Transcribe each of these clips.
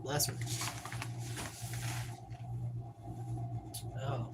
Bless her. Oh.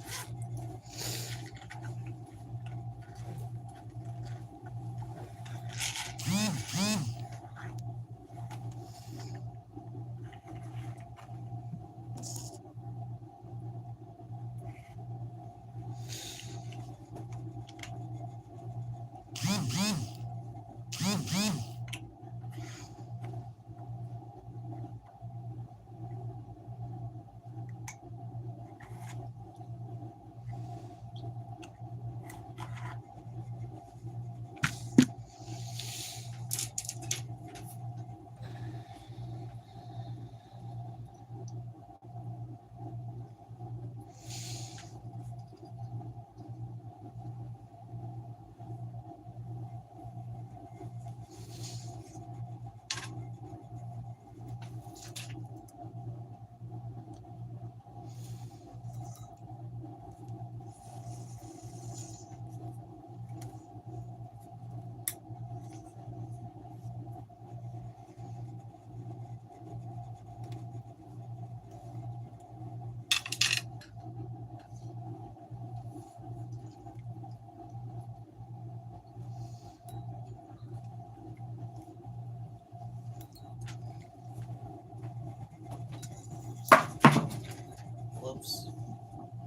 Whoops.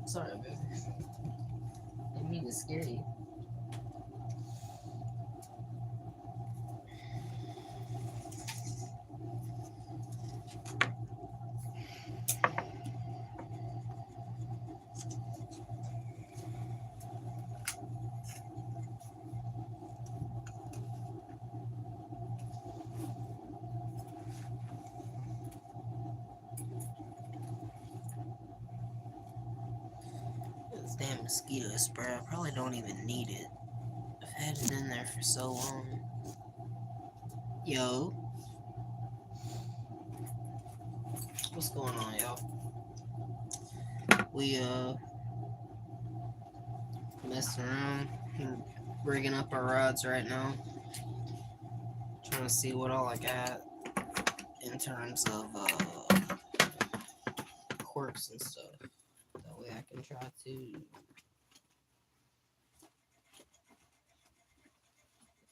Sorry, baby. Didn't mean to scare you. This damn mosquito spray, I probably don't even need it. I've had it in there for so long. Yo, what's going on, y'all? We, messing around, rigging up our rods right now. Trying to see what all I got in terms of, quirks and stuff. That way I can try to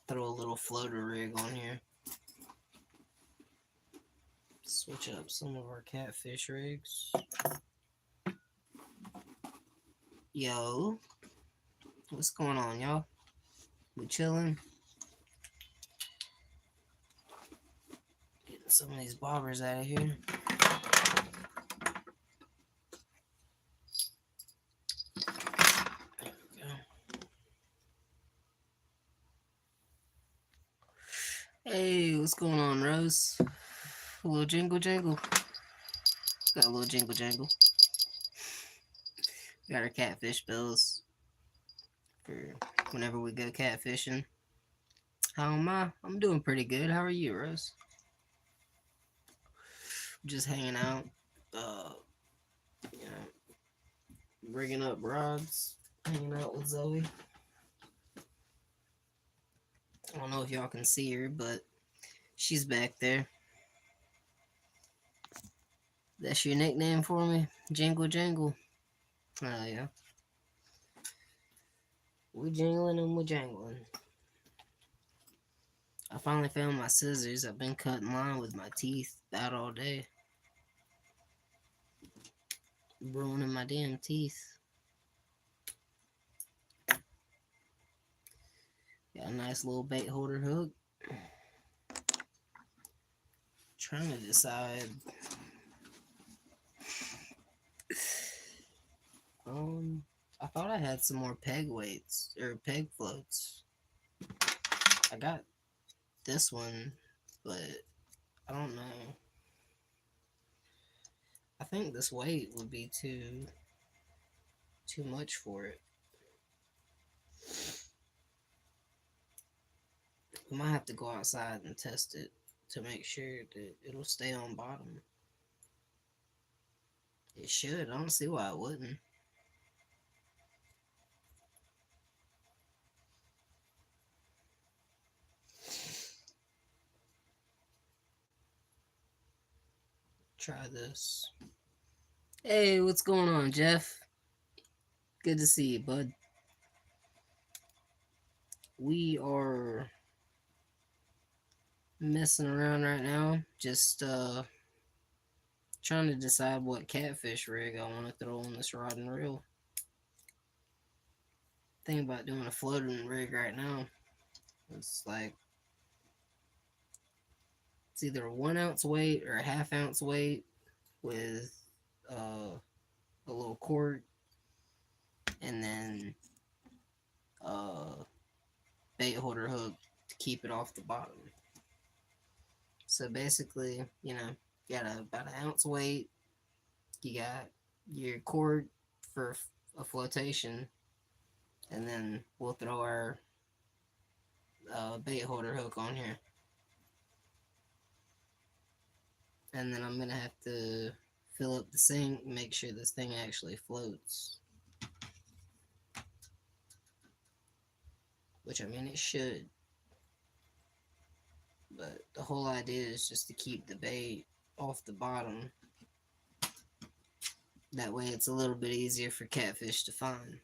throw a little floater rig on here. Switch up some of our catfish rigs. Yo, what's going on, y'all? We chilling? Getting some of these bobbers out of here. There we go. Hey, what's going on, Rose? A little jingle jangle. Got a little jingle jangle. Got our catfish bills for whenever we go catfishing. How am I? I'm doing pretty good. How are you, Rose? Just hanging out. You know, rigging up rods. Hanging out with Zoe. I don't know if y'all can see her, but she's back there. That's your nickname for me? Jingle jangle. Oh, yeah. We jingling and we jangling. I finally found my scissors. I've been cutting line with my teeth about all day. Ruining my damn teeth. Got a nice little bait holder hook. Trying to decide. I thought I had some more peg weights or peg floats. I got this one, but I don't know. I think this weight would be too much for it. We might have to go outside and test it to make sure that it'll stay on bottom. It should. I don't see why it wouldn't. try this. Hey, what's going on, Jeff? Good to see you, bud. We are messing around right now, just trying to decide what catfish rig I want to throw on this rod and reel. Thinking about doing a floating rig right now. It's like it's either a 1 ounce weight or a ½ ounce weight with a little cord, and then bait holder hook to keep it off the bottom. So basically, you got about an ounce weight. You got your cord for a flotation, and then we'll throw our bait holder hook on here. And then I'm gonna have to fill up the sink, make sure this thing actually floats. Which, I mean, it should. But the whole idea is just to keep the bait off the bottom. That way it's a little bit easier for catfish to find.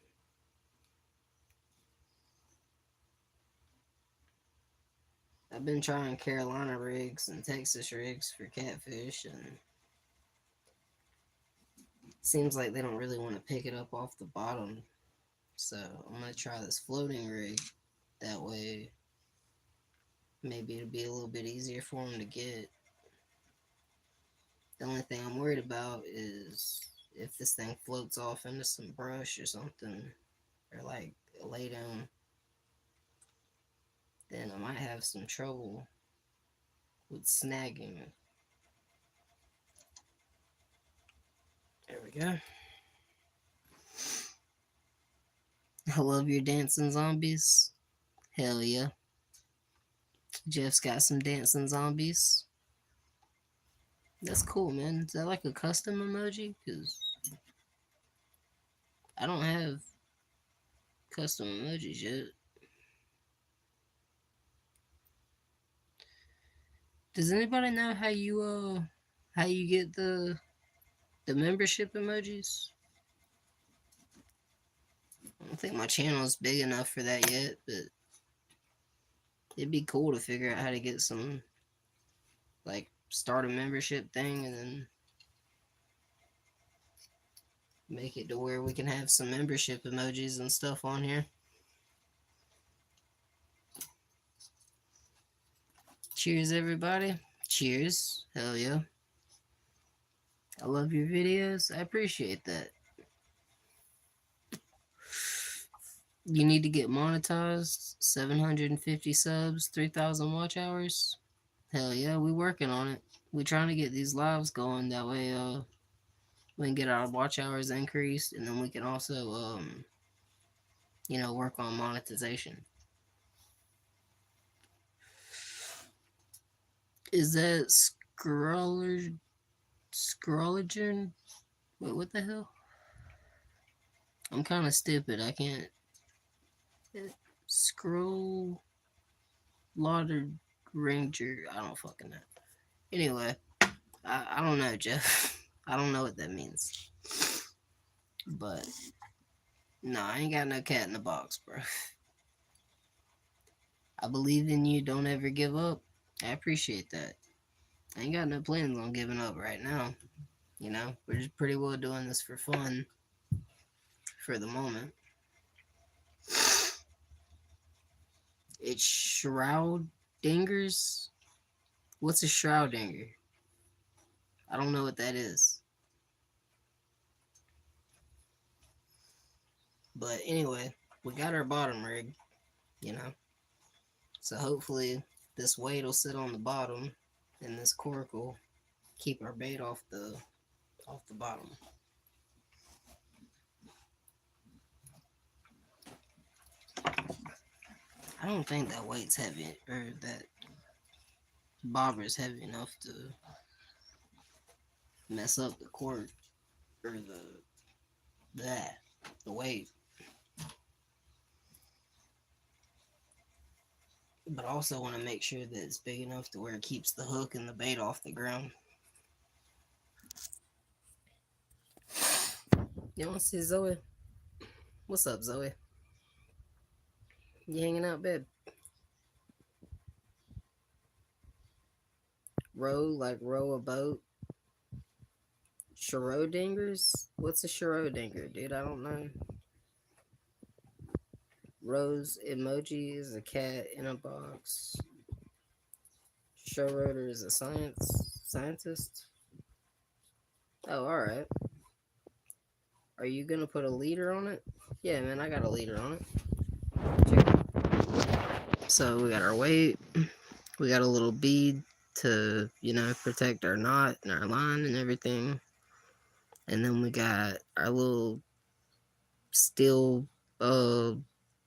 I've been trying Carolina rigs and Texas rigs for catfish, and it seems like they don't really want to pick it up off the bottom. So I'm going to try this floating rig. That way maybe it'll be a little bit easier for them to get. The only thing I'm worried about is if this thing floats off into some brush or something, or like a lay down, then I might have some trouble with snagging. There we go. I love your dancing zombies. Hell yeah. Jeff's got some dancing zombies. That's cool, man. Is that like a custom emoji? Because I don't have custom emojis yet. Does anybody know how you get the membership emojis? I don't think my channel is big enough for that yet, but it'd be cool to figure out how to get some, like, start a membership thing and then make it to where we can have some membership emojis and stuff on here. Cheers, everybody. Cheers. Hell yeah. I love your videos. I appreciate that. You need to get monetized. 750 subs, 3,000 watch hours. Hell yeah, we working on it. We trying to get these lives going. That way, we can get our watch hours increased, and then we can also, work on monetization. Is that Scrollagen? Wait, what the hell? I'm kind of stupid. I can't. Scroll. Lauder Ranger. I don't fucking know. Anyway, I don't know, Jeff. I don't know what that means. But, no, I ain't got no cat in the box, bro. I believe in you. Don't ever give up. I appreciate that. I ain't got no plans on giving up right now. We're just pretty well doing this for fun for the moment. It's Shroudingers. What's a Shroudinger? I don't know what that is. But anyway, we got our bottom rig, So hopefully this weight will sit on the bottom and this cork will keep our bait off the bottom. I don't think that weight's heavy, or that bobber's heavy enough to mess up the cork or the weight. But I also want to make sure that it's big enough to where it keeps the hook and the bait off the ground. You want to see Zoe? What's up, Zoe? You hanging out, babe? Row a boat? Schrodinger's? What's a Schrodinger, dude? I don't know. Rose emoji is a cat in a box. Schroeder is a scientist. Oh, all right. Are you gonna put a leader on it? Yeah, man, I got a leader on it. Check it. So we got our weight. We got a little bead to, protect our knot and our line and everything. And then we got our little steel,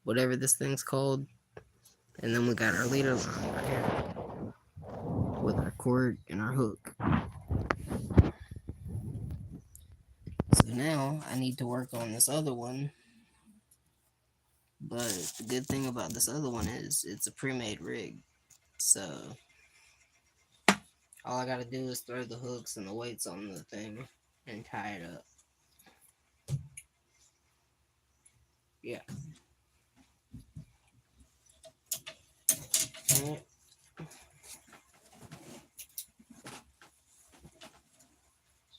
whatever this thing's called. And then we got our leader line right here with our cord and our hook. So now I need to work on this other one. But the good thing about this other one is it's a pre-made rig. So all I gotta do is throw the hooks and the weights on the thing and tie it up. Yeah.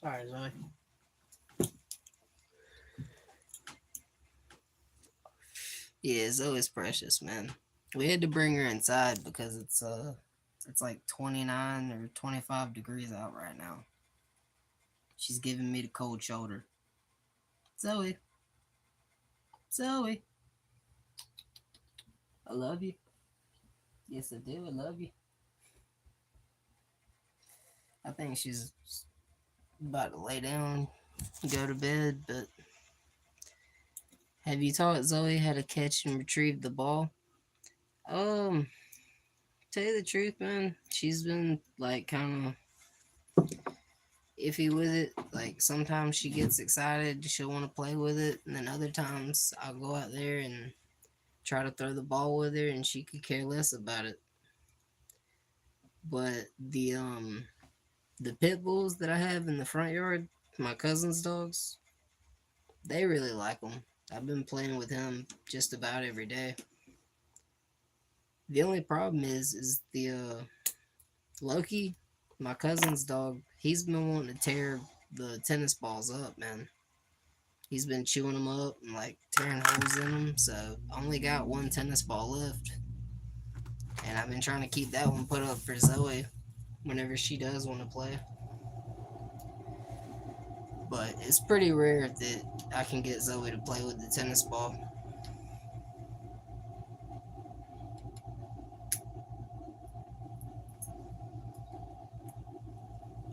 Sorry, Zoe. Yeah, Zoe's precious, man. We had to bring her inside because it's like 29 or 25 degrees out right now. She's giving me the cold shoulder. Zoe. Zoe. I love you. Yes, I do. I love you. I think she's about to lay down, go to bed, but have you taught Zoe how to catch and retrieve the ball? Um, tell you the truth, man, she's been like kind of iffy with it. Like sometimes she gets excited, she'll want to play with it, and then other times I'll go out there and try to throw the ball with her, and she could care less about it. But the pit bulls that I have in the front yard, my cousin's dogs, they really like them. I've been playing with him just about every day. The only problem is the Loki, my cousin's dog. He's been wanting to tear the tennis balls up, man. He's been chewing them up and like tearing holes in them. So I only got one tennis ball left, and I've been trying to keep that one put up for Zoe whenever she does want to play. But it's pretty rare that I can get Zoe to play with the tennis ball.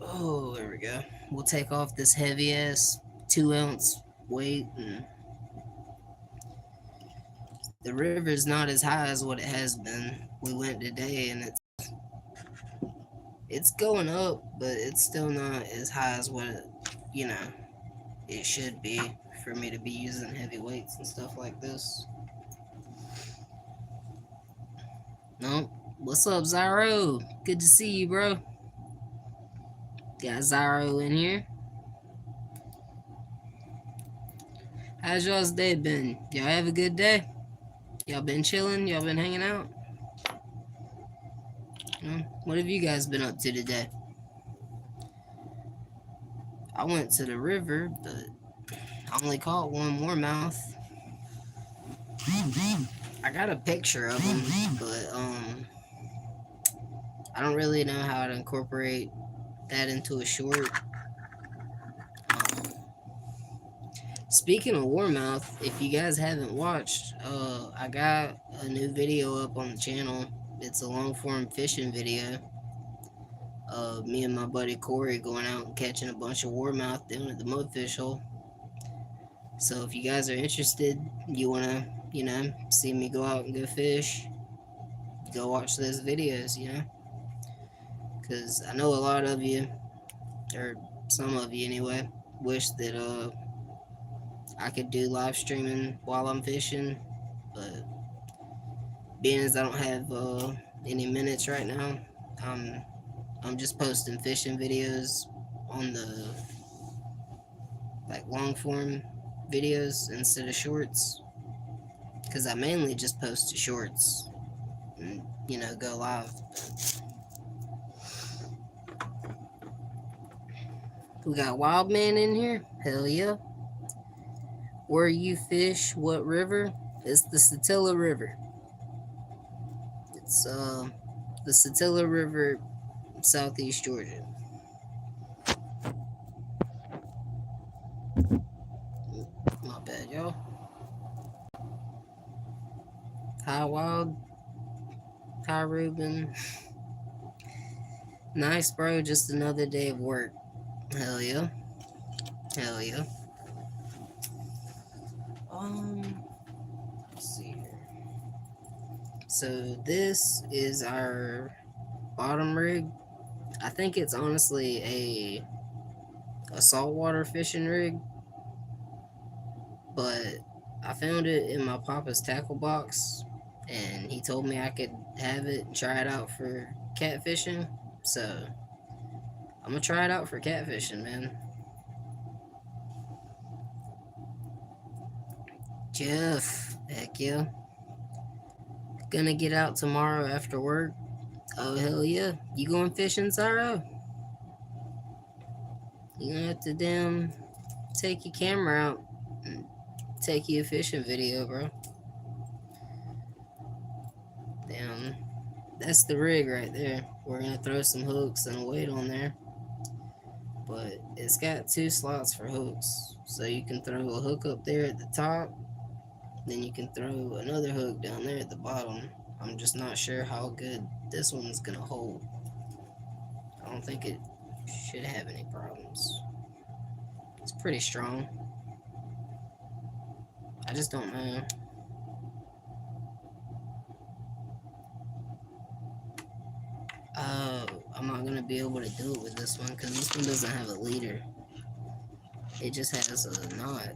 Oh, there we go. We'll take off this heavy ass 2 ounce weight, and the river's not as high as what it has been. We went today and it's going up, but it's still not as high as what you know it should be for me to be using heavy weights and stuff like this. No, what's up, Zyro? Good to see you, bro. Got Zyro in here. How's y'all's day been? Y'all have a good day? Y'all been chilling? Y'all been hanging out? What have you guys been up to today? I went to the river, but I only caught one warmouth. I got a picture of him, but I don't really know how to incorporate that into a short. Um, Speaking of warmouth, if you guys haven't watched, I got a new video up on the channel. It's a long form fishing video of me and my buddy Corey going out and catching a bunch of warmouth down at the mudfish hole. So if you guys are interested, you want to, see me go out and go fish, go watch those videos, because I know a lot of you, or some of you anyway, wish that I could do live streaming while I'm fishing, but being as I don't have any minutes right now, I'm just posting fishing videos on the like long form videos instead of shorts, because I mainly just post to shorts and, go live. We got Wild Man in here. Hell yeah. Where you fish? What river? It's the Satilla River. It's the Satilla River, southeast Georgia. My bad, y'all. Hi, Wild. Hi, Ruben. Nice, bro. Just another day of work. Hell yeah. Hell yeah. Let's see here. So this is our bottom rig. I think it's honestly a saltwater fishing rig, but I found it in my papa's tackle box, and he told me I could have it and try it out for catfishing. So I'm gonna try it out for catfishing, man. Jeff, heck yeah. Gonna get out tomorrow after work. Oh hell yeah. You going fishing, Zaro? You gonna have to take your camera out and take you a fishing video, bro. Damn. That's the rig right there. We're gonna throw some hooks and a weight on there. But it's got 2 slots for hooks. So you can throw a hook up there at the top, then you can throw another hook down there at the bottom. I'm just not sure how good this one's gonna hold. I don't think it should have any problems. It's pretty strong. I just don't know. I'm not gonna be able to do it with this one because this one doesn't have a leader. It just has a knot.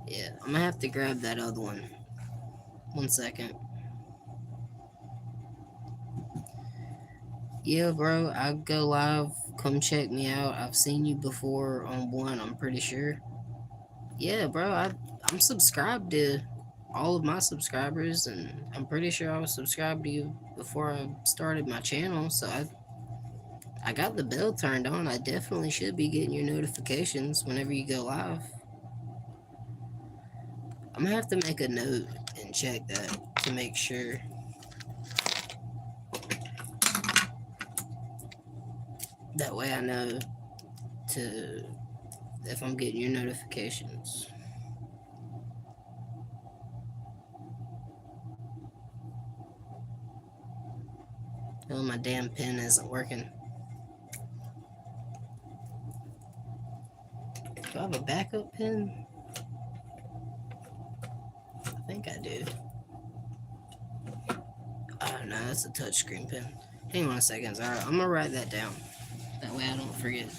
Yeah, I'm gonna have to grab that other one. 1 second. Yeah, bro, I'll go live. Come check me out. I've seen you before on one, I'm pretty sure. Yeah, bro, I'm subscribed to all of my subscribers, and I'm pretty sure I was subscribed to you before I started my channel, so I got the bell turned on. I definitely should be getting your notifications whenever you go live. I'm gonna have to make a note and check that to make sure. That way I know if I'm getting your notifications. Oh, my damn pen isn't working. Do I have a backup pen? I think I do. Oh no, that's a touchscreen pen. Hang on a second. Alright, I'm gonna write that down. That way I don't forget.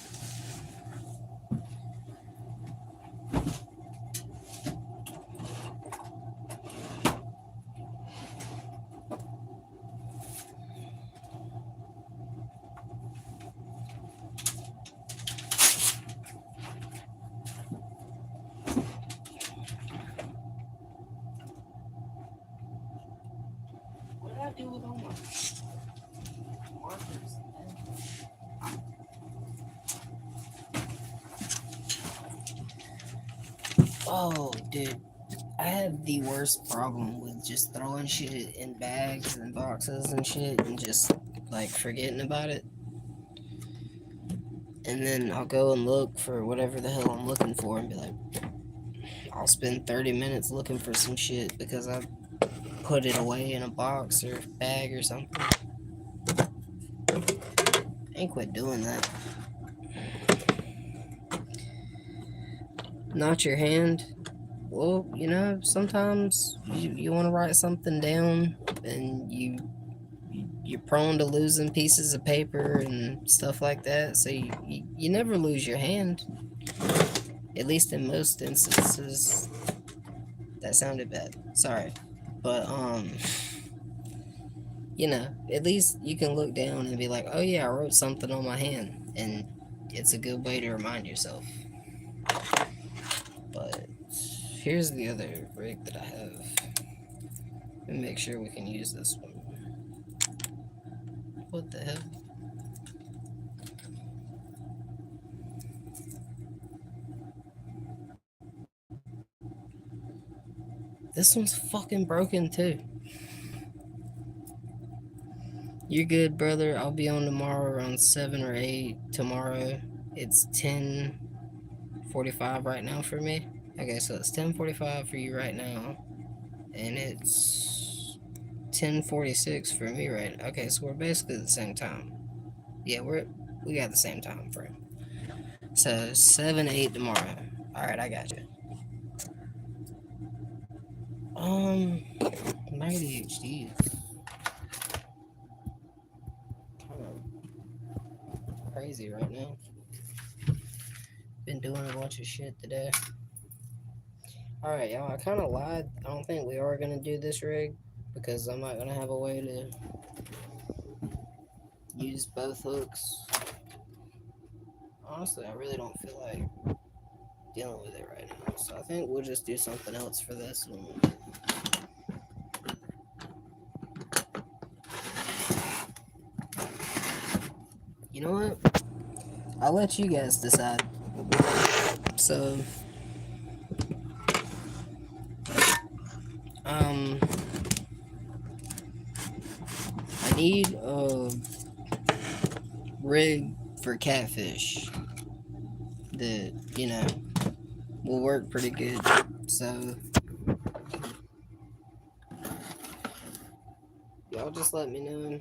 What did I do with all my markers? Oh, dude. I have the worst problem with just throwing shit in bags and boxes and shit and just like forgetting about it. And then I'll go and look for whatever the hell I'm looking for and be like, I'll spend 30 minutes looking for some shit because I put it away in a box or bag or something. I ain't quit doing that. Not your hand. Well, sometimes you want to write something down and you're prone to losing pieces of paper and stuff like that, so you never lose your hand, at least in most instances. That sounded bad, sorry, but at least you can look down and be like, oh yeah, I wrote something on my hand, and it's a good way to remind yourself. But here's the other rig that I have. Let me make sure we can use this one. What the hell? This one's fucking broken too. You're good, brother. I'll be on tomorrow around 7 or 8 tomorrow. It's 10:45 right now for me. Okay, so it's 10:45 for you right now, and it's 10:46 for me right now. Okay, so we're basically at the same time. Yeah, we got the same time frame. So 7-8 tomorrow. All right, I got you. Um, my ADHD is kind of crazy right now. Been doing a bunch of shit today. All right, y'all. I kind of lied. I don't think we are gonna do this rig because I'm not gonna have a way to use both hooks. Honestly, I really don't feel like dealing with it right now. So I think we'll just do something else for this one. You know what? I'll let you guys decide. So, um, I need a rig for catfish that, will work pretty good. So, y'all just let me know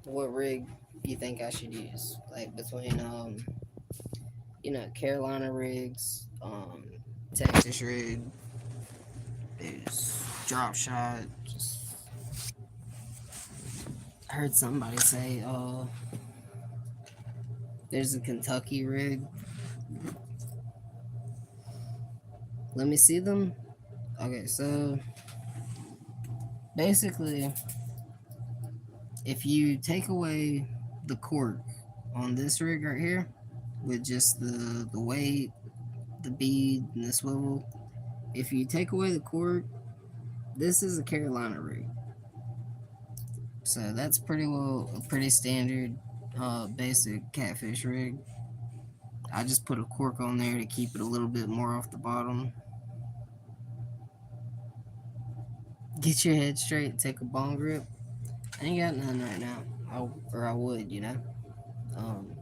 what rig you think I should use. Like between, Carolina rigs, Texas rig, there's drop shot. Just heard somebody say, there's a Kentucky rig. Let me see them. Okay, so basically, if you take away the cork on this rig right here, with just the weight, the bead, and the swivel, if you take away the cork, this is a Carolina rig. So that's pretty well a pretty standard, basic catfish rig. I just put a cork on there to keep it a little bit more off the bottom. Get your head straight. Take a bone grip. I ain't got none right now. I would, Um,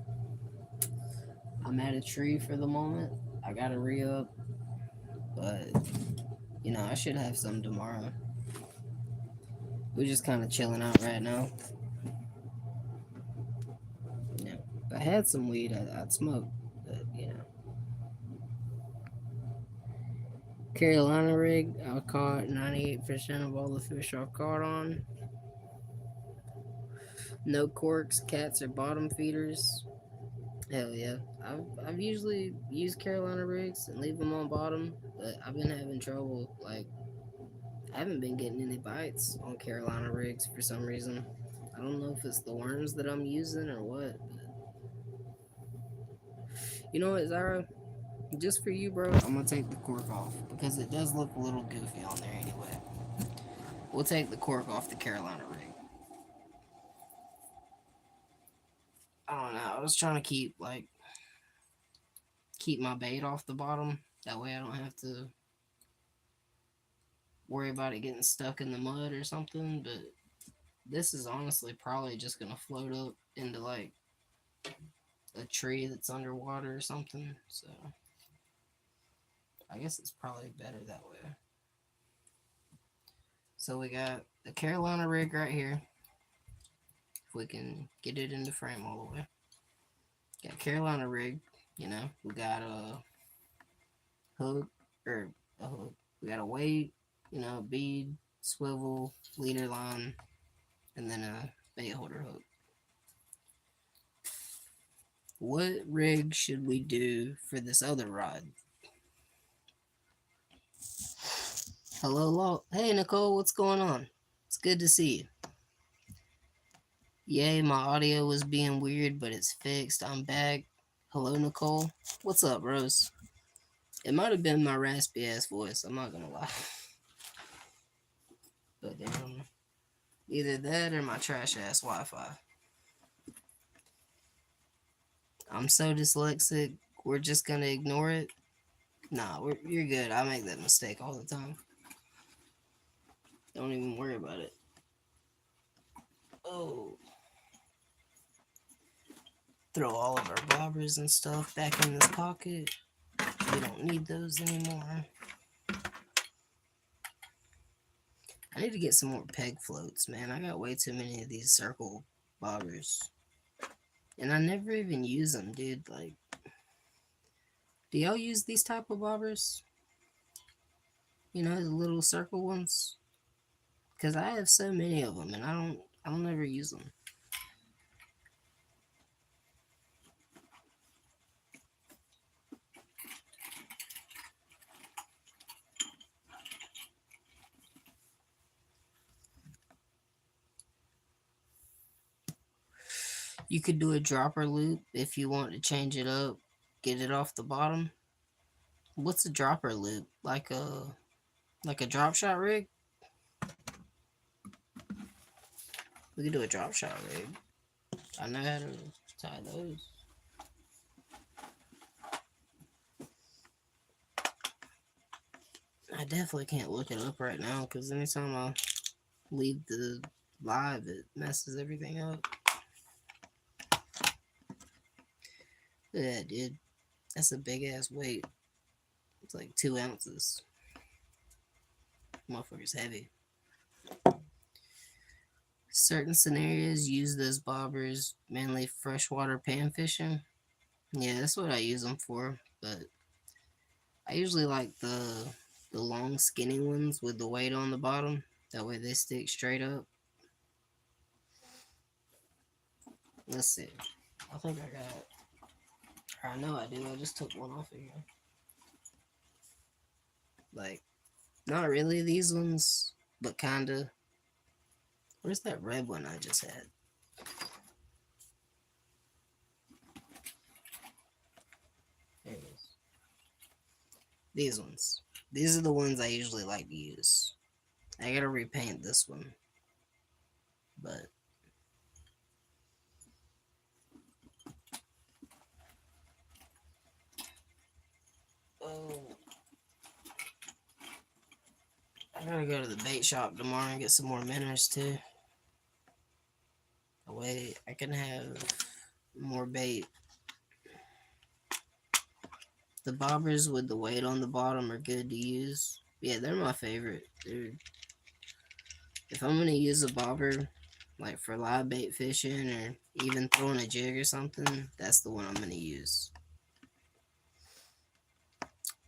I'm at a tree for the moment. I gotta re up, but I should have some tomorrow. We're just kind of chilling out right now. If I had some weed, I'd smoke, but Carolina rig, I caught 98% of all the fish I've caught on. No corks, cats, or bottom feeders. Hell yeah. I've usually used Carolina rigs and leave them on bottom, but I've been having trouble. Like, I haven't been getting any bites on Carolina rigs for some reason. I don't know if it's the worms that I'm using or what. But you know what, Zara? Just for you, bro, I'm gonna take the cork off because it does look a little goofy on there anyway. We'll take the cork off the Carolina rig. I don't know. I was trying to keep my bait off the bottom. That way I don't have to worry about it getting stuck in the mud or something. But this is honestly probably just gonna float up into like a tree that's underwater or something. So I guess it's probably better that way. So we got the Carolina rig right here. If we can get it in the frame all the way. Got Carolina rig, we got a hook or a hook. We got a weight, bead, swivel, leader line, and then a bait holder hook. What rig should we do for this other rod? Hello, Law. Hey, Nicole, what's going on? It's good to see you. Yay, my audio was being weird, but it's fixed. I'm back. Hello, Nicole. What's up, Rose? It might have been my raspy ass voice. I'm not gonna lie. But either that or my trash ass Wi-Fi. I'm so dyslexic. We're just gonna ignore it. Nah, you're good. I make that mistake all the time. Don't even worry about it. Oh, throw all of our bobbers and stuff back in this pocket. We don't need those anymore. I need to get some more peg floats, man. I got way too many of these circle bobbers. And I never even use them, dude. Like, do y'all use these type of bobbers? You know, the little circle ones? Because I have so many of them and I don't ever use them. You could do a dropper loop if you want to change it up, get it off the bottom. What's a dropper loop? Like a drop shot rig? We could do a drop shot rig. I know how to tie those. I definitely can't look it up right now because anytime I leave the live, it messes everything up. Yeah, dude. That's a big ass weight. It's like 2 ounces. Motherfucker's heavy. Certain scenarios use those bobbers, mainly freshwater pan fishing. Yeah, that's what I use them for. But I usually like the long skinny ones with the weight on the bottom. That way they stick straight up. Let's see. I think I got. Or I know I do. I just took one off of here. Like, not really these ones, but kinda. Where's that red one I just had? There it is. These ones. These are the ones I usually like to use. I gotta repaint this one. But oh, I gotta go to the bait shop tomorrow and get some more minnows too. That way I can have more bait. The bobbers with the weight on the bottom are good to use. Yeah, they're my favorite, dude. If I'm gonna use a bobber, like for live bait fishing or even throwing a jig or something, that's the one I'm gonna use.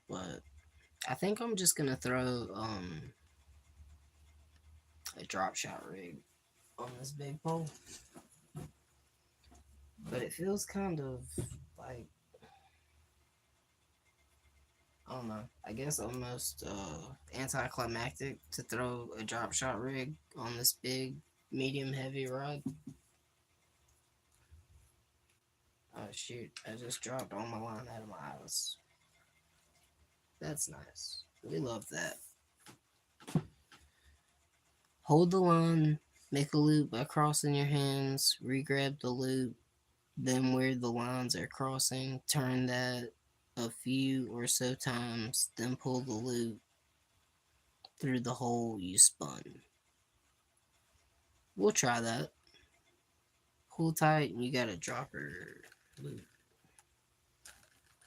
But I think I'm just gonna throw a drop shot rig on this big pole. But it feels kind of like, I don't know, I guess almost anticlimactic to throw a drop shot rig on this big medium heavy rod. Oh shoot, I just dropped all my line out of my house. That's nice. We love that. Hold the line, make a loop by crossing your hands, re-grab the loop, then where the lines are crossing, turn that a few or so times, then pull the loop through the hole you spun. We'll try that. Pull tight and you got a dropper loop.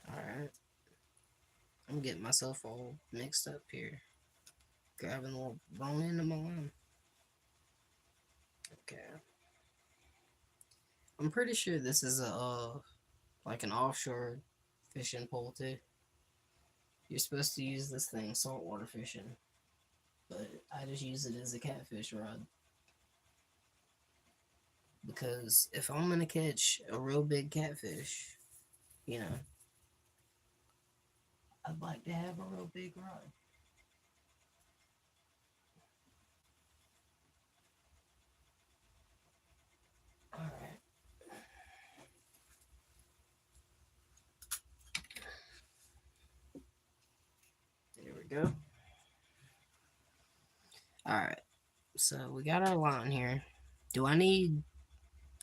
Alright. I'm getting myself all mixed up here. Grabbing the wrong end of my line. Okay. I'm pretty sure this is like an offshore fishing pole too. You're supposed to use this thing saltwater fishing, but I just use it as a catfish rod. Because if I'm gonna catch a real big catfish, you know, I'd like to have a real big rod. Alright. we go. Alright, so we got our line here. Do I need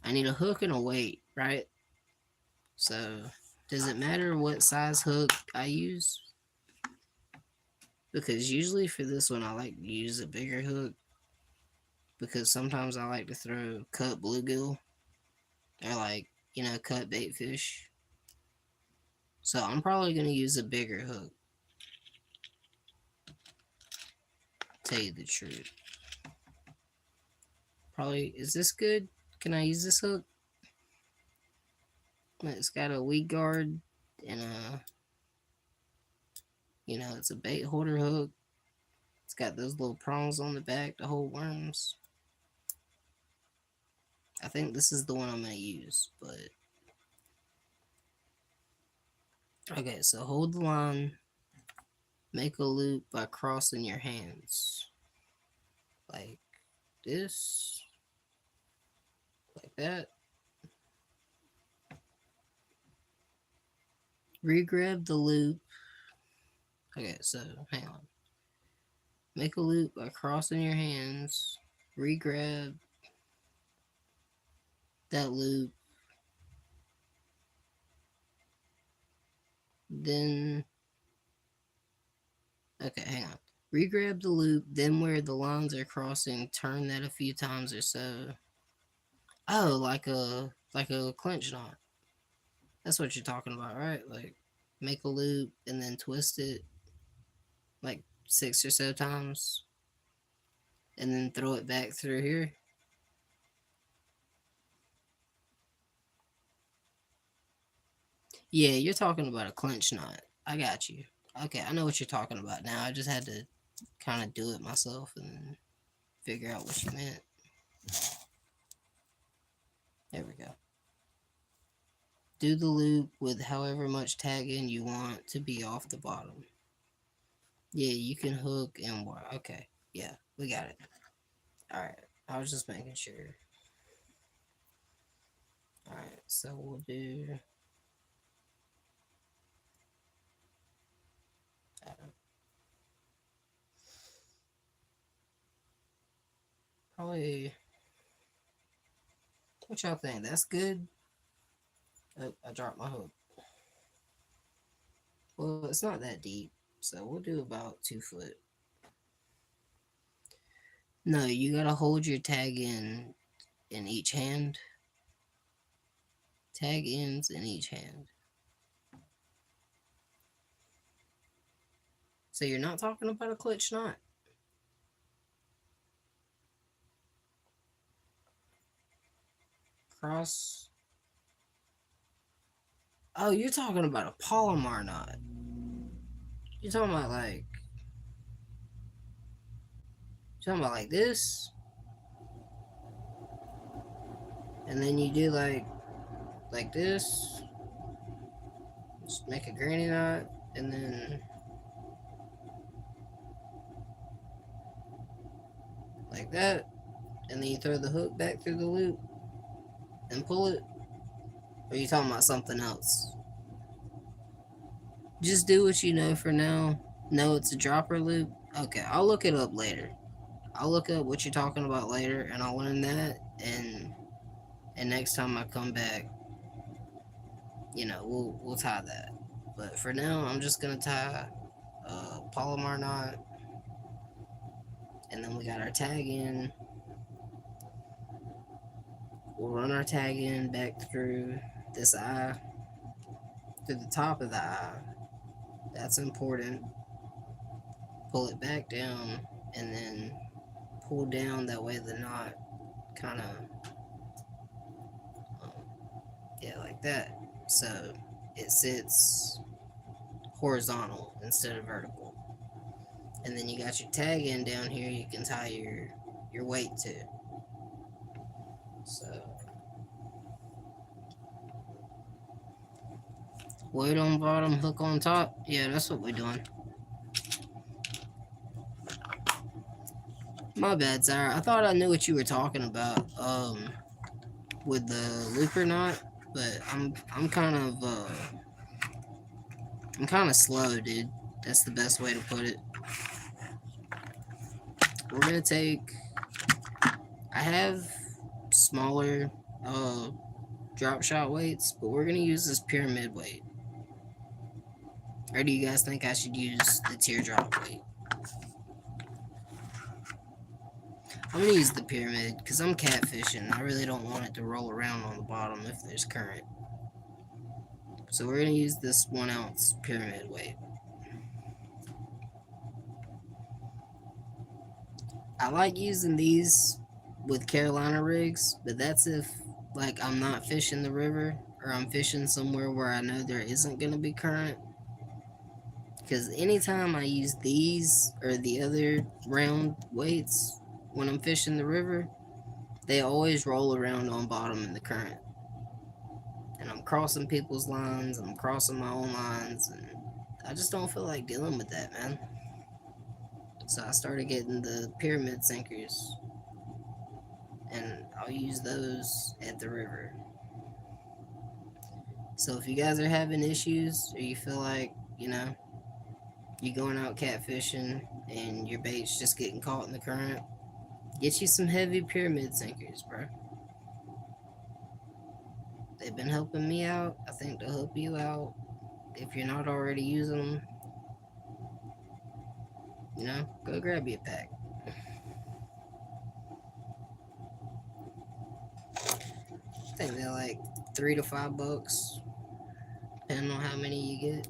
a hook and a weight, right? So, does it matter what size hook I use? Because usually for this one, I like to use a bigger hook. Because sometimes I like to throw cut bluegill or cut bait fish. So I'm probably going to use a bigger hook. Tell you the truth. Probably, is this good? Can I use this hook? It's got a weed guard and it's a bait holder hook. It's got those little prongs on the back to hold worms. I think this is the one I'm going to use, but... Okay, so hold the line. Make a loop by crossing your hands. Like this. Like that. Re-grab the loop. Okay, so hang on. Make a loop by crossing your hands. Re-grab that loop. Then, okay, hang on. Re-grab the loop, then where the lines are crossing, turn that a few times or so. Oh, like a clinch knot. That's what you're talking about, right? Like, make a loop and then twist it like 6 or so times. And then throw it back through here. Yeah, you're talking about a clinch knot. I got you. Okay, I know what you're talking about now. I just had to kind of do it myself and figure out what you meant. There we go. Do the loop with however much tagging you want to be off the bottom. Yeah, you can hook and wire. Okay, yeah, we got it. Alright, I was just making sure. Alright, so we'll do... Probably... What y'all think? That's good? Oh, I dropped my hook. Well, it's not that deep, so we'll do about 2 foot. No, you gotta hold your tag in each hand. Tag ends in each hand. So you're not talking about a clutch knot? Cross. Oh, you're talking about a Palomar knot. You're talking about like... You're talking about like this? And then you do like this. Just make a granny knot. And then... Like that. And then you throw the hook back through the loop. And pull it. Or are you talking about something else? Just do what you know for now. No, it's a dropper loop. Okay, I'll look it up later. I'll look up what you're talking about later, and I'll learn that. And next time I come back, we'll tie that. But for now, I'm just gonna tie a Palomar knot, and then we got our tag in. We'll run our tag in back through this eye, through the top of the eye. That's important. Pull it back down, and then pull down, that way the knot kind of, like that. So it sits horizontal instead of vertical. And then you got your tag in down here, you can tie your weight to. So weight on bottom, hook on top. Yeah, that's what we're doing. My bad, Sarah. I thought I knew what you were talking about with the looper knot, but I'm kind of slow, dude. That's the best way to put it. we're gonna take. I have smaller drop shot weights, but we're gonna use this pyramid weight. Or do you guys think I should use the teardrop weight? I'm gonna use the pyramid because I'm catfishing. I really don't want it to roll around on the bottom if there's current. So we're gonna use this 1 ounce pyramid weight. I like using these with Carolina rigs, but that's if like I'm not fishing the river or I'm fishing somewhere where I know there isn't gonna be current. Because anytime I use these or the other round weights when I'm fishing the river, they always roll around on bottom in the current. And I'm crossing people's lines, and I'm crossing my own lines, and I just don't feel like dealing with that, man. So I started getting the pyramid sinkers, and I'll use those at the river. So if you guys are having issues, or you feel like, you're going out catfishing and your bait's just getting caught in the current, get you some heavy pyramid sinkers, bro. They've been helping me out. I think they'll help you out. If you're not already using them, go grab you a pack. I think they're like $3 to $5, depending on how many you get.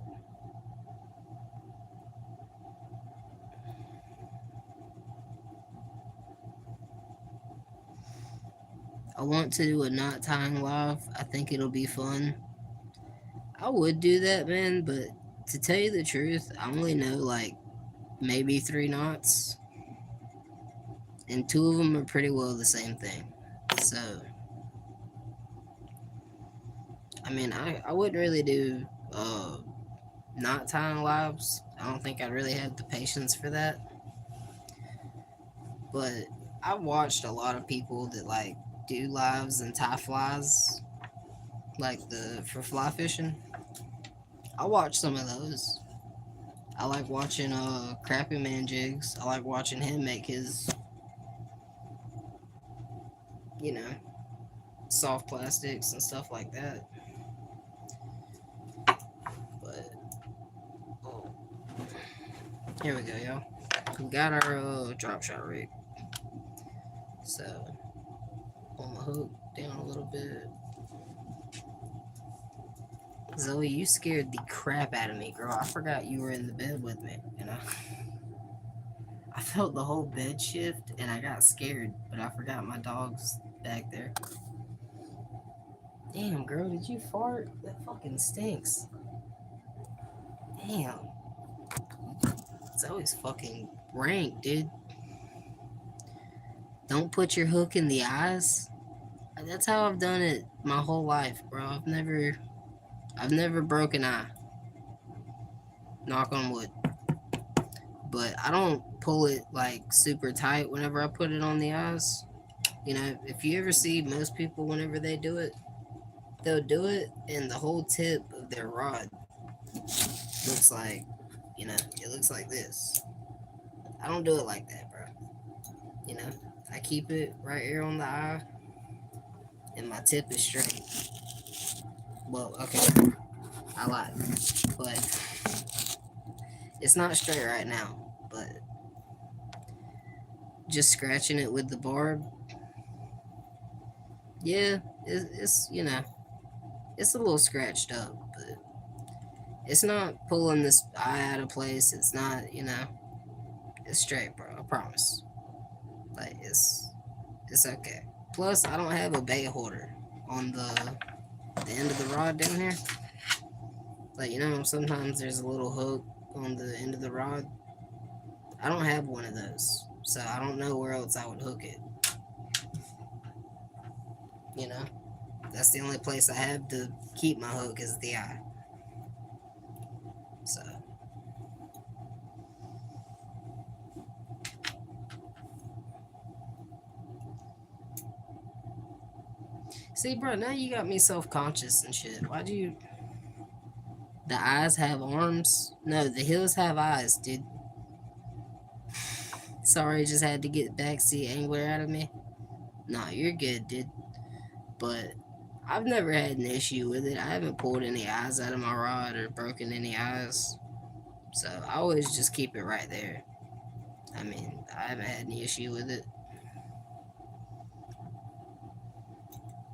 I want to do a not tying live. I think it'll be fun. I would do that, man, but to tell you the truth, I only know like maybe 3 knots, and 2 of them are pretty well the same thing. So, I mean, I wouldn't really do not tying lives. I don't think I really have the patience for that. But I've watched a lot of people that like do lives and tie flies, like for fly fishing. I watch some of those. I like watching Crappy Man Jigs. I like watching him make his, soft plastics and stuff like that. But here we go, y'all. We got our drop shot rig. So pull my hook down a little bit. Zoe, you scared the crap out of me, girl. I forgot you were in the bed with me, I felt the whole bed shift and I got scared, but I forgot my dog's back there. Damn, girl, did you fart? That fucking stinks. Damn. It's always fucking rank, dude. Don't put your hook in the eyes. That's how I've done it my whole life, bro. I've never broken eye. Knock on wood. But I don't pull it like super tight whenever I put it on the eyes. If you ever see most people whenever they do it, they'll do it and the whole tip of their rod looks like, it looks like this. I don't do it like that, bro. I keep it right here on the eye and my tip is straight. Well, okay, I lied, but it's not straight right now, but just scratching it with the barb, yeah, it's it's a little scratched up, but it's not pulling this eye out of place. It's not, it's straight, bro. I promise. Like it's okay. Plus, I don't have a bait holder on the end of the rod down here. Like sometimes there's a little hook on the end of the rod. I don't have one of those, so I don't know where else I would hook it. That's the only place I have to keep my hook is the eye. So. See, bro, now you got me self-conscious and shit. Why'd you... The eyes have arms? No, the hills have eyes, dude. sorry, just had to get backseat angler out of me. Nah, you're good, dude. But I've never had an issue with it. I haven't pulled any eyes out of my rod or broken any eyes. So I always just keep it right there. I mean, I haven't had any issue with it.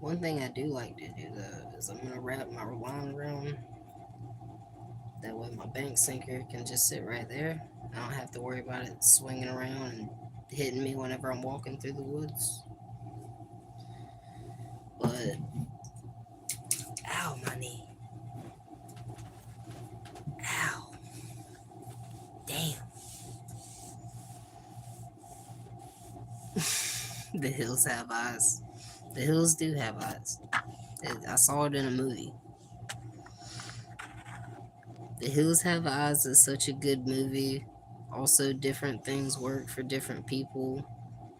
One thing I do like to do though is I'm gonna wrap my line around. That way my bank sinker can just sit right there. I don't have to worry about it swinging around and hitting me whenever I'm walking through the woods. But, ow, my knee. Ow. Damn. The hills have eyes. The hills do have eyes. I saw it in a movie. The Hills Have Eyes is such a good movie. Also, different things work for different people.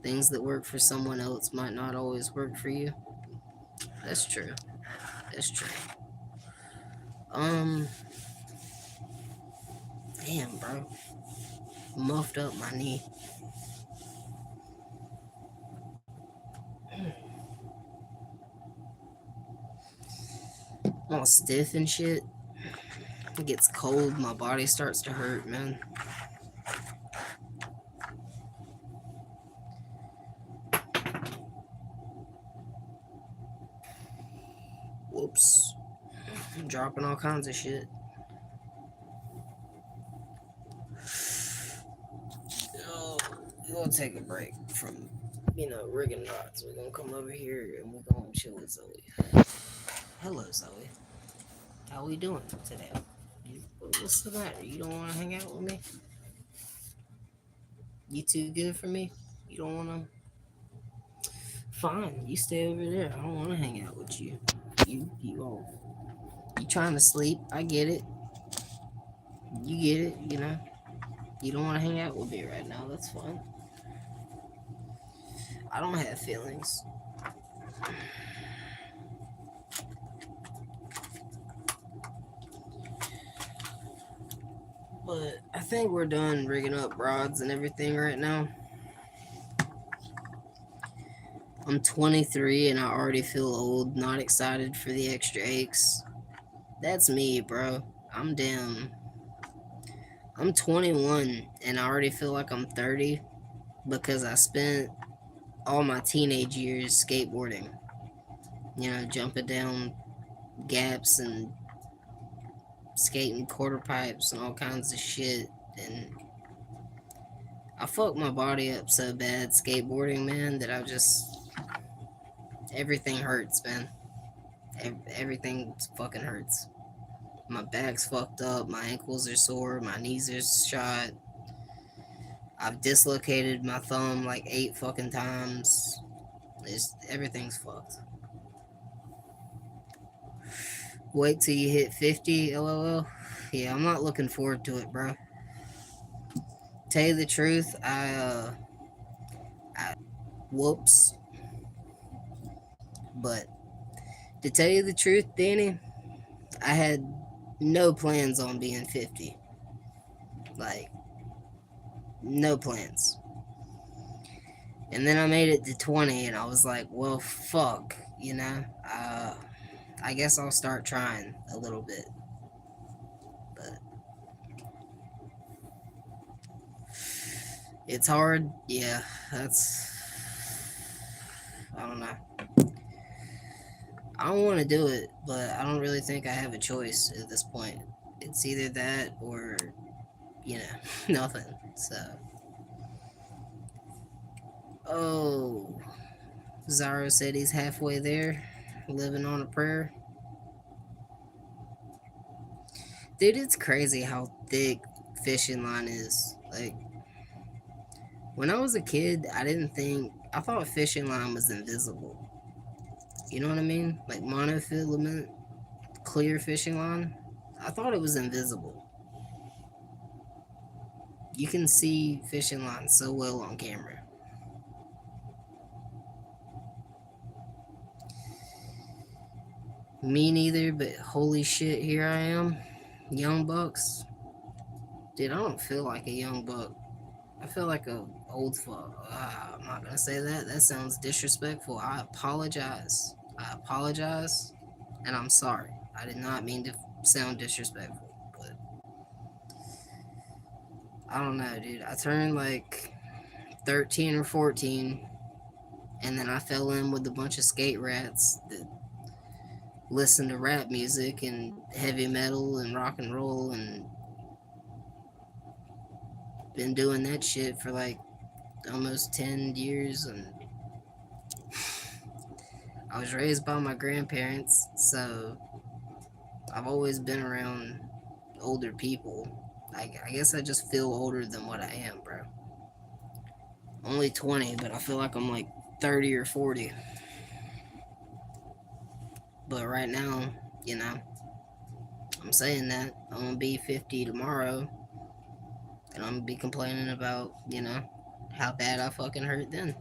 Things that work for someone else might not always work for you. That's true. That's true. Damn, bro. Muffed up my knee. I'm all stiff and shit. It gets cold, my body starts to hurt, man. Whoops. I'm dropping all kinds of shit. Oh, we'll take a break from, rigging rods. We're gonna come over here and we're gonna chill with Zoe. Hello, Zoe. How we doing today? What's the matter? You don't want to hang out with me? You too good for me? You don't want to? Fine, you stay over there. I don't want to hang out with you. You trying to sleep? I get it. You get it. You don't want to hang out with me right now. That's fine. I don't have feelings. But I think we're done rigging up rods and everything right now. I'm 23 and I already feel old, not excited for the extra aches. That's me, bro. I'm 21 and I already feel like I'm 30 because I spent all my teenage years skateboarding. Jumping down gaps and skating quarter pipes and all kinds of shit. And I fucked my body up so bad skateboarding, man, that everything hurts, man. Everything fucking hurts. My back's fucked up, my ankles are sore, my knees are shot. I've dislocated my thumb like 8 fucking times. Everything's fucked. Wait till you hit 50, lol. Yeah, I'm not looking forward to it, bro. Tell you the truth, whoops. But to tell you the truth, Danny, I had no plans on being 50. Like, no plans. And then I made it to 20 and I was like, well, fuck, I guess I'll start trying a little bit. But it's hard. Yeah, I don't know. I don't want to do it, but I don't really think I have a choice at this point. It's either that or, nothing. So. Oh. Zaro said he's halfway there, living on a prayer. Dude, it's crazy how thick fishing line is. Like, when I was a kid, I thought fishing line was invisible. You know what I mean? Like monofilament, clear fishing line. I thought it was invisible. You can see fishing line so well on camera. Me neither, but holy shit, here I am. Young bucks. Dude, I don't feel like a young buck. I feel like a old fuck. I'm not gonna say that. That sounds disrespectful. I apologize. I apologize, and I'm sorry. I did not mean to sound disrespectful, but I don't know, dude. I turned like 13 or 14, and then I fell in with a bunch of skate rats that listen to rap music and heavy metal and rock and roll, and been doing that shit for like almost 10 years. And I was raised by my grandparents, so I've always been around older people. I guess I just feel older than what I am, bro. Only 20, but I feel like I'm like 30 or 40. But right now, you know, I'm saying that I'm gonna be 50 tomorrow, and I'm gonna be complaining about, how bad I fucking hurt then.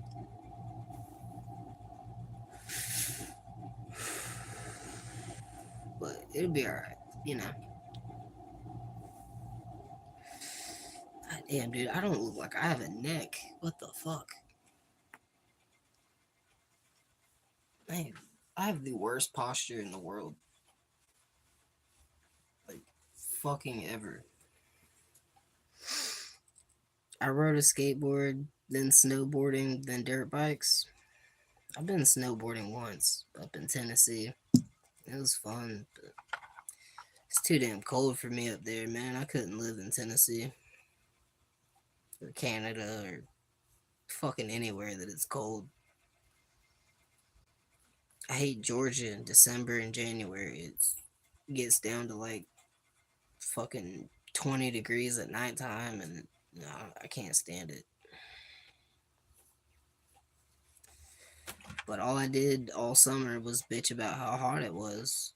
But it'll be alright, you know. God damn, dude, I don't look like I have a neck. What the fuck? Man, I have the worst posture in the world. Like, fucking ever. I rode a skateboard, then snowboarding, then dirt bikes. I've been snowboarding once up in Tennessee. It was fun, but it's too damn cold for me up there, man. I couldn't live in Tennessee or Canada or fucking anywhere that it's cold. I hate Georgia in December and January. It gets down to like fucking 20 degrees at nighttime, and no, I can't stand it. But all I did all summer was bitch about how hot it was,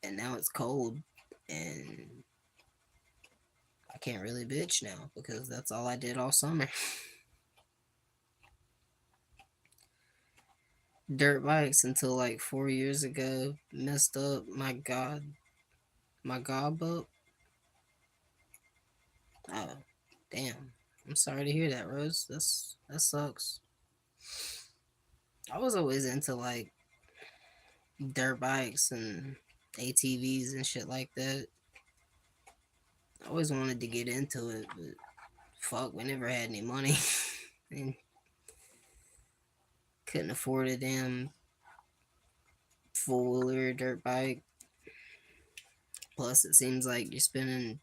and now it's cold, and I can't really bitch now because that's all I did all summer. Dirt bikes until like 4 years ago messed up my gob up. Oh, damn. I'm sorry to hear that, Rose. That sucks. I was always into like dirt bikes and ATVs and shit like that. I always wanted to get into it, but fuck, we never had any money and couldn't afford a damn four wheeler dirt bike. Plus, it seems like you're spending,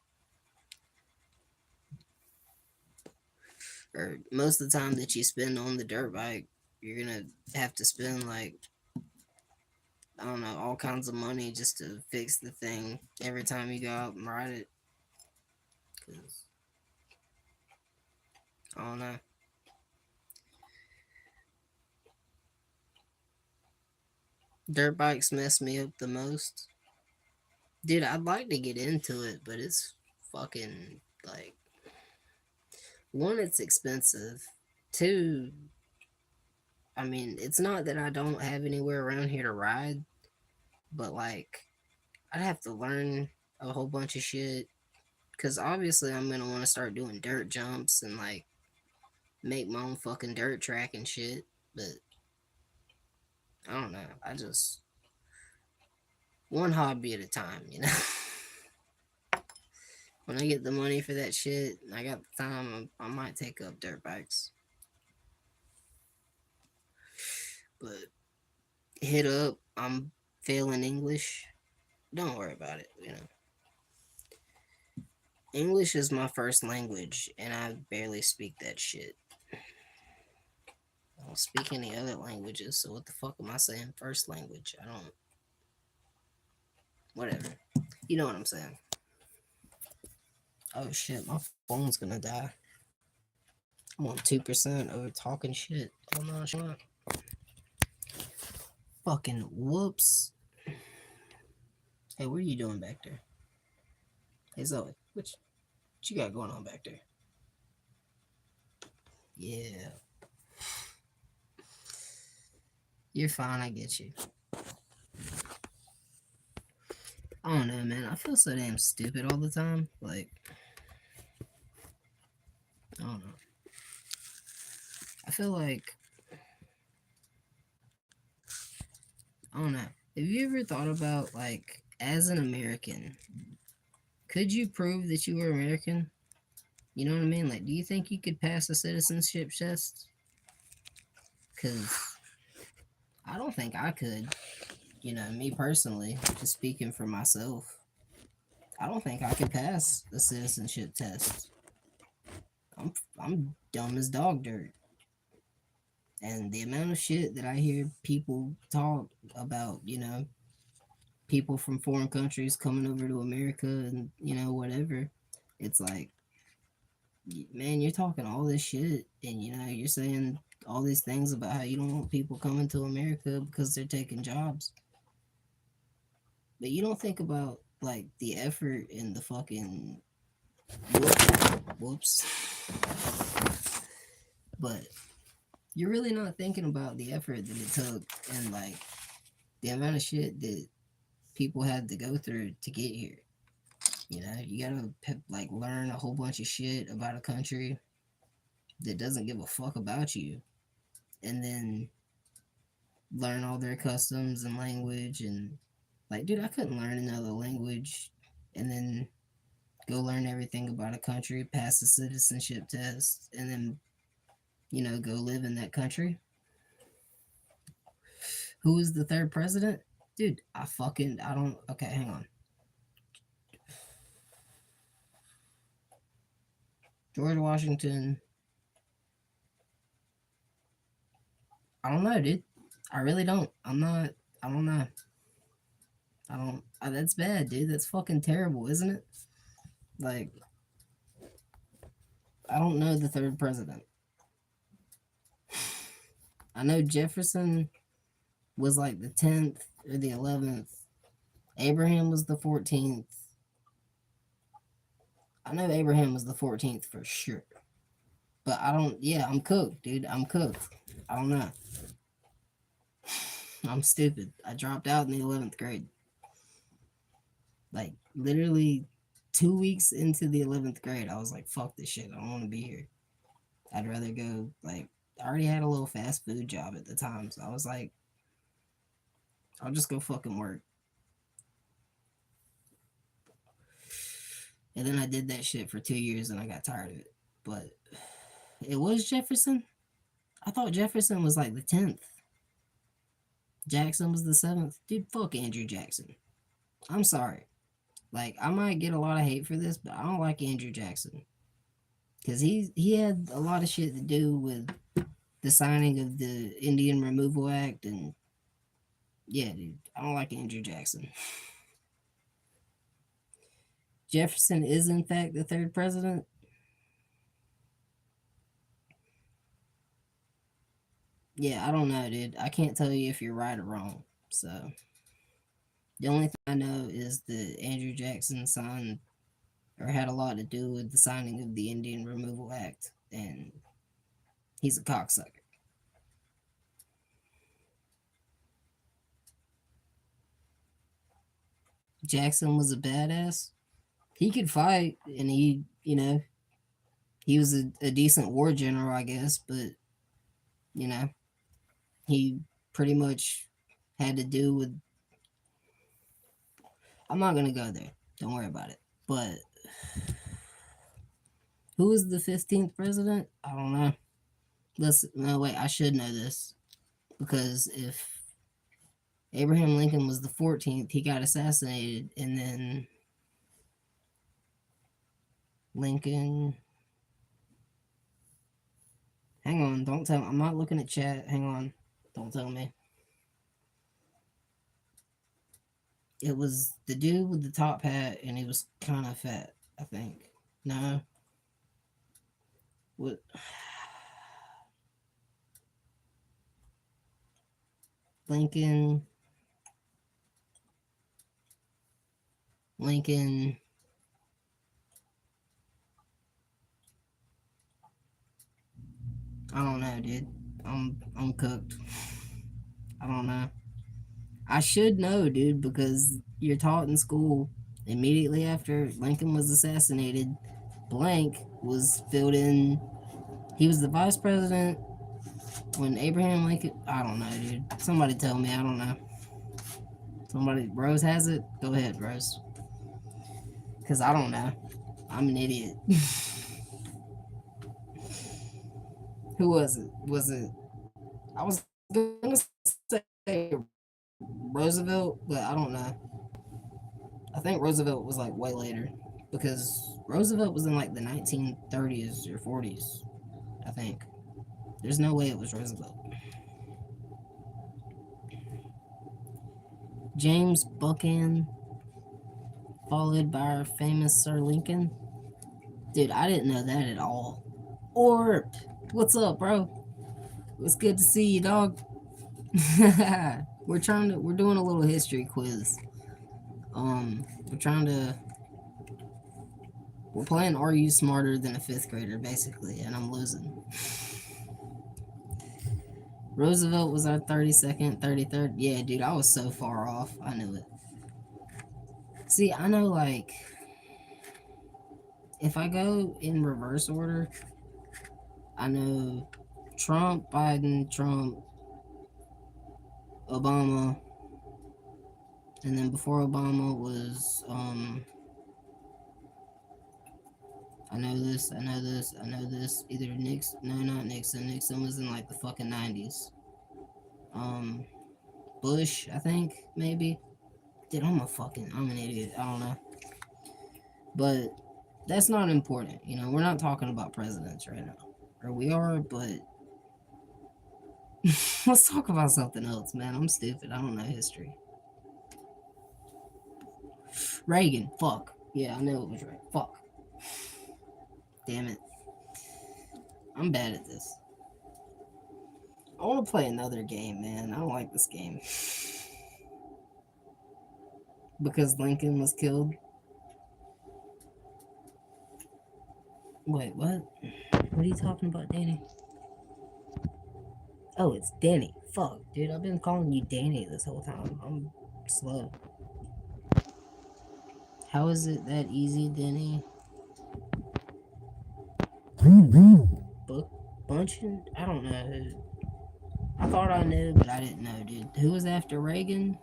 or most of the time that you spend on the dirt bike, you're gonna have to spend like, I don't know, all kinds of money just to fix the thing every time you go out and ride it. Cause I don't know. Dirt bikes mess me up the most. Dude, I'd like to get into it, but it's fucking like, one, it's expensive. Two, I mean, it's not that I don't have anywhere around here to ride, but like, I'd have to learn a whole bunch of shit. Cause obviously, I'm gonna want to start doing dirt jumps and like make my own fucking dirt track and shit. But I don't know. I just, one hobby at a time, you know? When I get the money for that shit and I got the time, I might take up dirt bikes. But hit up, I'm failing English. Don't worry about it, you know. English is my first language, and I barely speak that shit. I don't speak any other languages, so what the fuck am I saying first language? I don't. Whatever. You know what I'm saying. Oh shit, my phone's gonna die. I'm on 2% over talking shit. Oh no, shut up. Fucking whoops. Hey, what are you doing back there? Hey Zoe, what you got going on back there? Yeah. You're fine, I get you. I don't know, man. I feel so damn stupid all the time. Like, I don't know. I feel like, I don't know. Have you ever thought about, like, as an American, could you prove that you were American? You know what I mean? Like, do you think you could pass a citizenship test? Because I don't think I could. You know, me personally, just speaking for myself, I don't think I could pass a citizenship test. I'm dumb as dog dirt. And the amount of shit that I hear people talk about, you know, people from foreign countries coming over to America and, you know, whatever, it's like, man, you're talking all this shit and, you know, you're saying all these things about how you don't want people coming to America because they're taking jobs. But you don't think about, like, the effort and the fucking whoops. But you're really not thinking about the effort that it took and, like, the amount of shit that people had to go through to get here. You know, you gotta like learn a whole bunch of shit about a country that doesn't give a fuck about you, and then learn all their customs and language. And like, dude, I couldn't learn another language and then go learn everything about a country, pass the citizenship test, and then, you know, go live in that country. Who was the third president? Dude, I don't. Okay, hang on. George Washington. I don't know, dude. I really don't. I'm not. I don't know. I don't. That's bad, dude. That's fucking terrible, isn't it? Like, I don't know the third president. I know Jefferson was like the 10th or the 11th. Abraham was the 14th. I know Abraham was the 14th for sure. But I don't. Yeah, I'm cooked, dude. I'm cooked. I don't know. I'm stupid. I dropped out in the 11th grade. Like, literally 2 weeks into the 11th grade, I was like, fuck this shit. I don't want to be here. I'd rather go, like, I already had a little fast food job at the time. So I was like, I'll just go fucking work. And then I did that shit for 2 years and I got tired of it. But it was Jefferson. I thought Jefferson was like the 10th. Jackson was the 7th. Dude, fuck Andrew Jackson. I'm sorry. Like, I might get a lot of hate for this, but I don't like Andrew Jackson. Because he had a lot of shit to do with the signing of the Indian Removal Act. And yeah, dude, I don't like Andrew Jackson. Jefferson is, in fact, the third president. Yeah, I don't know, dude. I can't tell you if you're right or wrong. So the only thing I know is that Andrew Jackson signed or had a lot to do with the signing of the Indian Removal Act, and he's a cocksucker. Jackson was a badass. He could fight, and he, you know, he was a decent war general, I guess, but, you know, he pretty much had to do with. I'm not going to go there. Don't worry about it. But who was the 15th president? I don't know. No, wait, I should know this. Because if Abraham Lincoln was the 14th, he got assassinated, and then Lincoln. Hang on, don't tell me. I'm not looking at chat. Hang on. Don't tell me. It was the dude with the top hat, and he was kind of fat, I think. No. What? Lincoln. Lincoln. I don't know, dude. I'm cooked. I don't know. I should know, dude, because you're taught in school immediately after Lincoln was assassinated. Blank was filled in. He was the vice president. When Abraham Lincoln, I don't know, dude. Somebody tell me, I don't know. Somebody, Rose has it? Go ahead, Rose. Because I don't know. I'm an idiot. Who was it? Was it? I was gonna say Roosevelt, but I don't know. I think Roosevelt was like way later because Roosevelt was in like the 1930s or 40s. I think. There's no way it was Roosevelt. James Buchan, followed by our famous Sir Lincoln. Dude, I didn't know that at all. Orp, what's up, bro? It's good to see you, dog. We're doing a little history quiz. We're trying to we're playing Are You Smarter Than a Fifth Grader, basically, and I'm losing. Roosevelt was our 32nd, 33rd. Yeah, dude, I was so far off. I knew it. See, I know, like, if I go in reverse order, I know Trump, Biden, Trump, Obama, and then before Obama was, I know this, I know this, I know this. Either Nixon, no, not Nixon. Nixon was in like the fucking 90s. Um, Bush, I think, maybe. Dude, I'm an idiot. I don't know. But that's not important. You know, we're not talking about presidents right now. Or we are, but let's talk about something else, man. I'm stupid. I don't know history. Reagan, fuck. Yeah, I know it was right. Fuck. Damn it. I'm bad at this. I want to play another game, man. I don't like this game. Because Lincoln was killed. Wait, what? What are you talking about, Danny? Oh, it's Danny. Fuck, dude. I've been calling you Danny this whole time. I'm slow. How is it that easy, Danny? Book bunching? I don't know. I thought I knew, but I didn't know, dude. Who was after Reagan?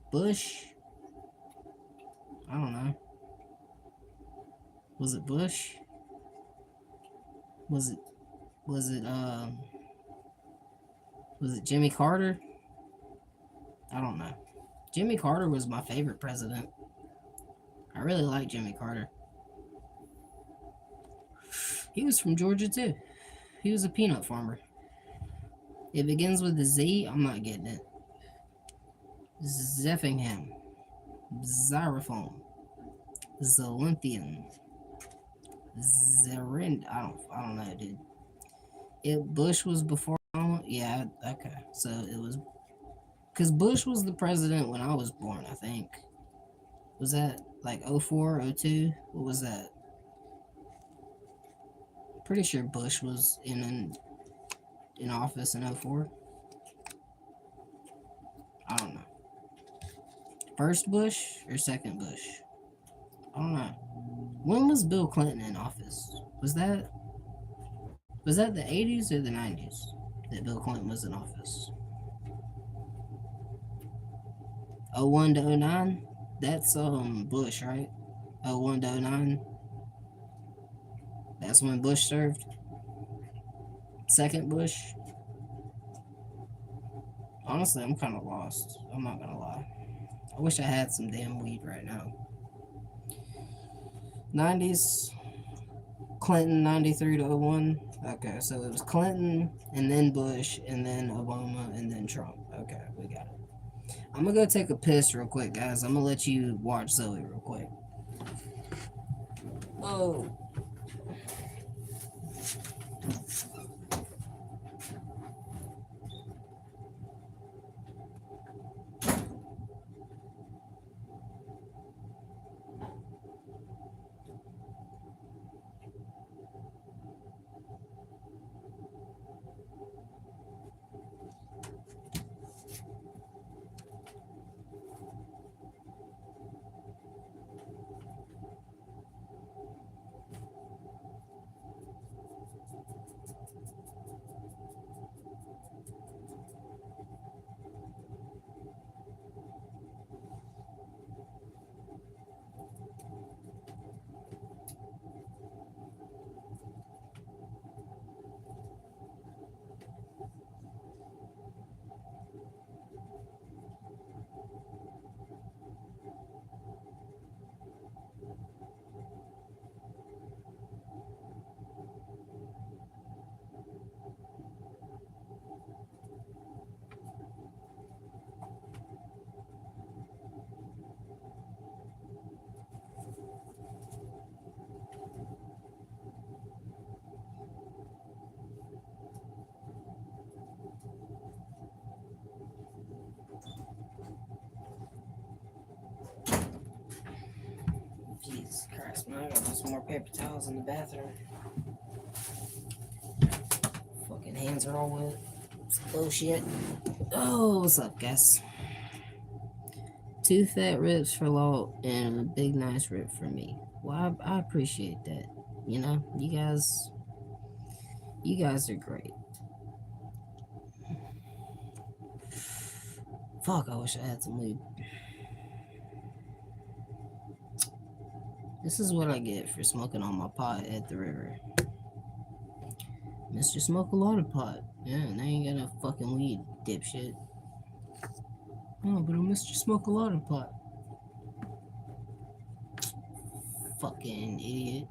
Bush? I don't know. Was it Bush? Was it was it was it Jimmy Carter? I don't know. Jimmy Carter was my favorite president. I really like Jimmy Carter. He was from Georgia too. He was a peanut farmer. It begins with a Z. I'm not getting it. Zeffingham. Xylophone. Zolinthian. Zerind. I don't know, dude. Bush was before. Yeah, okay. So it was because Bush was the president when I was born. I think was that like 04, 02? What was that? Pretty sure Bush was in office in 04. I don't know. First Bush or second Bush? I don't know. When was Bill Clinton in office? Was that the 80s or the 90s that Bill Clinton was in office? 01 to 09? That's Bush, right? 01 to 09? That's when Bush served. Second Bush? Honestly, I'm kind of lost. I'm not gonna lie. I wish I had some damn weed right now. 90s, Clinton 93 to 01. Okay, so it was Clinton and then Bush and then Obama and then Trump. Okay, we got it. I'm gonna go take a piss real quick, guys. I'm gonna let you watch Zoe real quick. Oh. Now I gotta put some more paper towels in the bathroom. Fucking hands are all wet. It's bullshit. Oh, what's up, guys? 2 fat ribs for Law and a big nice rib for me. Well, I appreciate that. You know, you guys are great. Fuck, I wish I had some weed. This is what I get for smoking on my pot at the river. Mr. Smoke a lot of pot. Yeah, now you got no fucking weed, dipshit. Oh, but I Mr. Smoke a lot of pot. Fucking idiot.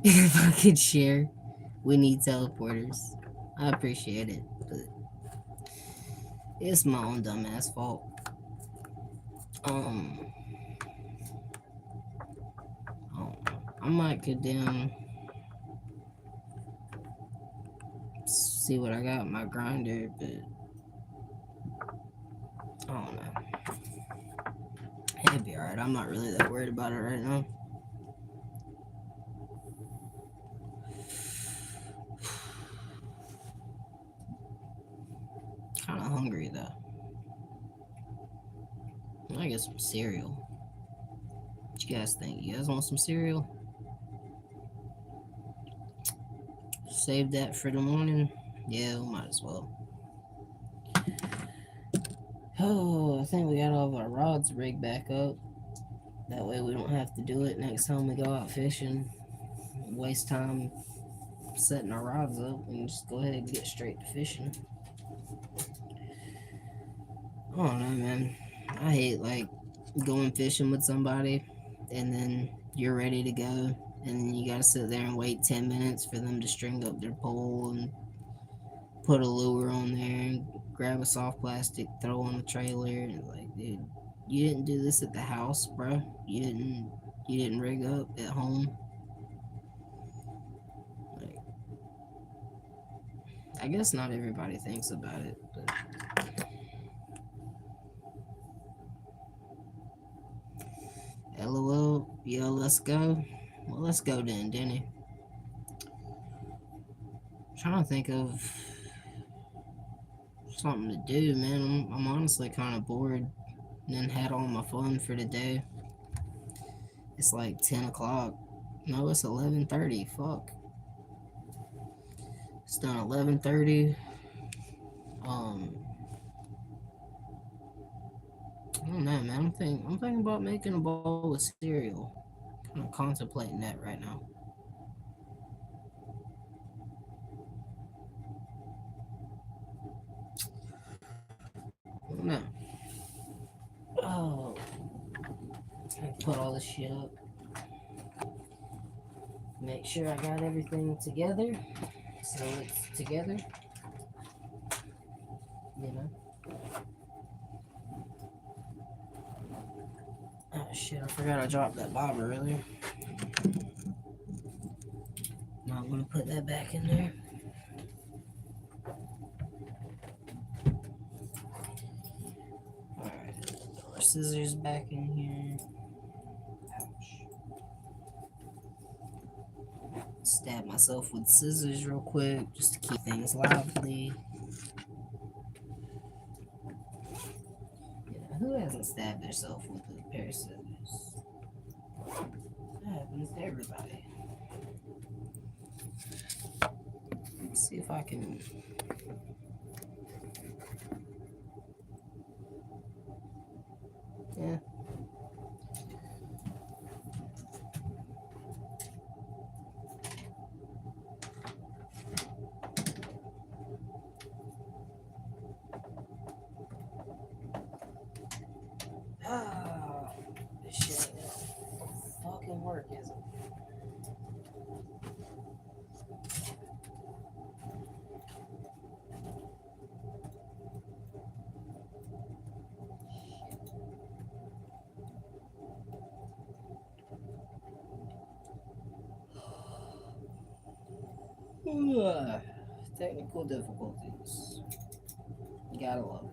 If I could share, we need teleporters. I appreciate it, but it's my own dumbass fault. Um, I might go down, see what I got in my grinder, but I don't know. It'd be alright. I'm not really that worried about it right now. Kind of hungry though. I get some cereal. What you guys think? You guys want some cereal? Save that for the morning? Yeah, we might as well. Oh, I think we got all of our rods rigged back up. That way we don't have to do it next time we go out fishing. Waste time setting our rods up and just go ahead and get straight to fishing. I don't know, man. I hate like going fishing with somebody and then you're ready to go and then you gotta sit there and wait 10 minutes for them to string up their pole and put a lure on there and grab a soft plastic, throw on the trailer, and like, dude, you didn't do this at the house, bro. You didn't rig up at home. Like, I guess not everybody thinks about it, but LOL, yo, let's go. Well, let's go then, Denny. I'm trying to think of something to do, man. I'm honestly kind of bored and then had all my fun for the day. It's like 10 o'clock. No, it's 11:30. Fuck. It's done 11:30. I don't know, man. I'm thinking about making a bowl of cereal. Kind of contemplating that right now. I don't know. Oh, I put all this shit up. Make sure I got everything together, so it's together. You know. Oh shit! I forgot I dropped that bobber earlier. Now I'm gonna put that back in there. Alright, put our scissors back in here. Ouch. Stab myself with scissors real quick just to keep things lively. Yeah, who hasn't stabbed themselves with a pair of scissors? That happens to everybody. Let's see if I can. Yeah. Ah, this shit ain't gonna fucking work, is it? Technical difficulties. You gotta love it.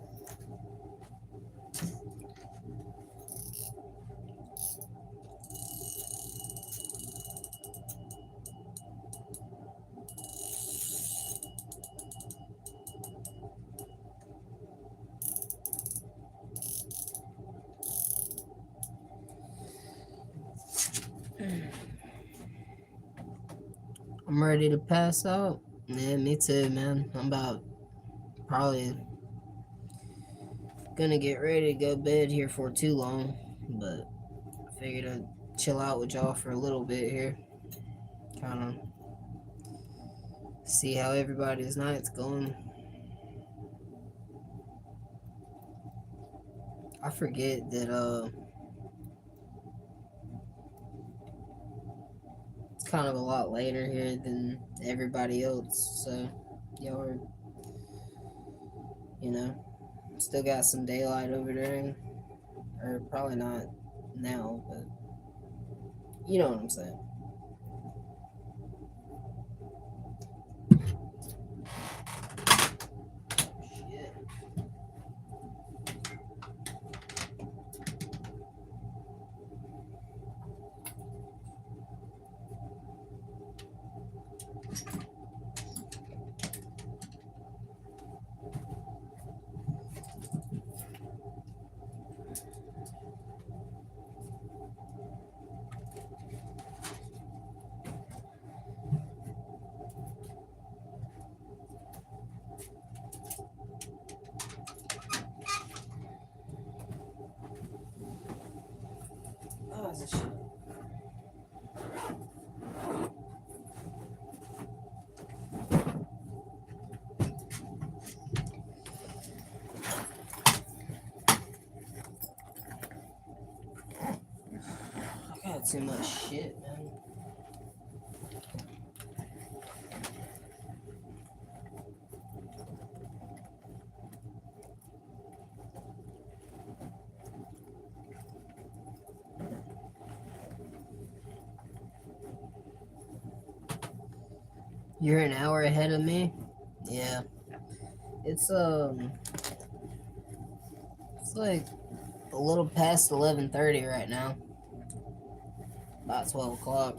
I'm ready to pass out. Yeah, me too, man. I'm about probably gonna get ready to go to bed here for too long, but I figured I'd chill out with y'all for a little bit here. Kind of see how everybody's night's going. I forget that it's kind of a lot later here than everybody else, so y'all are, you know, still got some daylight over there, or probably not now, but you know what I'm saying. Shit. Oh, it's a shit. I got too much shit, man. You're an hour ahead of me? Yeah. It's it's like a little past 11:30 right now. About 12 o'clock.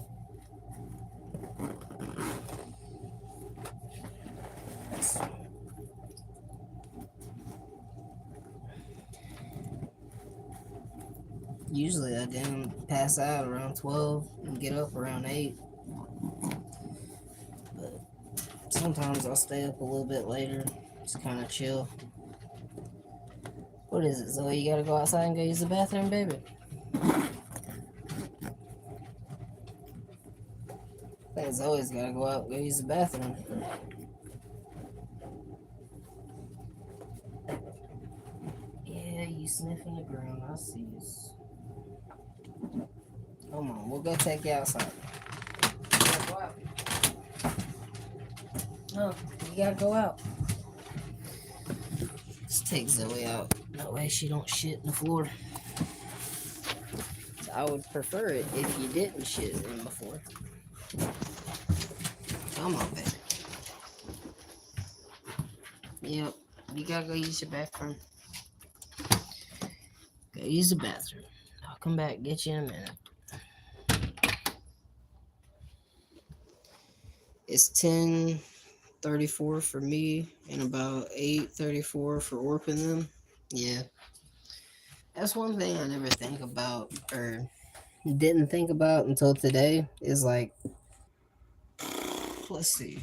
Usually I damn pass out around 12 and get up around 8. But sometimes I'll stay up a little bit later. Just kind of chill. What is it, Zoe? You gotta go outside and go use the bathroom, baby? I think Zoe's gotta go out and go use the bathroom. Yeah, you sniffing the ground. I see this. Come on, we'll go take you outside. You gotta go out. No, you gotta go out. Just take Zoe out. That way she don't shit in the floor. I would prefer it if you didn't shit in the floor. Come on, baby. Yep, you gotta go use your bathroom. Go use the bathroom. I'll come back get you in a minute. It's 10:34 for me and about 8:34 for Orp and them. Yeah. That's one thing I never think about or didn't think about until today is like, let's see.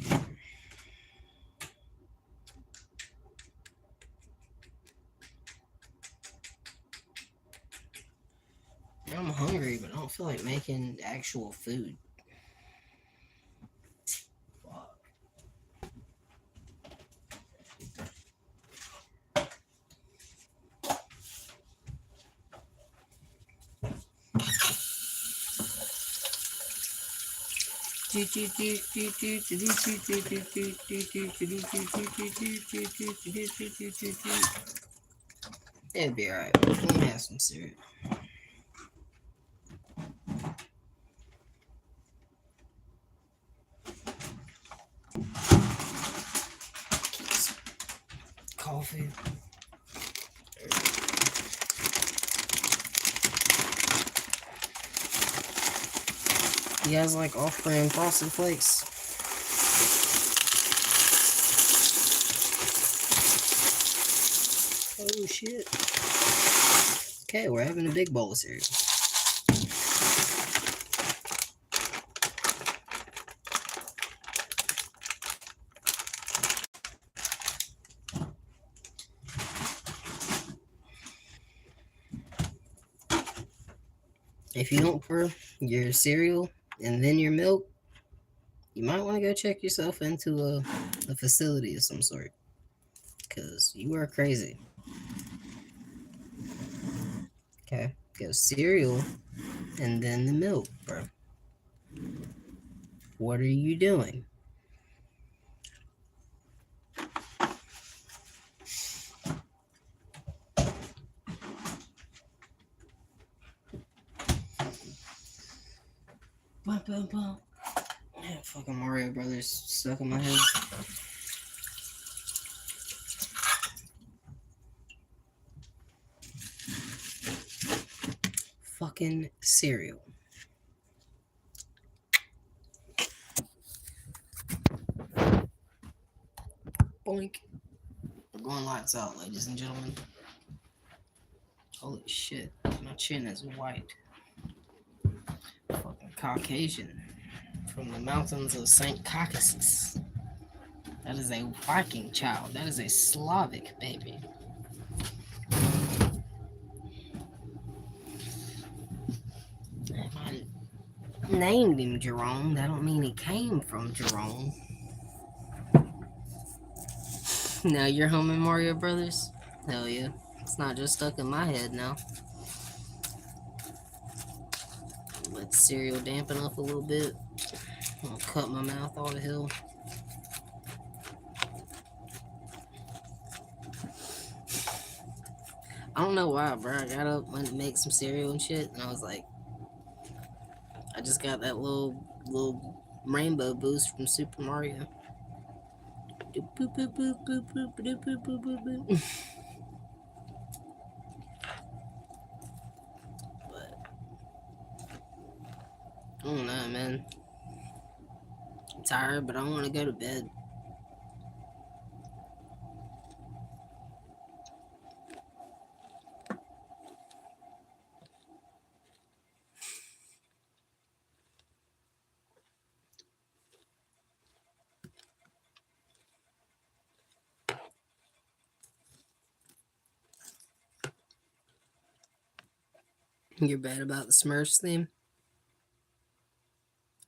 I'm hungry, but I don't feel like making actual food. It'd be alright. Let me have some cereal. Coffee. You guys like off-brand Frosted Flakes? Oh shit. Okay, we're having a big bowl of cereal. If you don't pour your cereal and then your milk, you might want to go check yourself into a facility of some sort. Because you are crazy. Okay? Go cereal and then the milk, bro. What are you doing? Bum, bum, bum. Yeah, fucking Mario Brothers stuck in my head. Fucking cereal. Boink. We're going lights out, ladies and gentlemen. Holy shit. My chin is white. Fucking Caucasian. From the mountains of St. Caucasus. That is a Viking child. That is a Slavic baby. If I named him Jerome, that don't mean he came from Jerome. Now you're home in Mario Brothers? Hell yeah. It's not just stuck in my head now. Let the cereal dampen up a little bit. I'll cut my mouth all the hell. I don't know why, bro. I got up, went to make some cereal and shit, and I was like, I just got that little rainbow boost from Super Mario. But I don't know, man. I'm tired, but I want to go to bed. You're bad about the Smurfs theme?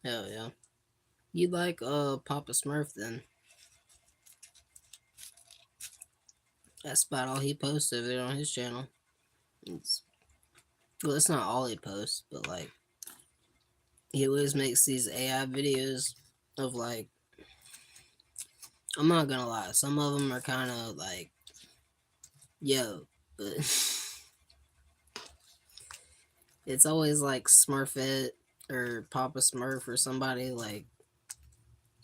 Hell yeah. You like Papa Smurf then? That's about all he posts over there on his channel. Well, it's not all he posts, but like he always makes these AI videos of like, I'm not gonna lie, some of them are kind of like, yo, but it's always like Smurfette or Papa Smurf or somebody, like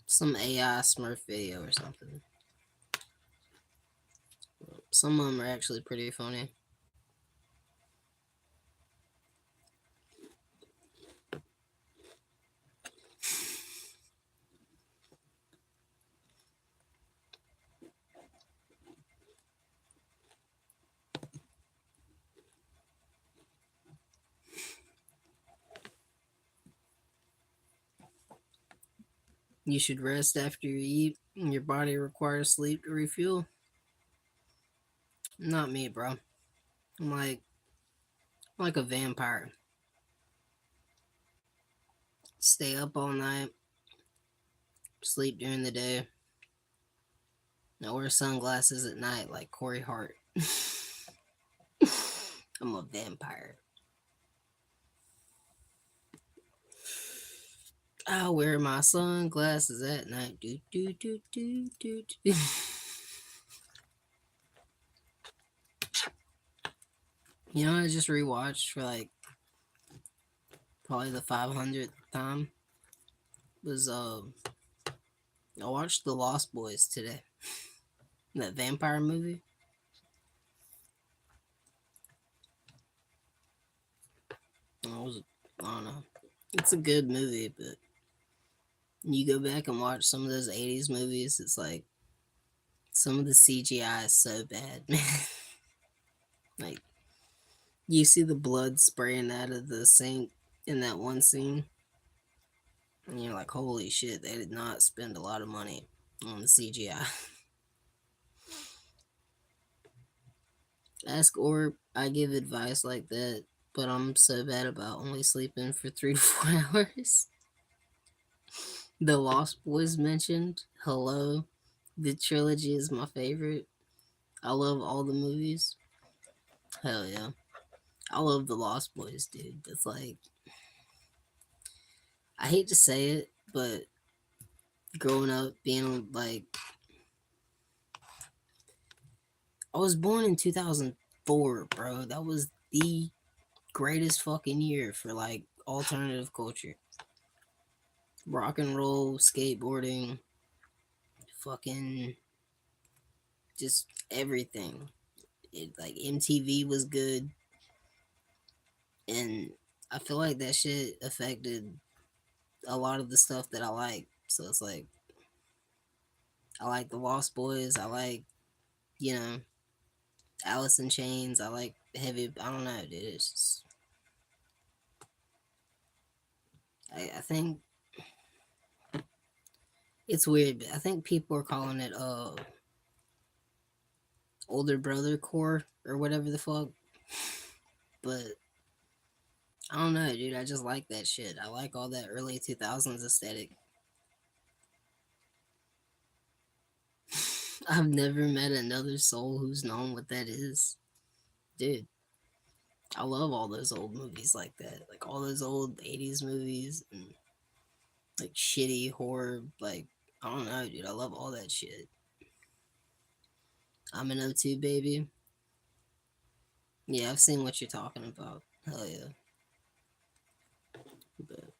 some AI Smurf video or something. Some of them are actually pretty funny. You should rest after you eat. Your body requires sleep to refuel. Not me, bro. I'm like a vampire. Stay up all night, sleep during the day. I wear sunglasses at night like Corey Hart. I'm a vampire. I wear my sunglasses at night. Do, do, do, do, do, do. You know, I just rewatched for like probably the 500th time. Was I watched The Lost Boys today. That vampire movie. I don't know. It's a good movie, but you go back and watch some of those 80s movies, it's like some of the CGI is so bad, man. Like, you see the blood spraying out of the sink in that one scene, and you're like, holy shit, they did not spend a lot of money on the CGI. Ask Orb, I give advice like that, but I'm so bad about only sleeping for 3 to 4 hours. The Lost Boys mentioned. Hello. The trilogy is my favorite. I love all the movies. Hell yeah. I love the Lost Boys, dude. It's like, I hate to say it, but growing up being like, I was born in 2004, bro. That was the greatest fucking year for like alternative culture. Rock and roll, skateboarding, fucking just everything. Like MTV was good, and I feel like that shit affected a lot of the stuff that I like. So it's like I like the Lost Boys. I like, you know, Alice in Chains. I like heavy. I don't know, dude. It's just, I think it's weird. But I think people are calling it older brother core or whatever the fuck. But I don't know, dude. I just like that shit. I like all that early 2000s aesthetic. I've never met another soul who's known what that is. Dude, I love all those old movies like that. Like all those old 80s movies and like shitty horror. Like, I don't know, dude. I love all that shit. I'm an O2 baby. Yeah, I've seen what you're talking about. Hell yeah. But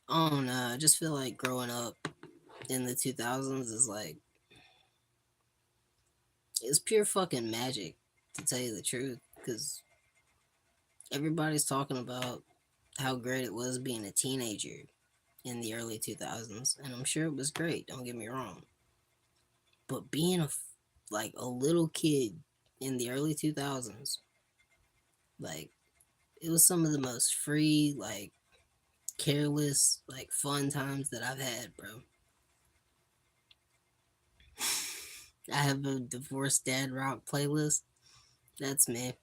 I don't know. I just feel like growing up in the 2000s is like, it's pure fucking magic, to tell you the truth. Because everybody's talking about how great it was being a teenager in the early 2000s. And I'm sure it was great. Don't get me wrong. But being like a little kid in the early 2000s, like it was some of the most free, like careless, like fun times that I've had, bro. I have a divorced dad rock playlist. That's me.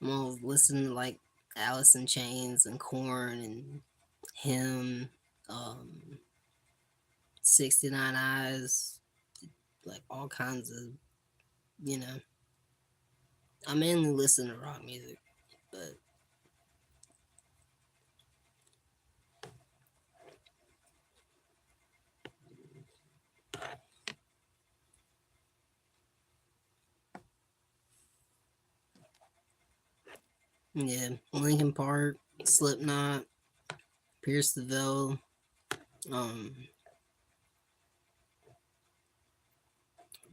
I'm gonna listen to like Alice in Chains and Korn and him, 69 Eyes, like all kinds of, you know. I mainly listen to rock music, but yeah, Linkin Park, Slipknot, Pierce the Veil, um,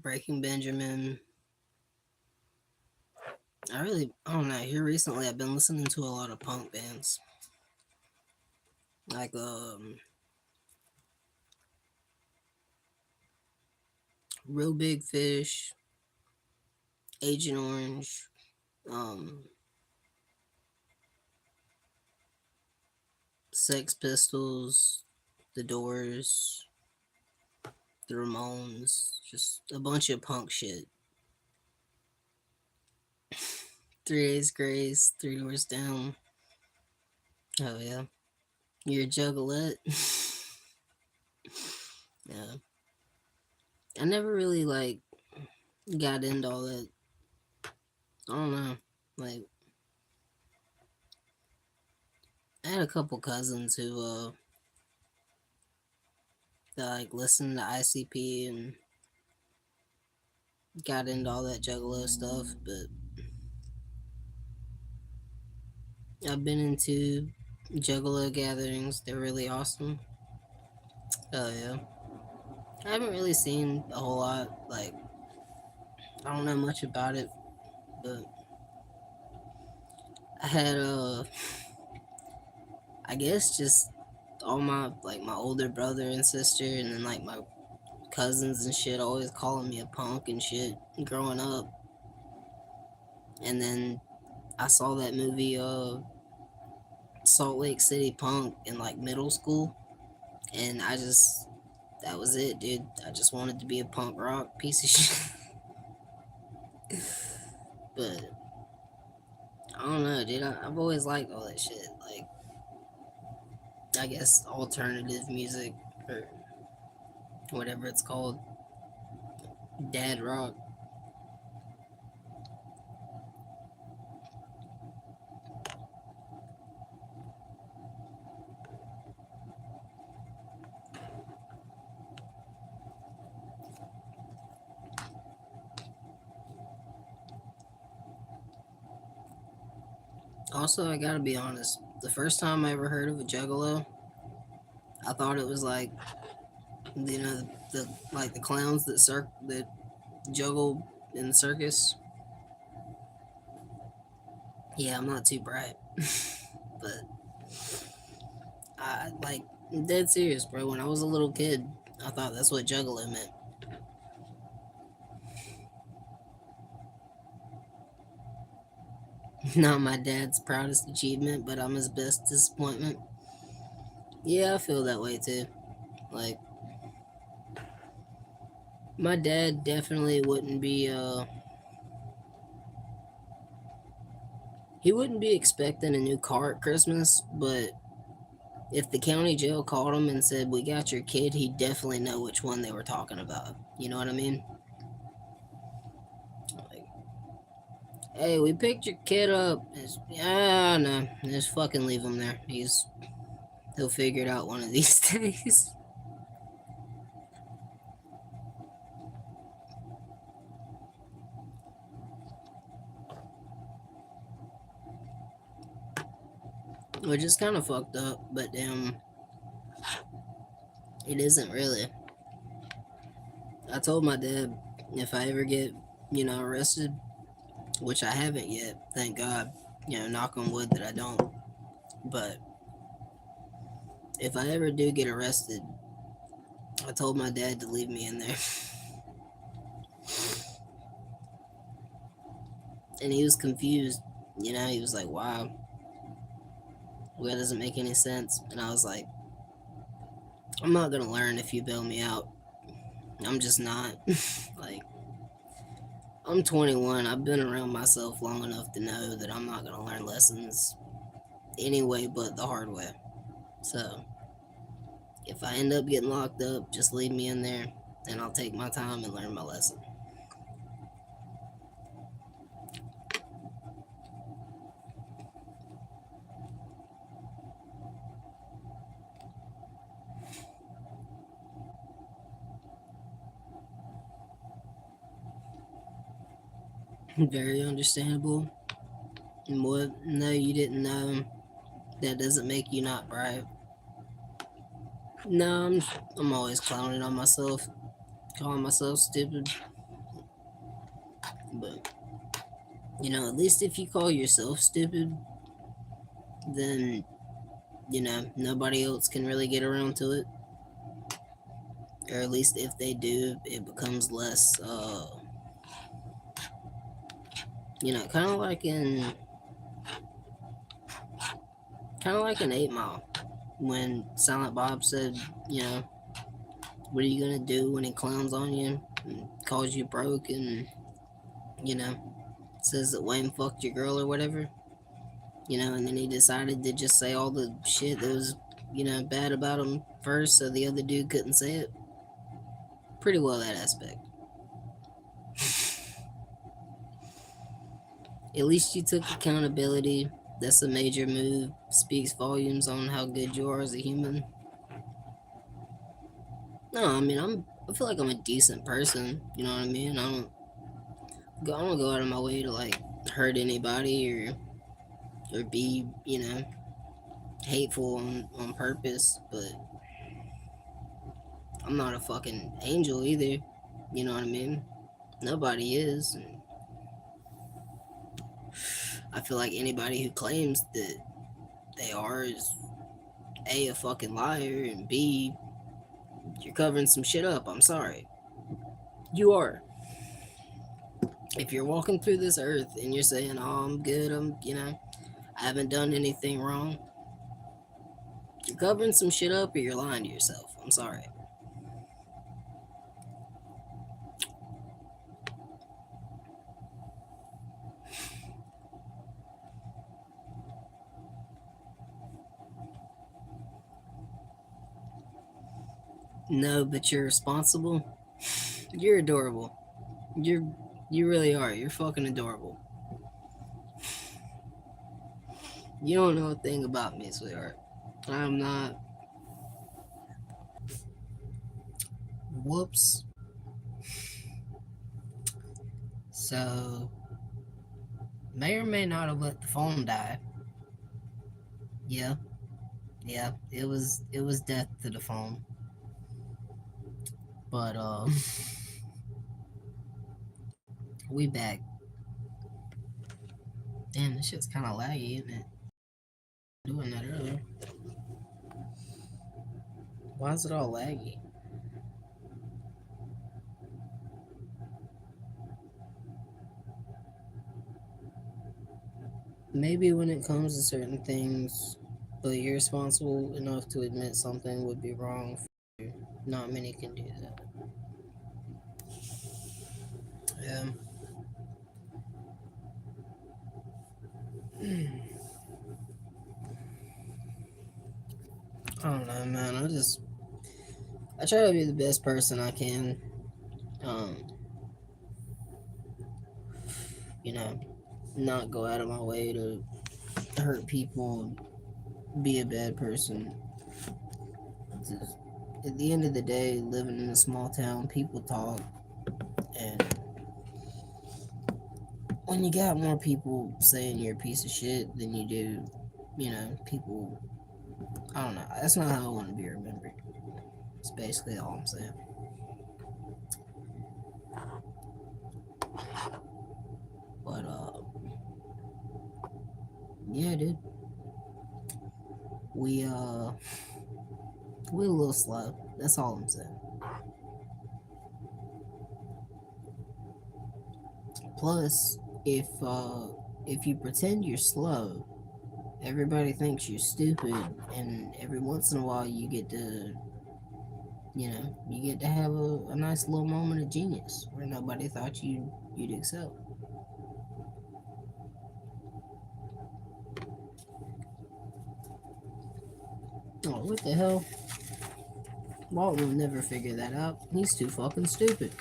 Breaking Benjamin. I don't know. Here recently, I've been listening to a lot of punk bands, like Real Big Fish, Agent Orange, um, Sex Pistols, The Doors, The Ramones, just a bunch of punk shit. 3 Days Grace, Three Doors Down. Oh yeah, you're a juggalette. Yeah, I never really like got into all that. I don't know. Like, I had a couple cousins who that like listened to ICP and got into all that juggalo stuff, but I've been into juggalo gatherings. They're really awesome. Oh yeah. I haven't really seen a whole lot. Like, I don't know much about it, but I had I guess just all my like my older brother and sister, and then like my cousins and shit, always calling me a punk and shit growing up. And then I saw that movie Salt Lake City Punk in like middle school, and that was it, dude. I just wanted to be a punk rock piece of shit. But I don't know, dude. I've always liked all that shit. Like, I guess alternative music or whatever it's called, dad rock. Also, I gotta be honest. The first time I ever heard of a juggalo, I thought it was like, the like the clowns that juggle in the circus. Yeah, I'm not too bright, but I like I'm dead serious, bro. When I was a little kid, I thought that's what juggalo meant. Not my dad's proudest achievement, but I'm his best disappointment. Yeah, I feel that way too. Like, my dad definitely wouldn't be he wouldn't be expecting a new car at Christmas, but if the county jail called him and said, "We got your kid," he'd definitely know which one they were talking about. You know what I mean? Like, hey, we picked your kid up. No, just fucking leave him there. He'll figure it out one of these days. Which is kind of fucked up, but it isn't really. I told my dad if I ever get, arrested, which I haven't yet, thank God, knock on wood that I don't. But if I ever do get arrested, I told my dad to leave me in there. And he was confused. He was like, wow, well, that doesn't make any sense. And I was like, I'm not going to learn if you bail me out. I'm just not. Like, I'm 21. I've been around myself long enough to know that I'm not going to learn lessons anyway but the hard way. So, if I end up getting locked up, just leave me in there and I'll take my time and learn my lesson. Very understandable. And what? No, you didn't know. That doesn't make you not bright. No, I'm always clowning on myself, calling myself stupid. But at least if you call yourself stupid, then nobody else can really get around to it. Or at least if they do, it becomes less. Kind of like in 8 Mile, when Silent Bob said, you know, what are you gonna do when he clowns on you and calls you broke and you know says that Wayne fucked your girl or whatever, and then he decided to just say all the shit that was bad about him first, so the other dude couldn't say it. Pretty well that aspect. At least you took accountability. That's a major move. Speaks volumes on how good you are as a human. No, I mean I feel like I'm a decent person. You know what I mean? I don't go out of my way to like hurt anybody or be hateful on purpose. But I'm not a fucking angel either. You know what I mean? Nobody is. I feel like anybody who claims that they are is A, a fucking liar, and B, you're covering some shit up. I'm sorry. You are. If you're walking through this earth and you're saying, "Oh, I'm good. I haven't done anything wrong," you're covering some shit up or you're lying to yourself. I'm sorry. No, but you're responsible. You're adorable. You're you really are. You're fucking adorable. You don't know a thing about me, sweetheart. I'm not. Whoops. So may or may not have let the phone die. Yeah, yeah. It was death to the phone. But we back. Damn, this shit's kind of laggy, isn't it? Doing that earlier. Why is it all laggy? Maybe when it comes to certain things, but you're responsible enough to admit something would be wrong for you. Not many can do that. Yeah. I don't know, man. I try to be the best person I can. Um, you know, not go out of my way to hurt people, be a bad person. Just, at the end of the day, living in a small town, people talk, and when you got more people saying you're a piece of shit than you do, people. I don't know. That's not how I want to be remembered. That's basically all I'm saying. But yeah, dude, we uh, we're a little slow. That's all I'm saying. Plus, if you pretend you're slow, everybody thinks you're stupid, and every once in a while you get to have a nice little moment of genius where nobody thought you'd excel. Oh, what the hell? Walt will never figure that out. He's too fucking stupid.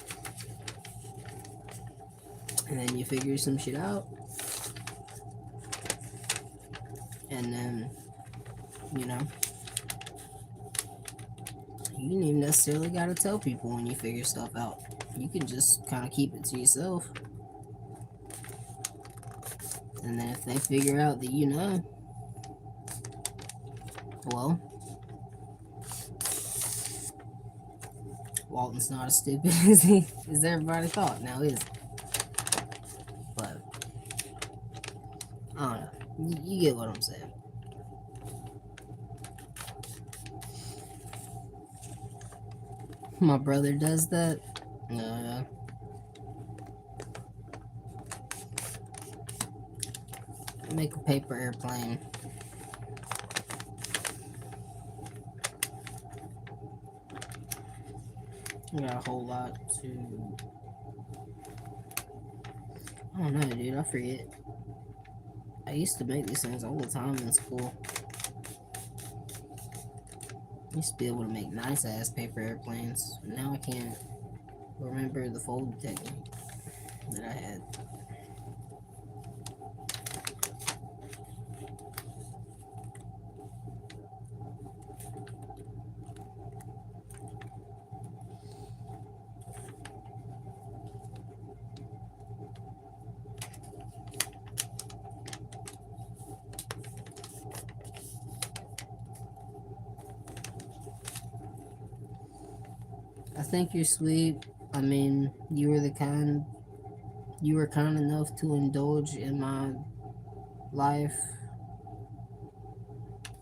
And then you figure some shit out, and then you know you didn't even necessarily gotta tell people when you figure stuff out. You can just kind of keep it to yourself, and then if they figure out that well, Walton's not as stupid as everybody thought. Now is he? But I don't know. You get what I'm saying. My brother does that. Make a paper airplane. I got a whole lot to. I don't know, dude. I forget. I used to make these things all the time in school. I used to be able to make nice ass paper airplanes. Now I can't remember the fold technique that I had. I think you're sweet. I mean, you were kind enough to indulge in my life.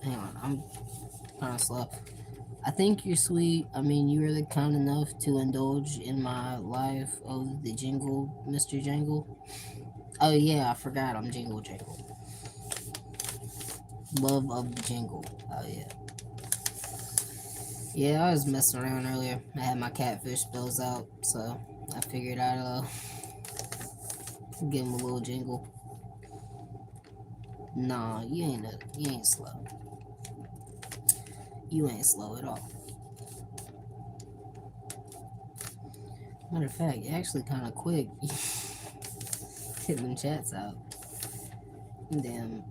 Hang on, I'm kind of slow. I think you're sweet. I mean, you were the kind enough to indulge in my life of the jingle, Mr. Jingle. Oh yeah, I forgot I'm Jingle Jingle. Love of the jingle. Oh yeah. Yeah, I was messing around earlier. I had my catfish bills out, so I figured I'd give him a little jingle. Nah, you ain't slow. You ain't slow at all. Matter of fact, actually kind of quick. Hit them chats out. Damn.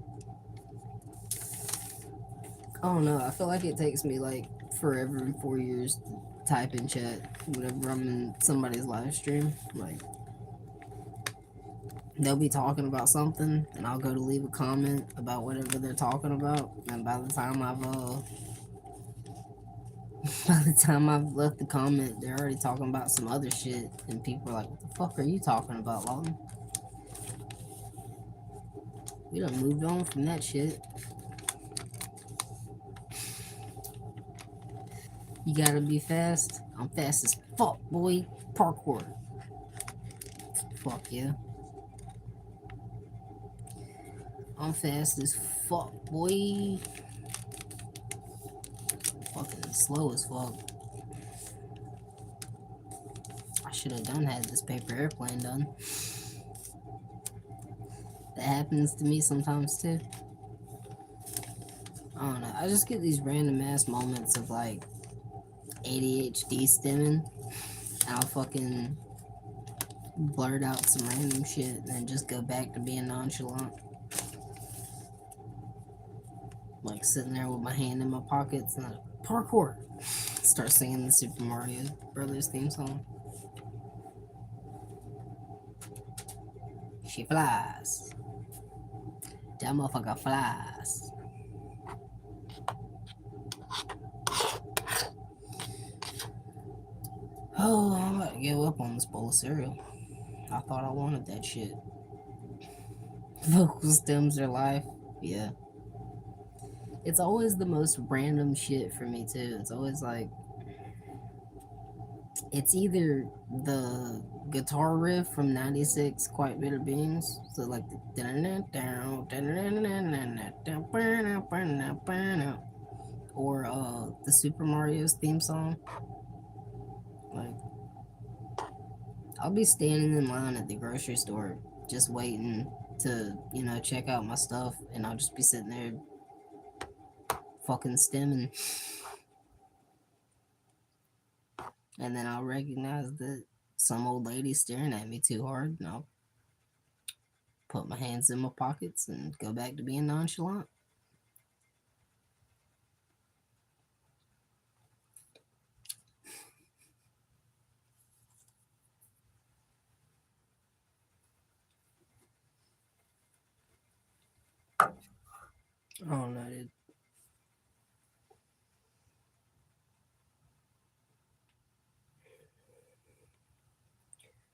I don't know. I feel like it takes me like forever and 4 years to type in chat whenever I'm in somebody's live stream. Like, they'll be talking about something, and I'll go to leave a comment about whatever they're talking about, and by the time I've left the comment, they're already talking about some other shit, and people are like, "What the fuck are you talking about, Lawton? We done moved on from that shit." You gotta be fast. I'm fast as fuck, boy. Parkour. Fuck yeah. I'm fast as fuck, boy. Fucking slow as fuck. I should have had this paper airplane done. That happens to me sometimes too. I don't know. I just get these random ass moments of like ADHD stemming. I'll fucking blurt out some random shit and then just go back to being nonchalant. Like sitting there with my hand in my pockets and parkour. Start singing the Super Mario Brothers theme song. She flies. That motherfucker flies. Oh, I'm about to give up on this bowl of cereal. I thought I wanted that shit. Vocal stems are life. Yeah. It's always the most random shit for me too. It's always like it's either the guitar riff from 96 Quite Bitter Beans, so like the or the Super Mario's theme song. Like I'll be standing in line at the grocery store just waiting to, check out my stuff, and I'll just be sitting there fucking stemming. And then I'll recognize that some old lady's staring at me too hard, and I'll put my hands in my pockets and go back to being nonchalant. I don't know, dude.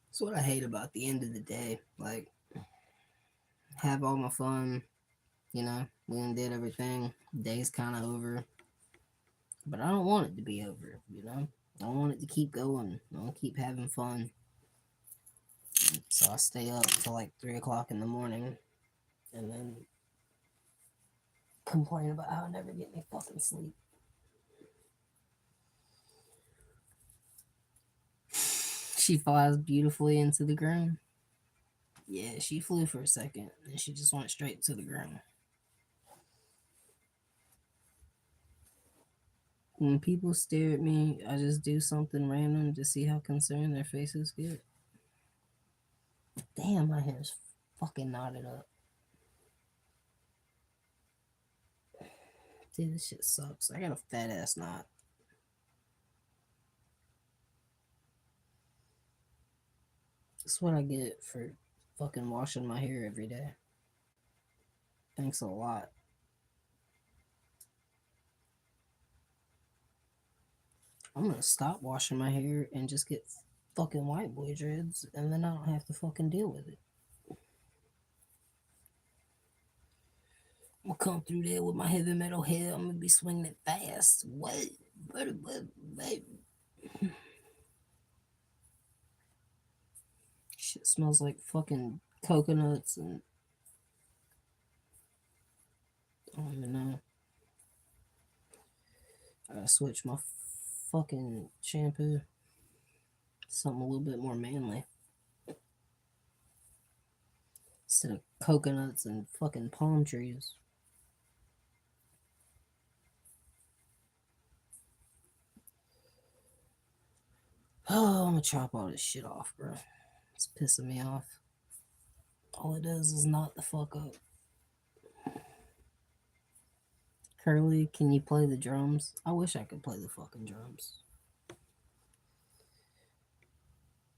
That's what I hate about the end of the day. Like, have all my fun, we done did everything. Day's kind of over. But I don't want it to be over. I want it to keep going. I want to keep having fun. So I stay up till like 3 o'clock in the morning and then complain about how I never get any fucking sleep. She flies beautifully into the ground. Yeah, she flew for a second and she just went straight to the ground. When people stare at me, I just do something random to see how concerned their faces get. Damn, my hair's fucking knotted up. Dude, this shit sucks. I got a fat ass knot. That's what I get for fucking washing my hair every day. Thanks a lot. I'm gonna stop washing my hair and just get fucking white boy dreads, and then I don't have to fucking deal with it. I'm gonna come through there with my heavy metal hair. I'm gonna be swinging it fast. What? Shit smells like fucking coconuts and I don't even know. I gotta switch my fucking shampoo. Something a little bit more manly. Instead of coconuts and fucking palm trees. Oh, I'm gonna chop all this shit off, bro. It's pissing me off. All it does is knock the fuck up. Curly, can you play the drums? I wish I could play the fucking drums.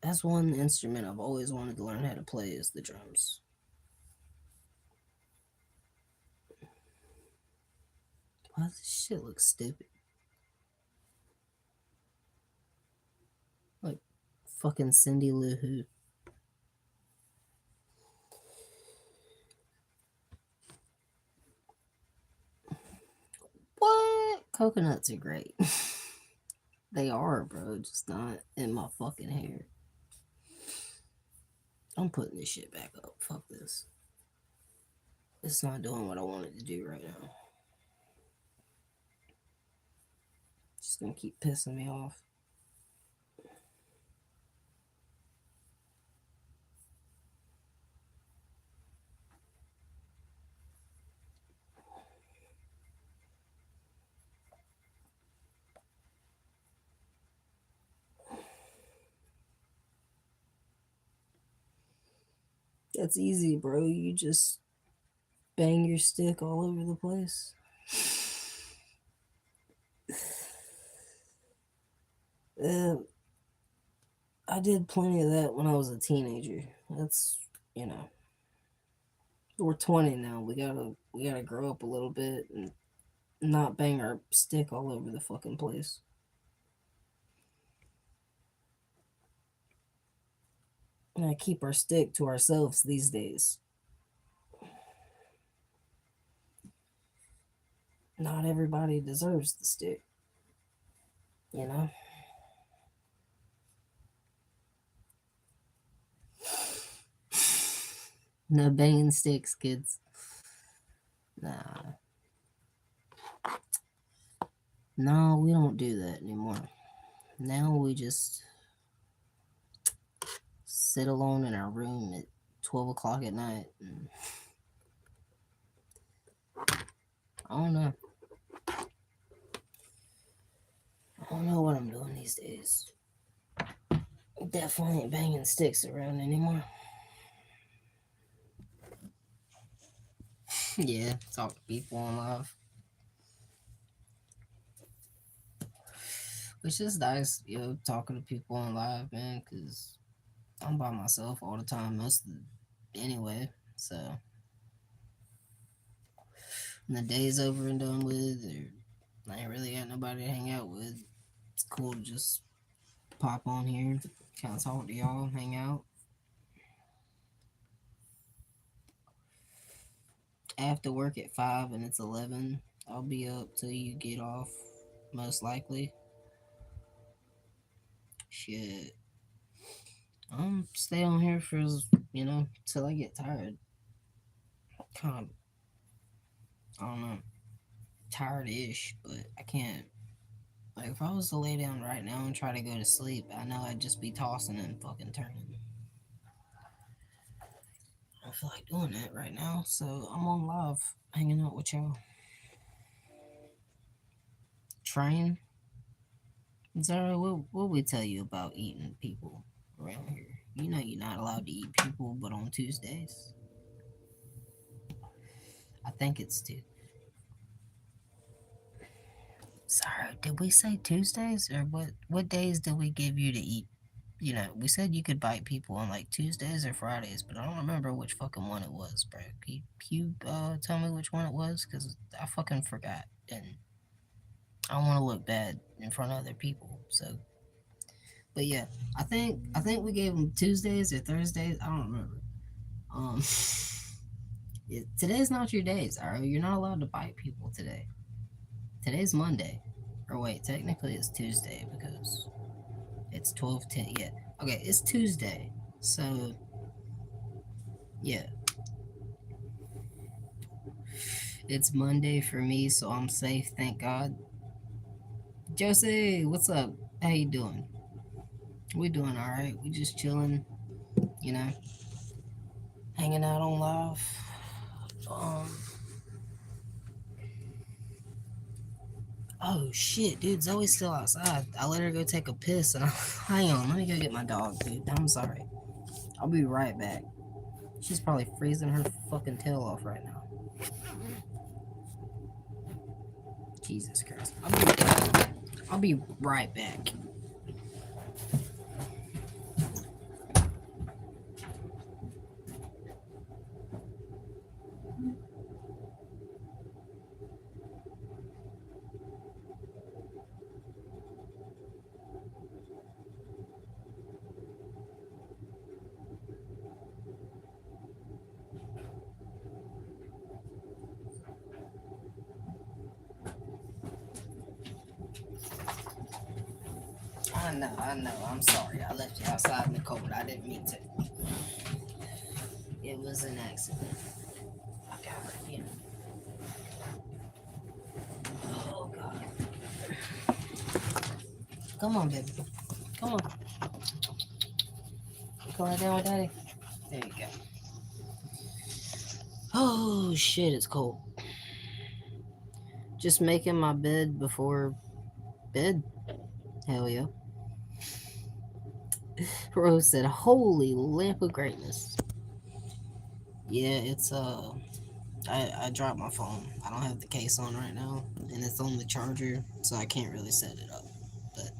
That's one instrument I've always wanted to learn how to play is the drums. Why does this shit look stupid? Like fucking Cindy Lou Who. What? Coconuts are great. They are, bro. Just not in my fucking hair. I'm putting this shit back up. Fuck this. It's not doing what I wanted to do right now. Just gonna keep pissing me off. That's easy, bro. You just bang your stick all over the place. Uh, I did plenty of that when I was a teenager. That's, you know, we're 20 now. We gotta grow up a little bit and not bang our stick all over the fucking place. And I keep our stick to ourselves these days. Not everybody deserves the stick, you know? No banging sticks, kids. Nah. No, we don't do that anymore. Now we just sit alone in our room at 12 o'clock at night. And I don't know. I don't know what I'm doing these days. Definitely ain't banging sticks around anymore. Yeah, talk to people on live. It's just nice, talking to people on live, man, because I'm by myself all the time, anyway. So when the day's over and done with, or I ain't really got nobody to hang out with, it's cool to just pop on here, kind of talk to y'all, hang out. After work at 5 and it's 11, I'll be up till you get off, most likely. Shit. Stay on here for, till I get tired. Kind of, I don't know, tired-ish, but I can't. Like, if I was to lay down right now and try to go to sleep, I know I'd just be tossing and fucking turning. I don't feel like doing that right now, so I'm on live, hanging out with y'all. Train? Zara, what we tell you about eating people around here? You know you're not allowed to eat people, but on Tuesdays. I think it's two. Sorry, did we say Tuesdays or what days did we give you to eat? We said you could bite people on like Tuesdays or Fridays, but I don't remember which fucking one it was, bro. Can you tell me which one it was? Because I fucking forgot, and I don't want to look bad in front of other people. So, but yeah, I think we gave them Tuesdays or Thursdays. I don't remember. Um, today's not your days. All right, you're not allowed to bite people today. Today's Monday, or wait, technically it's Tuesday because it's 12:10. Yeah, okay, it's Tuesday. So yeah, it's Monday for me, so I'm safe. Thank God. Josie, what's up? How you doing? We doing all right. We just chilling, you know, hanging out on live. Um, Oh shit, dude, Zoe's still outside. I let her go take a piss and hang on, let me go get my dog, dude. I'm sorry. I'll be right back. She's probably freezing her fucking tail off right now. Jesus Christ. I'll be right back. I know. I'm sorry. I left you outside in the cold. I didn't mean to. It was an accident. I got her, you know. Oh god. Come on, baby. Come on. Go right down with daddy. There you go. Oh shit, it's cold. Just making my bed before bed. Hell yeah. Rose said, "Holy lamp of greatness." Yeah, it's I dropped my phone. I don't have the case on right now, and it's on the charger, so I can't really set it up. But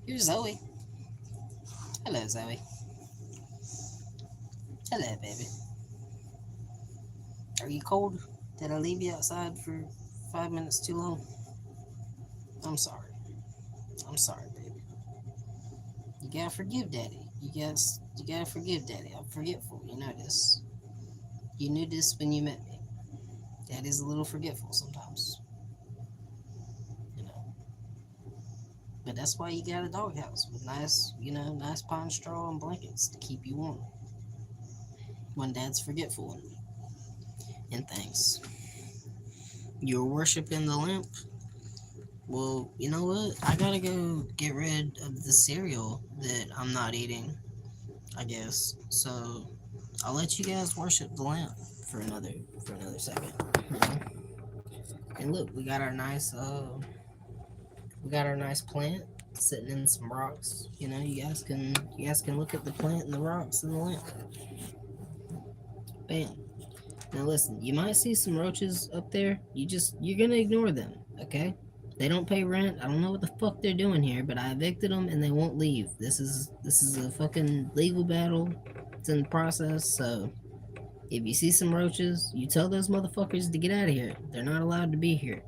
here's Zoe. Hello, Zoe. Hello, baby. Are you cold? Did I leave you outside for 5 minutes too long? I'm sorry. I'm sorry, baby. You gotta forgive Daddy. You gotta forgive Daddy. I'm forgetful. You know this. You knew this when you met me. Daddy's a little forgetful sometimes. You know. But that's why you got a doghouse with nice, nice pine straw and blankets to keep you warm. When Dad's forgetful and things. You're worshiping the lamp? Well, you know what? I gotta go get rid of the cereal that I'm not eating, I guess. So I'll let you guys worship the lamp for another second. You know? And look, we got our nice plant sitting in some rocks. You guys can look at the plant and the rocks and the lamp. Bam. Now listen, you might see some roaches up there. You're gonna ignore them, okay? They don't pay rent. I don't know what the fuck they're doing here, but I evicted them and they won't leave. This is a fucking legal battle. It's in the process, so if you see some roaches, you tell those motherfuckers to get out of here. They're not allowed to be here.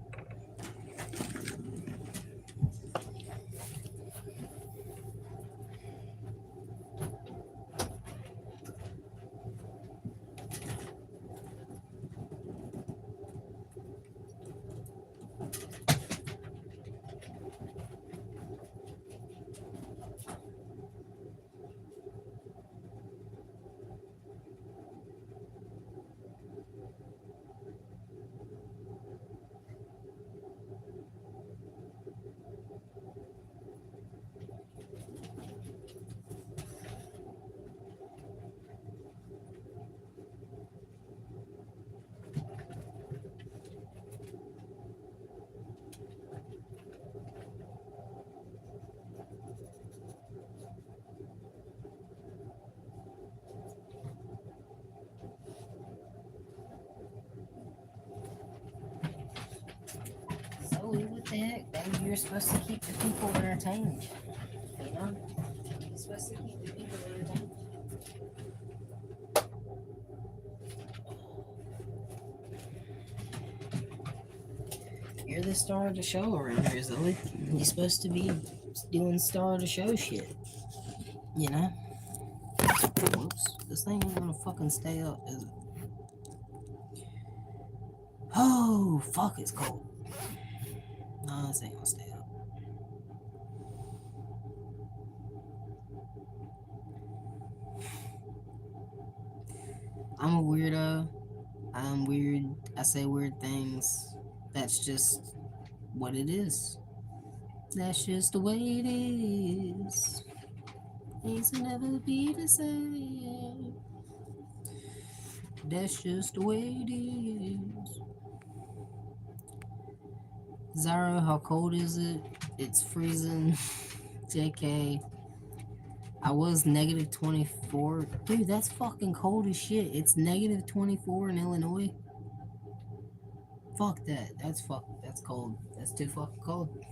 Zoe, what the heck? Baby, you're supposed to keep the people entertained. You know? You're supposed to keep the people entertained. You're the star of the show around here, Zoe. You're supposed to be doing star of the show shit. You know? Whoops. This thing ain't gonna fucking stay up, is it? Oh, fuck, it's cold. No, this ain't gonna stay up. I'm a weirdo. I'm weird. I say weird things. That's just what it is. That's just the way it is. Things will never be the same. That's just the way it is. Zara, how cold is it? It's freezing. JK. I was negative 24. Dude, that's fucking cold as shit. It's negative 24 in Illinois. Fuck that. That's cold. That's too fucking cold.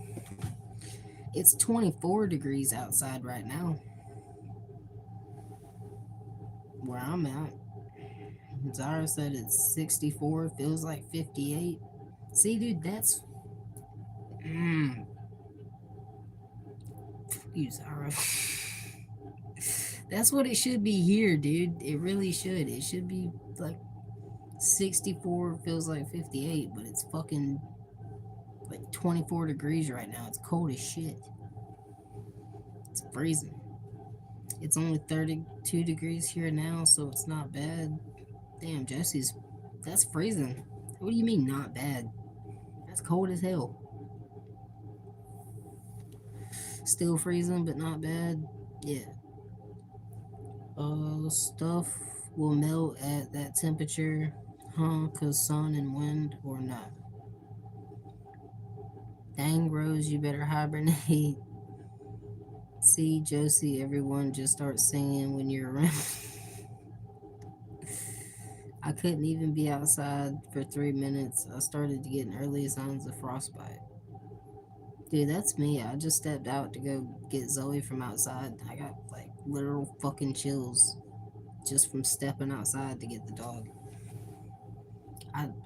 It's 24 degrees outside right now. Where I'm at. Zara said it's 64. Feels like 58. See, dude, that's. You, Zara. That's what it should be here, dude. It really should. It should be like 64 feels like 58, but it's fucking like 24 degrees right now. It's cold as shit. It's freezing. It's only 32 degrees here now, so it's not bad. Damn, Jesse's. That's freezing. What do you mean, not bad? That's cold as hell. Still freezing, but not bad. Yeah. Stuff will melt at that temperature, huh? Cause sun and wind or not. Dang, Rose, you better hibernate. See, Josie, everyone just starts singing when you're around. I couldn't even be outside for 3 minutes. I started getting early signs of frostbite. Dude, that's me. I just stepped out to go get Zoe from outside. I got like literal fucking chills just from stepping outside to get the dog.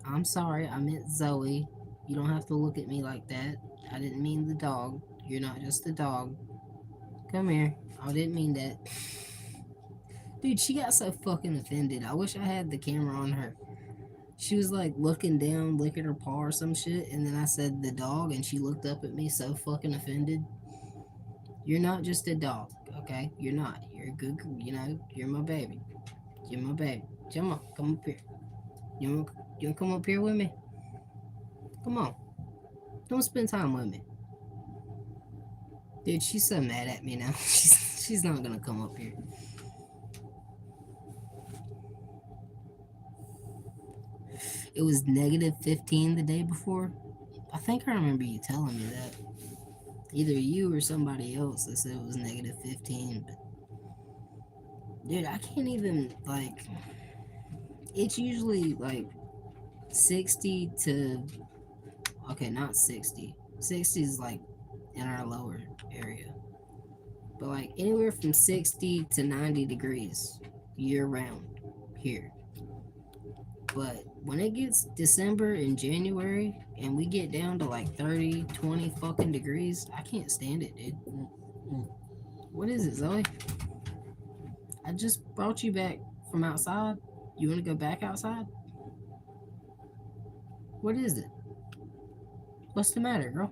I'm sorry, I meant Zoe. You don't have to look at me like that. I didn't mean the dog. You're not just the dog. Come here. I didn't mean that. Dude, she got so fucking offended. I wish I had the camera on her. She was like looking down, licking her paw or some shit, and then I said the dog, and she looked up at me so fucking offended. You're not just a dog, okay? You're not. You're a good, you're my baby. You're my baby. Come on, come up here. You wanna come up here with me? Come on. Don't spend time with me. Dude, she's so mad at me now. She's not gonna come up here. It was negative 15 the day before. I think I remember you telling me that. Either you or somebody else that said it was negative 15. But dude, I can't even, like, it's usually like 60 to, okay, not 60. 60 is like in our lower area. But like anywhere from 60 to 90 degrees year round here. But when it gets December and January and we get down to like 30, 20 fucking degrees, I can't stand it, dude. What is it, Zoe? I just brought you back from outside. You want to go back outside? What is it? What's the matter, girl?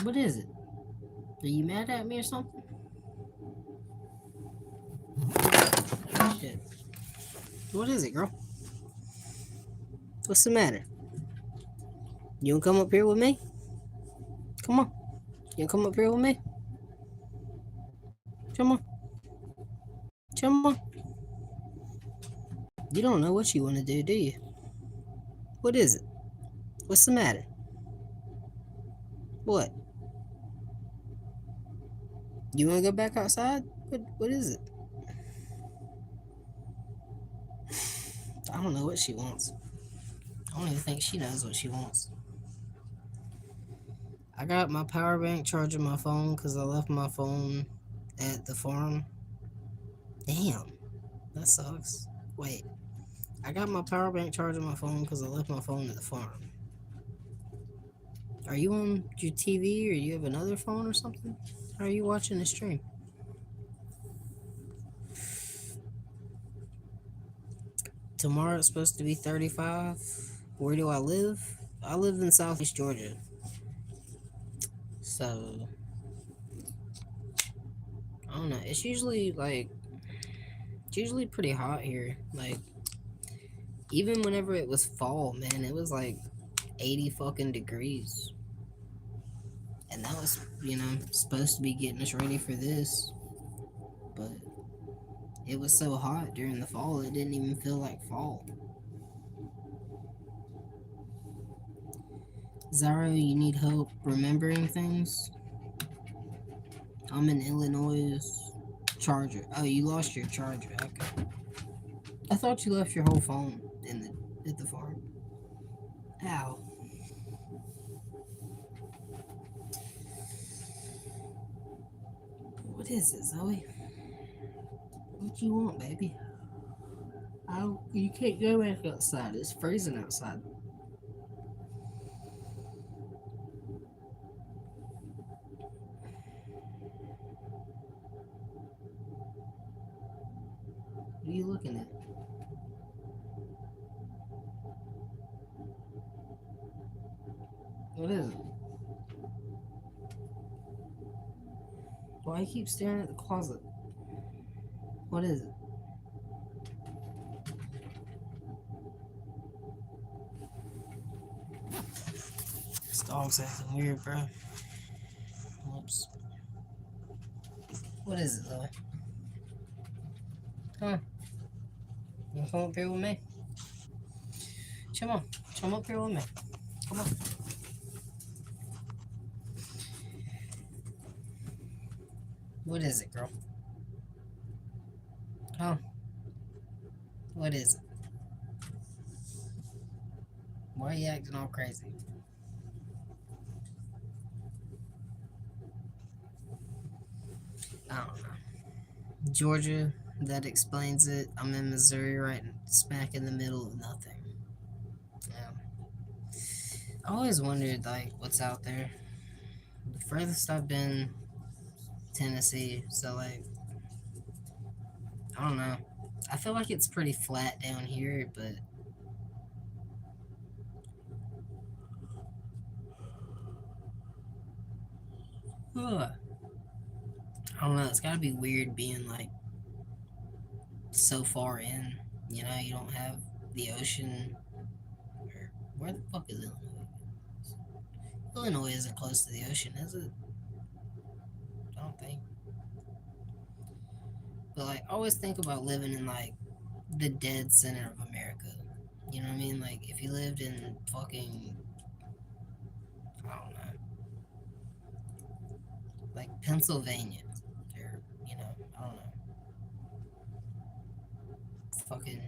What is it? Are you mad at me or something? Shit. What is it, girl? What's the matter? You wanna come up here with me? Come on. You wanna come up here with me? Come on. Come on. You don't know what you want to do you? What is it? What's the matter? What? You want to go back outside? What is it? I don't know what she wants. I don't even think she knows what she wants. I got my power bank charging my phone because I left my phone at the farm. Damn, that sucks. Wait, I got my power bank charging my phone because I left my phone at the farm. Are you on your TV or you have another phone or something? How are you watching the stream? Tomorrow it's supposed to be 35. Where do I live? I live in Southeast Georgia. So, I don't know. It's usually pretty hot here. Like, even whenever it was fall, man, it was like 80 fucking degrees. And that was, supposed to be getting us ready for this. But it was so hot during the fall, it didn't even feel like fall. Zara, you need help remembering things? I'm in Illinois. Charger. Oh, you lost your charger. Okay. I thought you left your whole phone in the at the farm. Ow. What is it, Zoe? What you want, baby? You can't go back outside. It's freezing outside. What are you looking at? What is it? Why you keep staring at the closet? What is it? This dog's acting weird, bro. Whoops. What is it, Zoe? Huh? You come up here with me? Come on. Come up here with me. Come on. What is it, girl? Huh? What is it? Why are you acting all crazy? I don't know. Georgia, that explains it. I'm in Missouri, right smack in the middle of nothing. Yeah. I always wondered, like, what's out there. The furthest I've been, Tennessee. So, like, I don't know. I feel like it's pretty flat down here, but ugh, I don't know. It's gotta be weird being like so far in. You know, you don't have the ocean. Or where the fuck is Illinois? Illinois isn't close to the ocean, is it? I don't think. But like, I always think about living in like the dead center of America. You know what I mean? Like, if you lived in fucking, I don't know, like Pennsylvania, or I don't know, fucking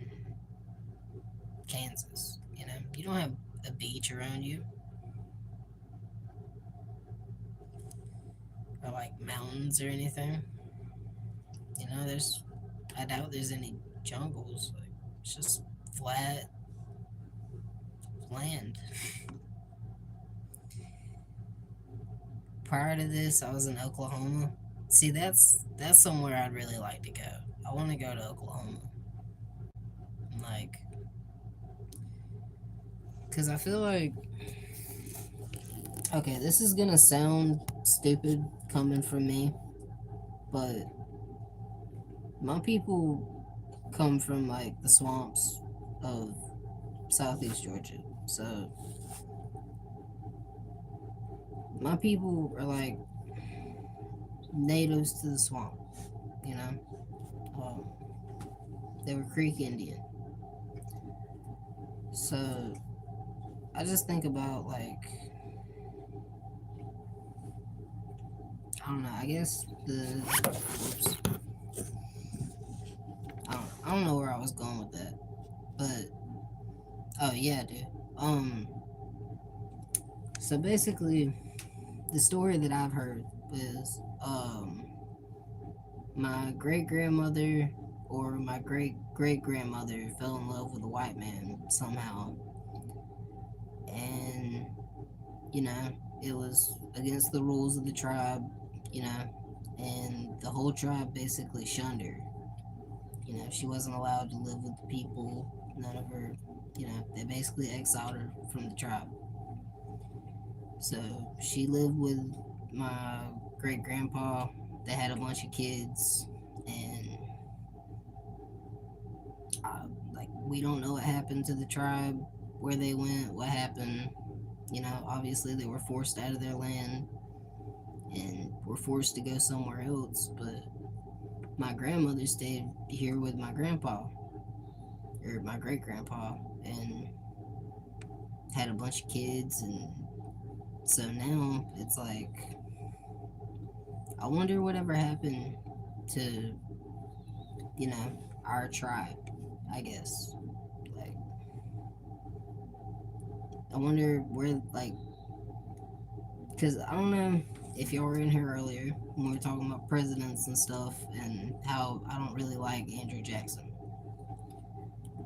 Kansas. You don't have a beach around you, or like mountains or anything. I doubt there's any jungles. Like, it's just flat land. Prior to this, I was in Oklahoma. See, that's somewhere I'd really like to go. I want to go to Oklahoma. Like, because I feel like, okay, this is gonna sound stupid coming from me, but my people come from like the swamps of southeast Georgia. So my people are like natives to the swamp, you know. They were Creek Indian. So I just think about like, I don't know. I guess oops, I don't know where I was going with that, but oh yeah, dude. So basically, the story that I've heard is my great grandmother or my great great grandmother fell in love with a white man somehow, and you know it was against the rules of the tribe, you know, and the whole tribe basically shunned her. She wasn't allowed to live with the people. None of her, they basically exiled her from the tribe. So she lived with my great grandpa. They had a bunch of kids, and like we don't know what happened to the tribe, where they went, what happened. Obviously they were forced out of their land and were forced to go somewhere else. But my grandmother stayed here with my grandpa, or my great grandpa, and had a bunch of kids, and So now it's like, I wonder whatever happened to, our tribe, I guess. Like, I wonder where, like, because I don't know if y'all were in here earlier when we were talking about presidents and stuff and how I don't really like Andrew Jackson.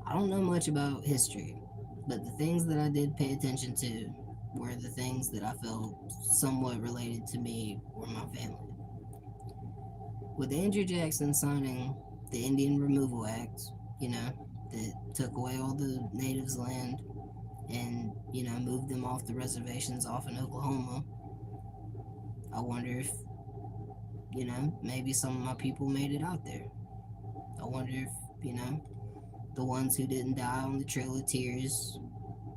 I don't know much about history, but the things that I did pay attention to were the things that I felt somewhat related to me or my family. With Andrew Jackson signing the Indian Removal Act, that took away all the natives' land and, moved them off the reservations off in Oklahoma, I wonder if, maybe some of my people made it out there. I wonder if, the ones who didn't die on the Trail of Tears,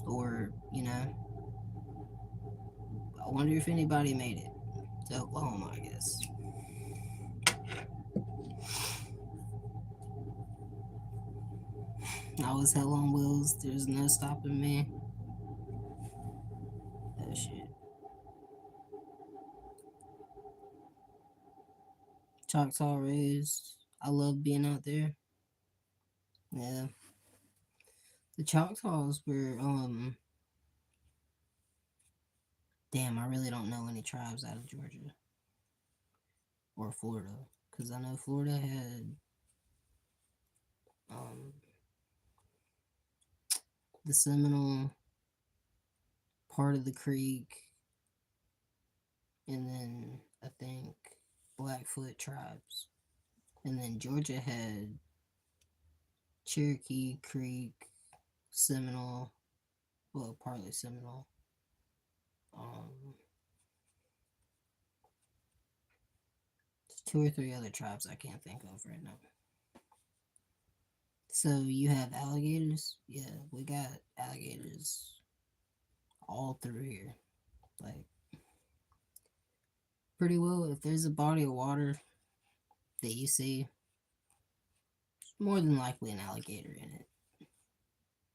or, I wonder if anybody made it to Oklahoma, I guess. I was hell on wheels. There's no stopping me. Oh, shit. Choctaw raised. I love being out there. Yeah. The Choctaws were, damn, I really don't know any tribes out of Georgia or Florida. Because I know Florida had, um, the Seminole, part of the Creek, and then I think Blackfoot tribes. And then Georgia had Cherokee, Creek, Seminole, well, partly Seminole. Um, two or three other tribes I can't think of right now. So you have alligators? Yeah, we got alligators all through here. Like, pretty well, if there's a body of water that you see, it's more than likely an alligator in it.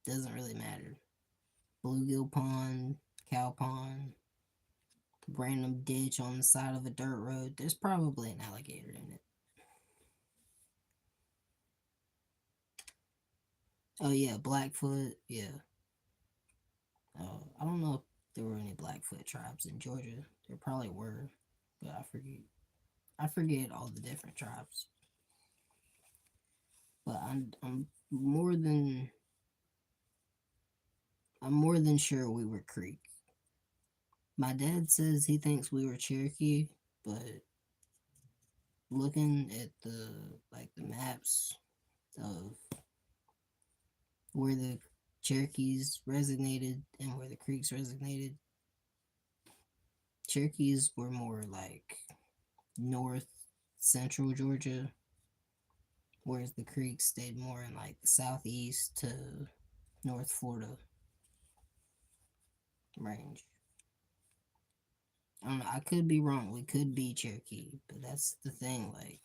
Doesn't really matter. Bluegill pond, cow pond, random ditch on the side of a dirt road, there's probably an alligator in it. Oh yeah, Blackfoot, yeah. I don't know if there were any Blackfoot tribes in Georgia. There probably were, but I forget. I forget all the different tribes. But I'm more than sure we were Creek. My dad says he thinks we were Cherokee, but looking at the maps of where the Cherokees resonated and where the Creeks resonated, Cherokees were more like north central Georgia, whereas the Creeks stayed more in like the southeast to North Florida range. I don't know. I could be wrong. We could be Cherokee, but that's the thing. Like,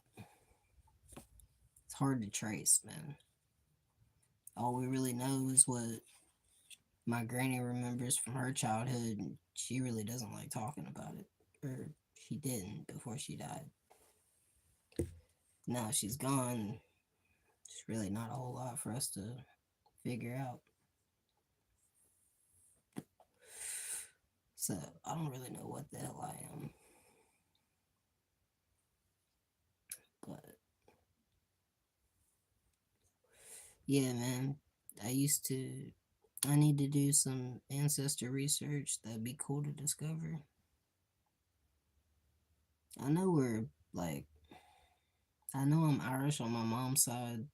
it's hard to trace, man. All we really know is what my granny remembers from her childhood, and she really doesn't like talking about it, or she didn't before she died. Now she's gone. It's really not a whole lot for us to figure out. So I don't really know what the hell I am, but yeah, man. I used to. I need to do some ancestor research. That'd be cool to discover. I know we're like. I know I'm Irish on my mom's side,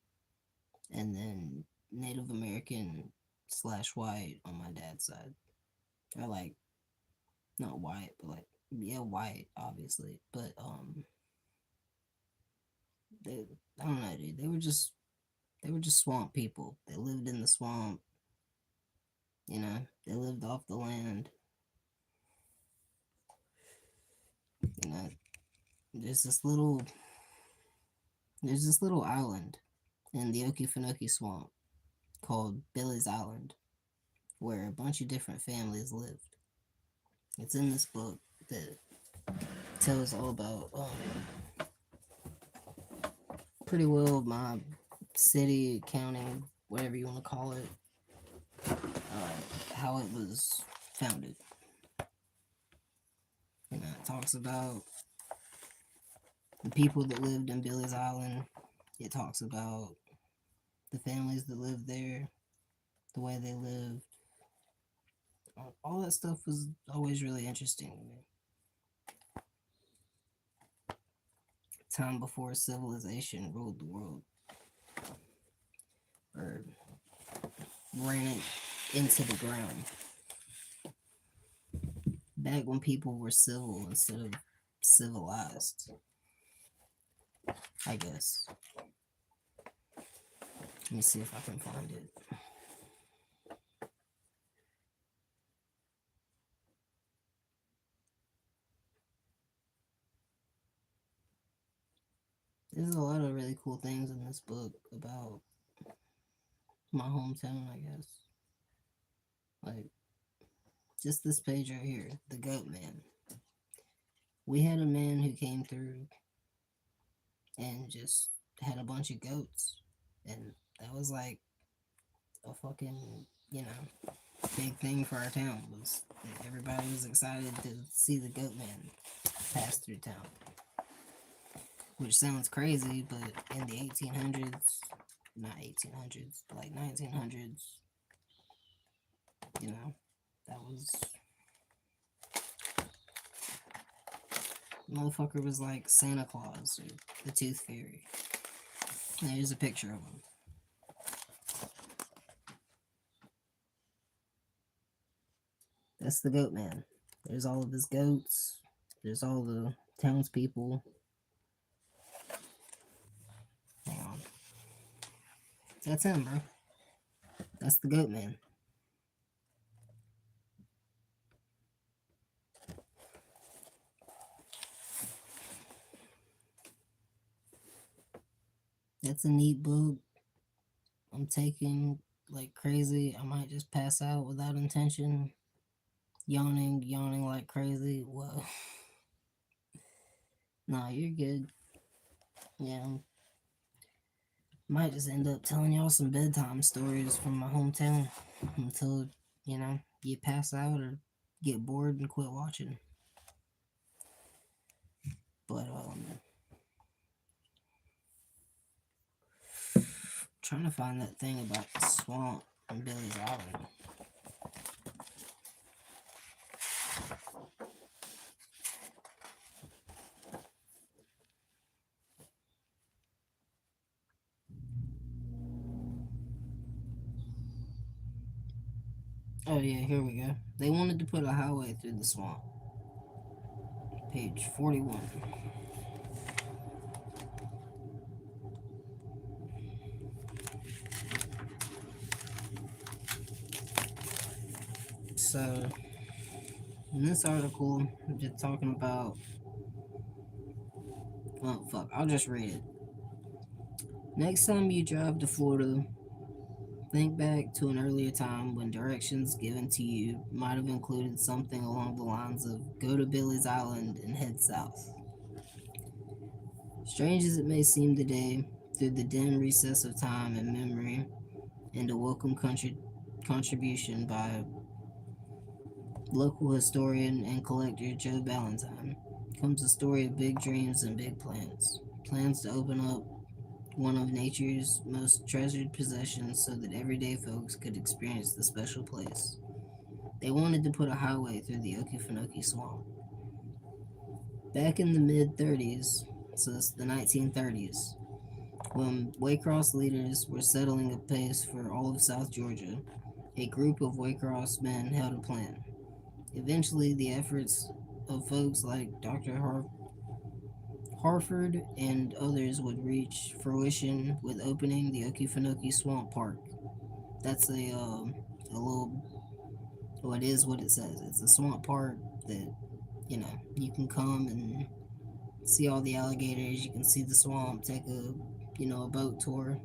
and then Native American slash white on my dad's side. Or like not white, but like yeah, white obviously. But they I don't know, dude. They were just swamp people. They lived in the swamp. They lived off the land. You know, there's this little there's this little island in the Okefenokee Swamp called Billy's Island, where a bunch of different families lived. It's in this book that tells all about pretty well my city, county, whatever you want to call it, how it was founded. You know, it talks about the people that lived in Billy's Island. It talks about the families that lived there, the way they lived. All that stuff was always really interesting to me. Time before civilization ruled the world, or ran it into the ground. Back when people were civil instead of civilized, I guess. Let me see if I can find it. There's a lot of really cool things in this book about my hometown, I guess. Like, just this page right here, the Goat Man. We had a man who came through and just had a bunch of goats. And that was like a fucking, you know, big thing for our town. Was everybody was excited to see the Goat Man pass through town. Which sounds crazy, but in the 1800s, not 1800s, but like 1900s, you know, that was, motherfucker was like Santa Claus or the Tooth Fairy. And here's a picture of him. That's the Goat Man. There's all of his goats. There's all the townspeople. Hang on. That's him, bro. That's the Goat Man. That's a neat book. I'm taking like crazy. I might just pass out without intention. Yawning like crazy. Whoa. Nah, you're good. Yeah. Might just end up telling y'all some bedtime stories from my hometown until, you know, you pass out or get bored and quit watching. But trying to find that thing about the swamp and Billy's Island. Oh yeah, here we go. They wanted to put a highway through the swamp. Page 41. So, in this article, just talking about. Oh, fuck. I'll just read it. Next time you drive to Florida, think back to an earlier time when directions given to you might have included something along the lines of go to Billy's Island and head south. Strange as it may seem today, through the dim recess of time and memory, and a welcome contribution by local historian and collector Joe Ballantyne, comes a story of big dreams and big plans. Plans to open up one of nature's most treasured possessions so that everyday folks could experience the special place. They wanted to put a highway through the Okefenokee Swamp. Back in the mid 30s, so it's the 1930s, when Waycross leaders were settling a pace for all of South Georgia, a group of Waycross men held a plan. Eventually, the efforts of folks like Dr. Harford and others would reach fruition with opening the Okefenokee Swamp Park. That's a little, well, it is what it says. It's a swamp park that, you know, you can come and see all the alligators. You can see the swamp, take a, you know, a boat tour.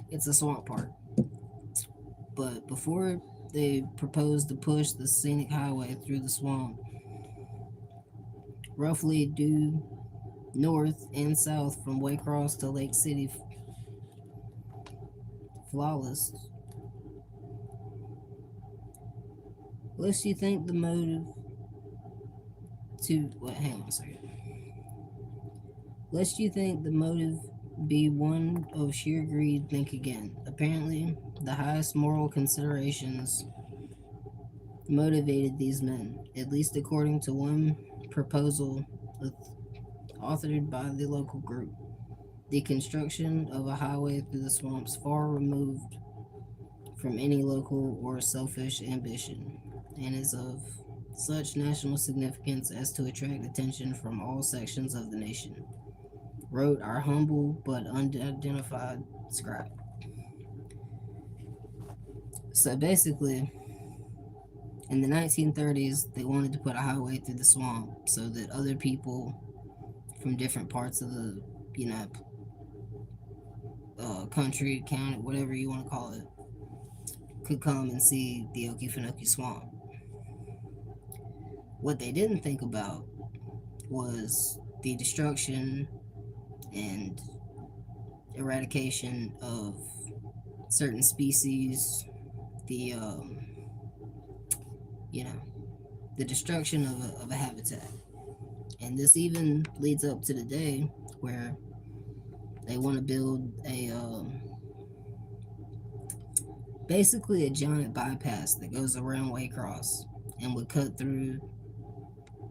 It's a swamp park. But before they proposed to push the scenic highway through the swamp, roughly due north and south from Waycross to Lake City. Flawless. Lest you think the motive to what? Hang on a second. Lest you think the motive be one of sheer greed, think again. Apparently, the highest moral considerations motivated these men, at least according to one proposal authored by the local group. The construction of a highway through the swamps far removed from any local or selfish ambition, and is of such national significance as to attract attention from all sections of the nation, wrote our humble but unidentified scribe. So basically, in the 1930s, they wanted to put a highway through the swamp so that other people from different parts of the, you know, country, county, whatever you want to call it, could come and see the Okefenokee Swamp. What they didn't think about was the destruction and eradication of certain species, the you know, the destruction of a habitat. And this even leads up to the day where they want to build a basically a giant bypass that goes around Waycross and would cut through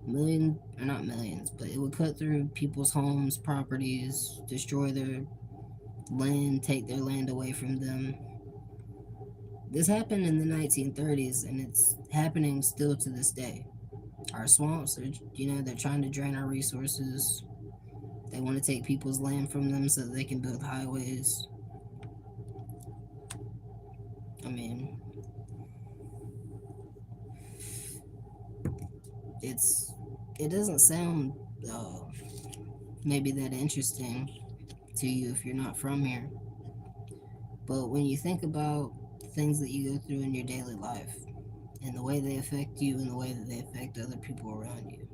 millions, or not millions, but it would cut through people's homes, properties, destroy their land, take their land away from them. This happened in the 1930s, and it's happening still to this day. Our swamps are, you know, they're trying to drain our resources. They want to take people's land from them so that they can build highways. I mean, it doesn't sound maybe that interesting to you if you're not from here. But when you think about things that you go through in your daily life and the way they affect you and the way that they affect other people around you,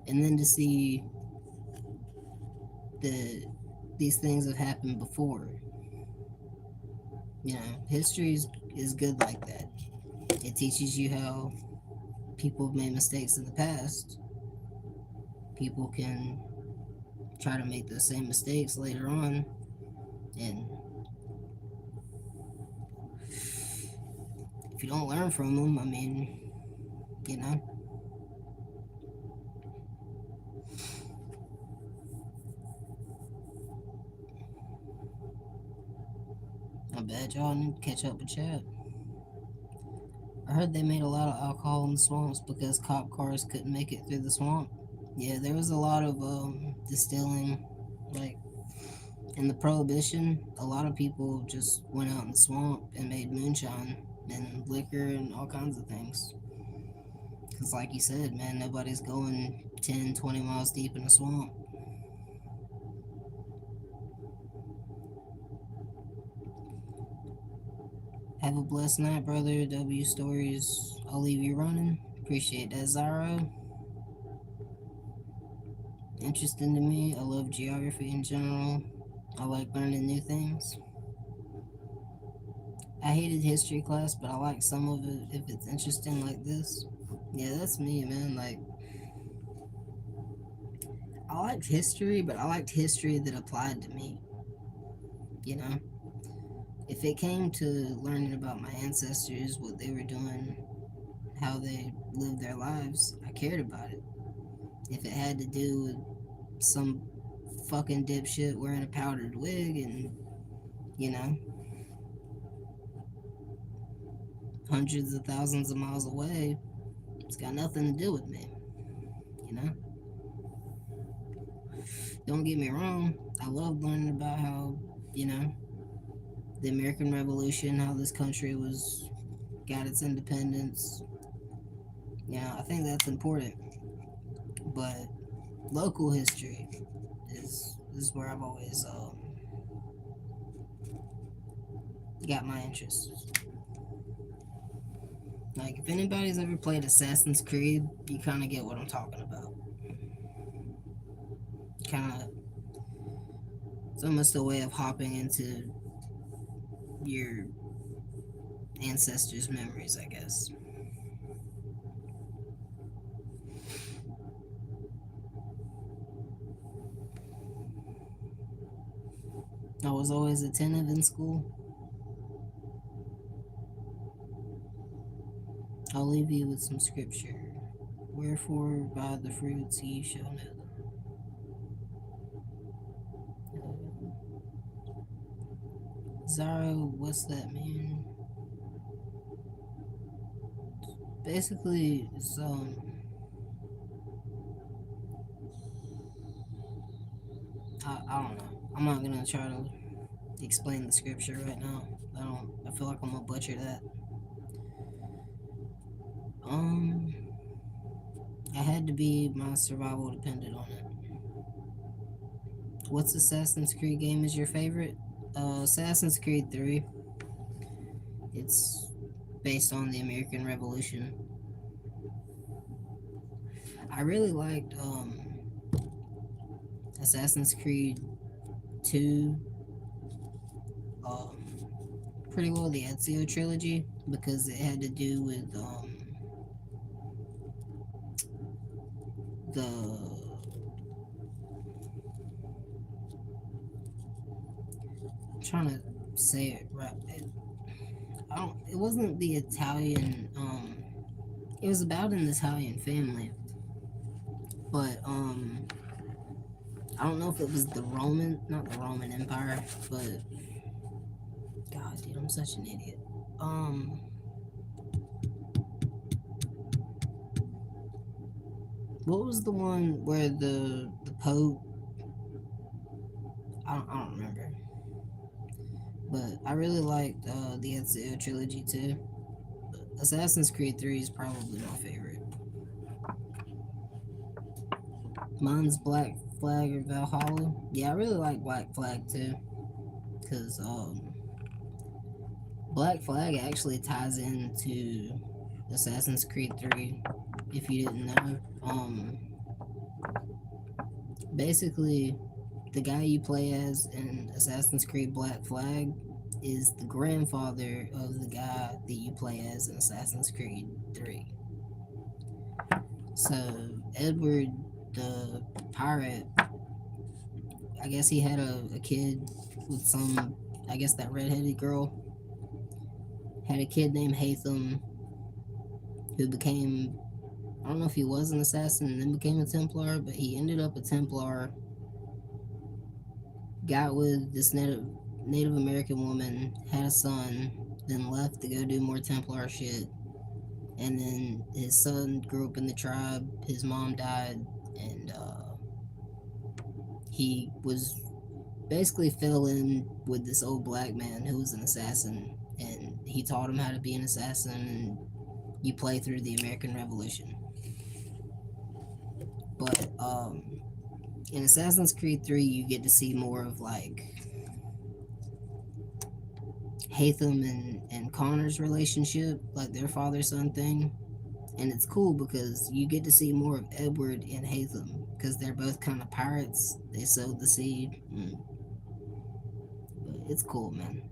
and then to see that these things have happened before, you know, history is good like that. It teaches you how people have made mistakes in the past. People can try to make those same mistakes later on, and if you don't learn from them, I mean, you know. I bet y'all need to catch up with Chad. I heard they made a lot of alcohol in the swamps because cop cars couldn't make it through the swamp. Yeah, there was a lot of distilling, like in the Prohibition. A lot of people just went out in the swamp and made moonshine and liquor and all kinds of things. Because, like you said, man, nobody's going 10, 20 miles deep in a swamp. Have a blessed night, brother. W Stories. I'll leave you running. Appreciate that, Zaro. Interesting to me. I love geography in general. I like learning new things. I hated history class, but I like some of it if it's interesting like this. Yeah, that's me, man. Like, I liked history, but I liked history that applied to me. You know? If it came to learning about my ancestors, what they were doing, how they lived their lives, I cared about it. If it had to do with some fucking dipshit wearing a powdered wig and, you know, hundreds of thousands of miles away, it's got nothing to do with me, you know? Don't get me wrong, I love learning about how, you know, the American Revolution, how this country got its independence. Yeah, I think that's important. But local history is where I've always got my interest. Like, if anybody's ever played Assassin's Creed, you kind of get what I'm talking about. Kind of, it's almost a way of hopping into your ancestors' memories, I guess. I was always attentive in school. I'll leave you with some scripture. Wherefore, by the fruits ye shall know them. Zara, what's that mean? Basically, it's, I don't know. I'm not gonna try to explain the scripture right now. I feel like I'm gonna butcher that. Um, I had to be, my survival depended on it. What's Assassin's Creed game is your favorite? Assassin's Creed 3. It's based on the American Revolution. I really liked Assassin's Creed 2, pretty well the Ezio trilogy, because it had to do with the I'm trying to say it right. It wasn't the Italian. It was about an Italian family, but I don't know if it was not the Roman Empire, but God, dude, I'm such an idiot. What was the one where the Pope? I don't remember, but I really liked the Ezio trilogy too. Assassin's Creed 3 is probably my favorite. Mine's Black Flag or Valhalla. Yeah, I really like Black Flag too, because Black Flag actually ties into Assassin's Creed 3. If you didn't know, basically, the guy you play as in Assassin's Creed Black Flag is the grandfather of the guy that you play as in Assassin's Creed 3. So Edward, the pirate, I guess he had a kid with some, I guess that redheaded girl, had a kid named Hatham who became, I don't know if he was an assassin and then became a Templar, but he ended up a Templar, got with this Native American woman, had a son, then left to go do more Templar shit. And then his son grew up in the tribe, his mom died, and he was basically fell in with this old black man who was an assassin, and he taught him how to be an assassin, and you play through the American Revolution. But in Assassin's Creed 3, you get to see more of like Hatham and Connor's relationship, like their father-son thing. And it's cool because you get to see more of Edward and Hatham because they're both kind of pirates. They sowed the seed. But it's cool, man.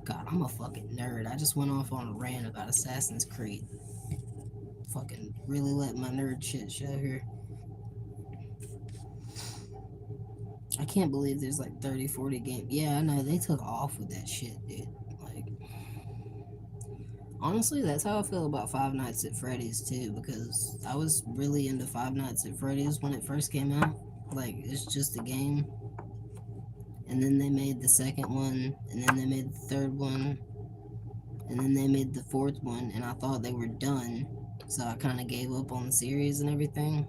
God, I'm a fucking nerd. I just went off on a rant about Assassin's Creed. Fucking really let my nerd shit show here. I can't believe there's like 30, 40 games. Yeah, I know. They took off with that shit, dude. Like, honestly, that's how I feel about Five Nights at Freddy's, too, because I was really into Five Nights at Freddy's when it first came out. Like, it's just a game. And then they made the second one, and then they made the third one, and then they made the fourth one, and I thought they were done. So I kind of gave up on the series and everything.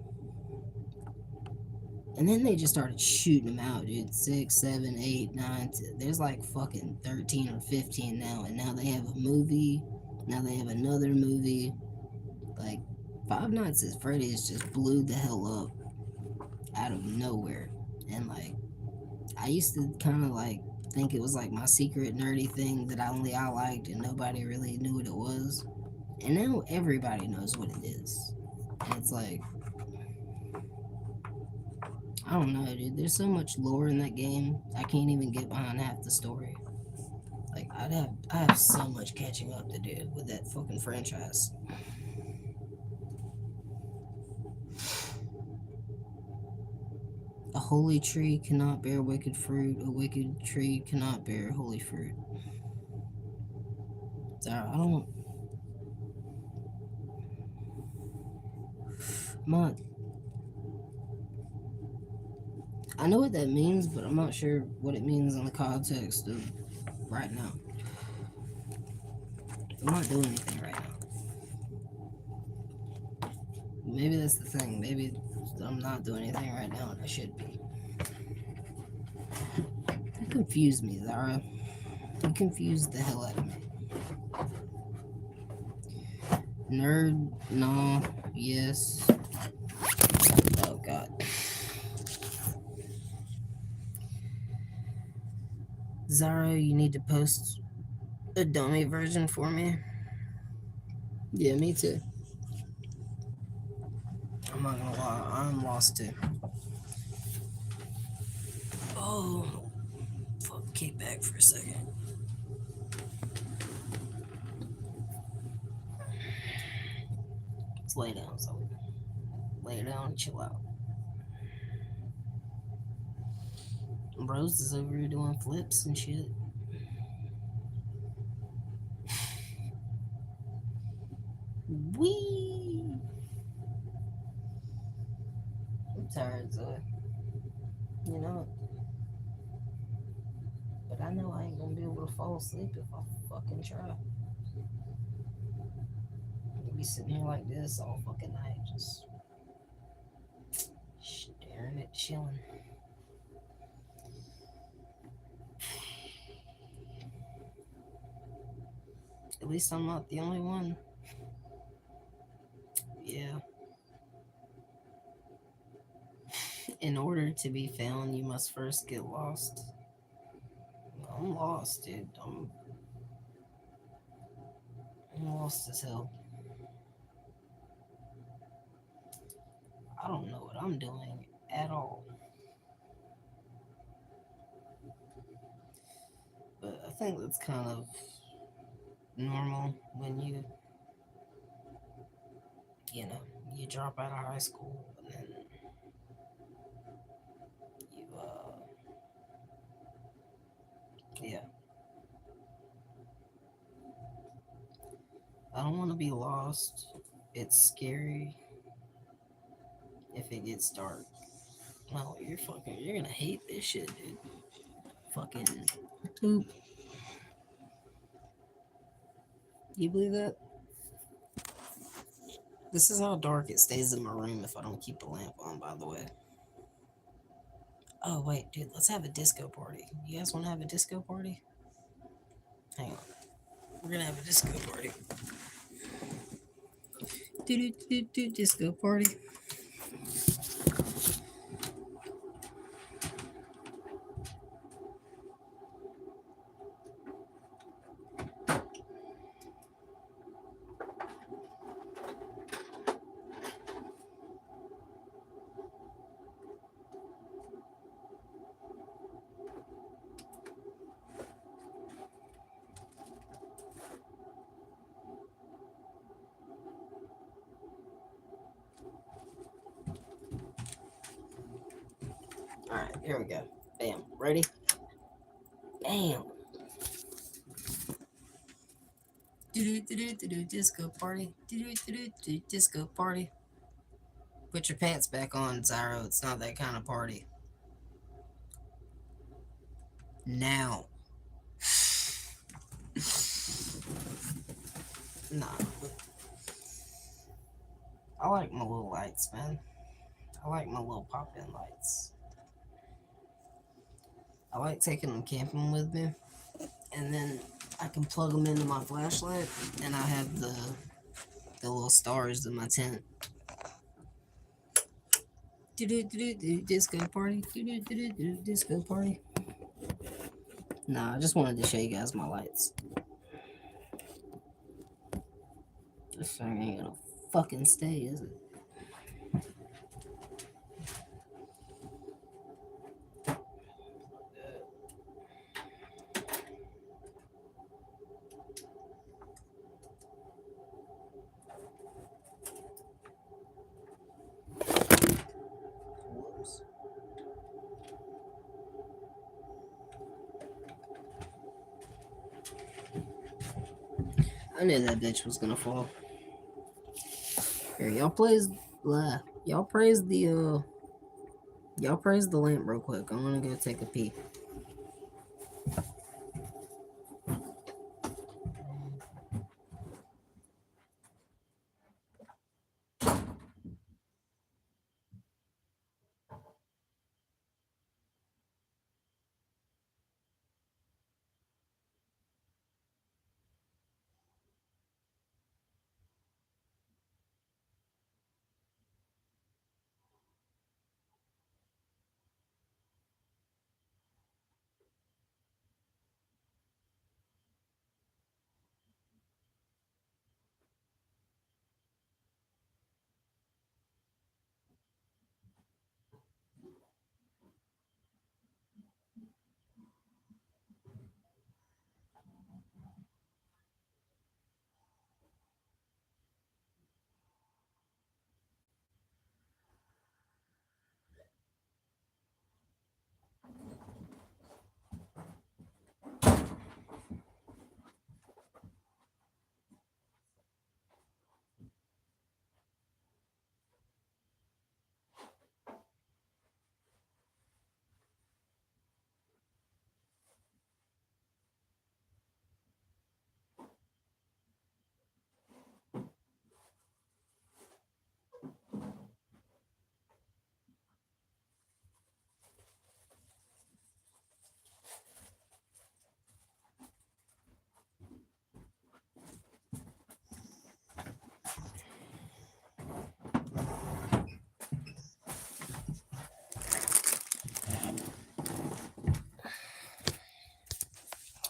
And then they just started shooting them out, dude. 6, 7, 8, 9. There's like fucking 13 or 15 now. And now they have a movie. Now they have another movie. Like, Five Nights at Freddy's just blew the hell up out of nowhere. And like, I used to kind of like think it was like my secret nerdy thing that only I liked and nobody really knew what it was. And now everybody knows what it is. And it's like, I don't know, dude. There's so much lore in that game. I can't even get behind half the story. Like I have so much catching up to do with that fucking franchise. A holy tree cannot bear wicked fruit. A wicked tree cannot bear holy fruit. So I don't. I'm I know what that means, but I'm not sure what it means in the context of right now. I'm not doing anything right now. Maybe that's the thing. Maybe I'm not doing anything right now, and I should be. You confused me, Zara. You confused the hell out of me. Nerd, no, yes. Oh god. Zara, you need to post a dummy version for me. Yeah, me too. I'm not gonna lie, I'm lost too. Oh, fuck, kick back for a second. Let's lay down, so lay down and chill out. Rose is over here doing flips and shit. Wee! I'm tired, Zoe. You know, but I know I ain't gonna be able to fall asleep if I fucking try. I'll be sitting here like this all fucking night, just staring at chilling. At least I'm not the only one. Yeah. In order to be found, you must first get lost. I'm lost, dude. I'm lost as hell. I don't know what I'm doing at all. But I think that's kind of normal when you know, you drop out of high school and then you, yeah. I don't want to be lost. It's scary if it gets dark. Well, you're gonna hate this shit, dude. Fucking poop. You believe that? This is how dark it stays in my room if I don't keep the lamp on, by the way. Oh, wait, dude, let's have a disco party. You guys want to have a disco party? Hang on. We're gonna have a disco party. Do disco party. Alright, here we go. Bam. Ready? Bam. Do disco party. Do disco party. Put your pants back on, Zyro. It's not that kind of party. Now. Nah. I like my little lights, man. I like my little pop-in lights. I like taking them camping with me, and then I can plug them into my flashlight, and I have the little stars in my tent. Disco party. Disco party. Nah, I just wanted to show you guys my lights. This thing ain't gonna fucking stay, is it? Whoops. I knew that bitch was gonna fall. Here, y'all praise the lamp real quick. I'm gonna go take a pee.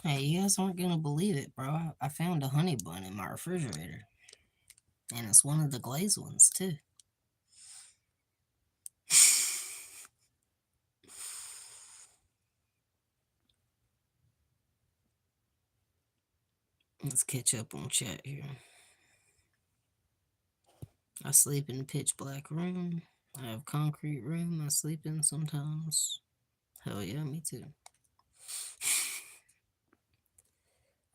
Hey, you guys aren't gonna believe it, bro. I found a honey bun in my refrigerator. And it's one of the glazed ones, too. Let's catch up on chat here. I sleep in a pitch black room. I have concrete room I sleep in sometimes. Hell yeah, me too.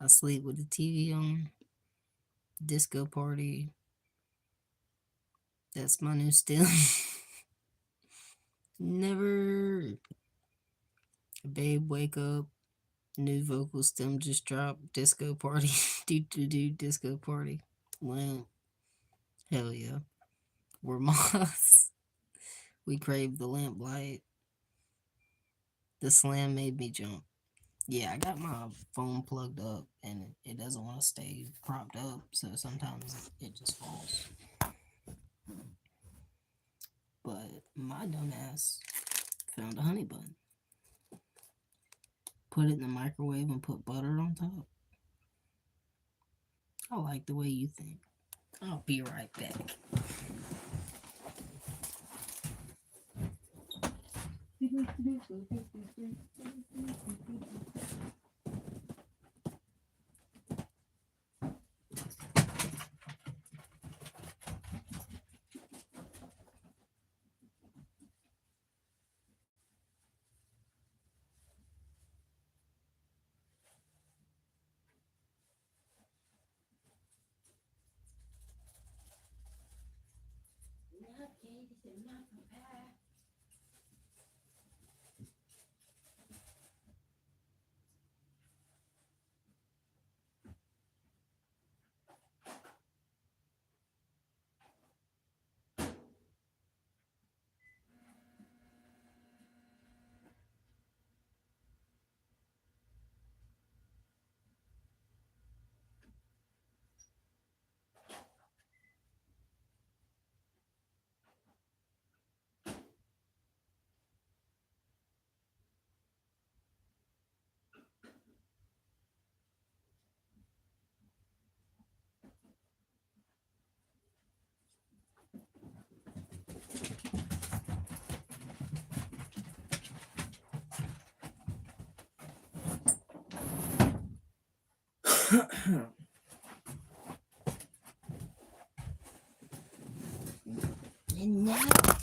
I sleep with the TV on. Disco party. That's my new still. Never. Babe, wake up. New vocal stem just dropped. Disco party. do disco party. Lamp. Hell yeah. We're moths. We crave the lamp light. The slam made me jump. Yeah, I got my phone plugged up and it doesn't want to stay propped up, so sometimes it just falls. But my dumb ass found a honey bun. Put it in the microwave and put butter on top. I like the way you think. I'll be right back.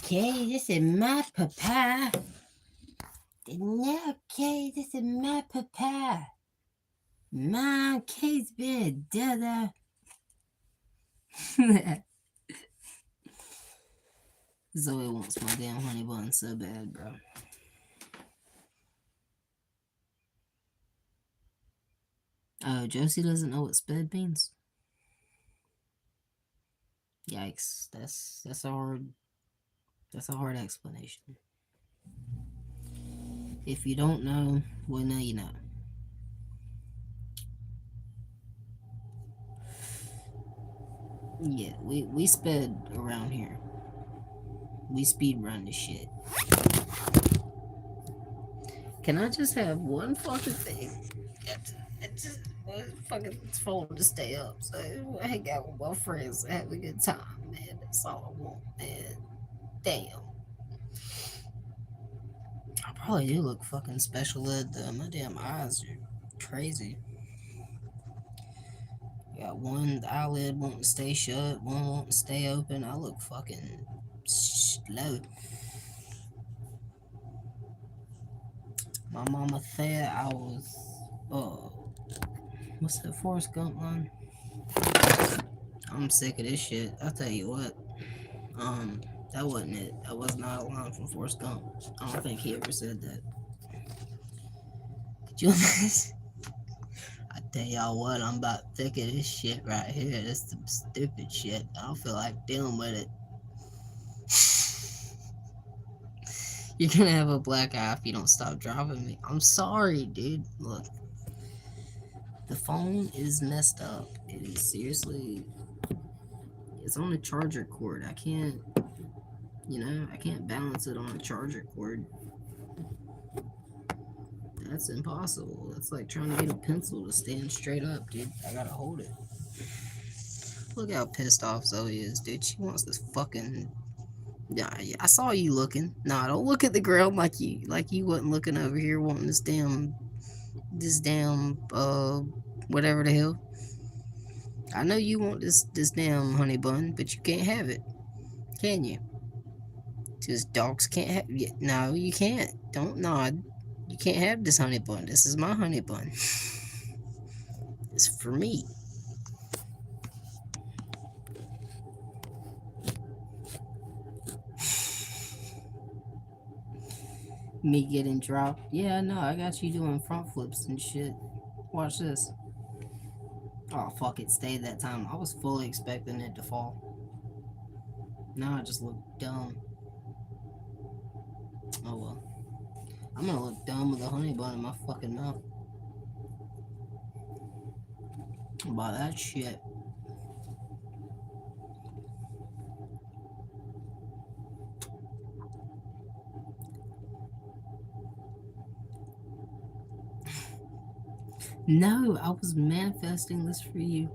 Okay, this is my papa. Okay, this is my papa. My case been dada. Zoe wants my damn honey bun so bad, bro. Oh, Josie doesn't know what sped means. Yikes! That's a hard explanation. If you don't know, well, now you know. Yeah, we sped around here. We speed run this shit. Can I just have one fucking thing? It's just one fucking phone to stay up. So I hang out with my friends and have a good time, man. That's all I want, man. Damn. I probably do look fucking special ed though. My damn eyes are crazy. Got one eyelid wanting to stay shut, one wanting to stay open. I look fucking slow. My mama said I was, what's that Forrest Gump line? I'm sick of this shit. I'll tell you what. That wasn't it. That was not a line from Forrest Gump. I don't think he ever said that. Could you imagine? I tell y'all what, I'm about sick of this shit right here. This some stupid shit. I don't feel like dealing with it. You're gonna have a black eye if you don't stop dropping me. I'm sorry, dude. Look, the phone is messed up. It is seriously. It's on a charger cord. I can't balance it on a charger cord. That's impossible. That's like trying to get a pencil to stand straight up, dude. I gotta hold it. Look how pissed off Zoe is, dude. She wants this fucking. Yeah, I saw you looking. Nah, don't look at the ground like you wasn't looking over here wanting this damn whatever the hell. I know you want this damn honey bun, but you can't have it, can you? Just dogs can't have it. No, you can't. Don't nod. You can't have this honey bun. This is my honey bun. It's for me. Me getting dropped. Yeah, no, I got you doing front flips and shit. Watch this. Oh, fuck, it stayed that time. I was fully expecting it to fall. Now I just look dumb. Oh well. I'm gonna look dumb with a honey bun in my fucking mouth. About that shit. No, I was manifesting this for you.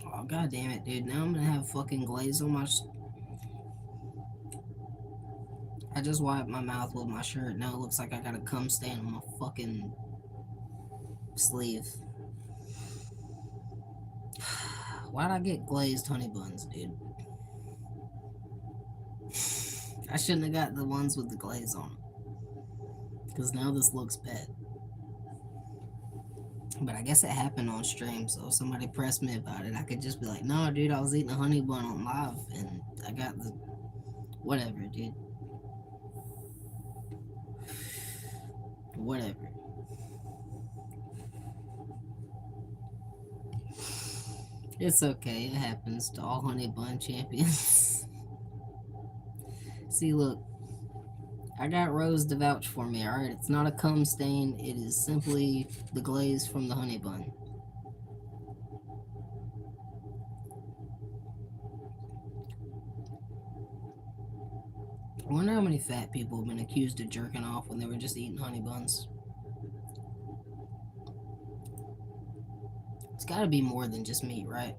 Oh, god damn it, dude. Now I'm gonna have fucking glaze on my. I just wiped my mouth with my shirt. Now it looks like I got a cum stain on my fucking sleeve. Why'd I get glazed honey buns, dude? I shouldn't have got the ones with the glaze on them. Because now this looks bad. But I guess it happened on stream, so if somebody pressed me about it, I could just be like, no, dude, I was eating a honey bun on live, and I got the... Whatever, dude. Whatever. It's okay, it happens to all honey bun champions. See, look. I got Rose to vouch for me, alright? It's not a cum stain, it is simply the glaze from the honey bun. I wonder how many fat people have been accused of jerking off when they were just eating honey buns. It's gotta be more than just meat, right?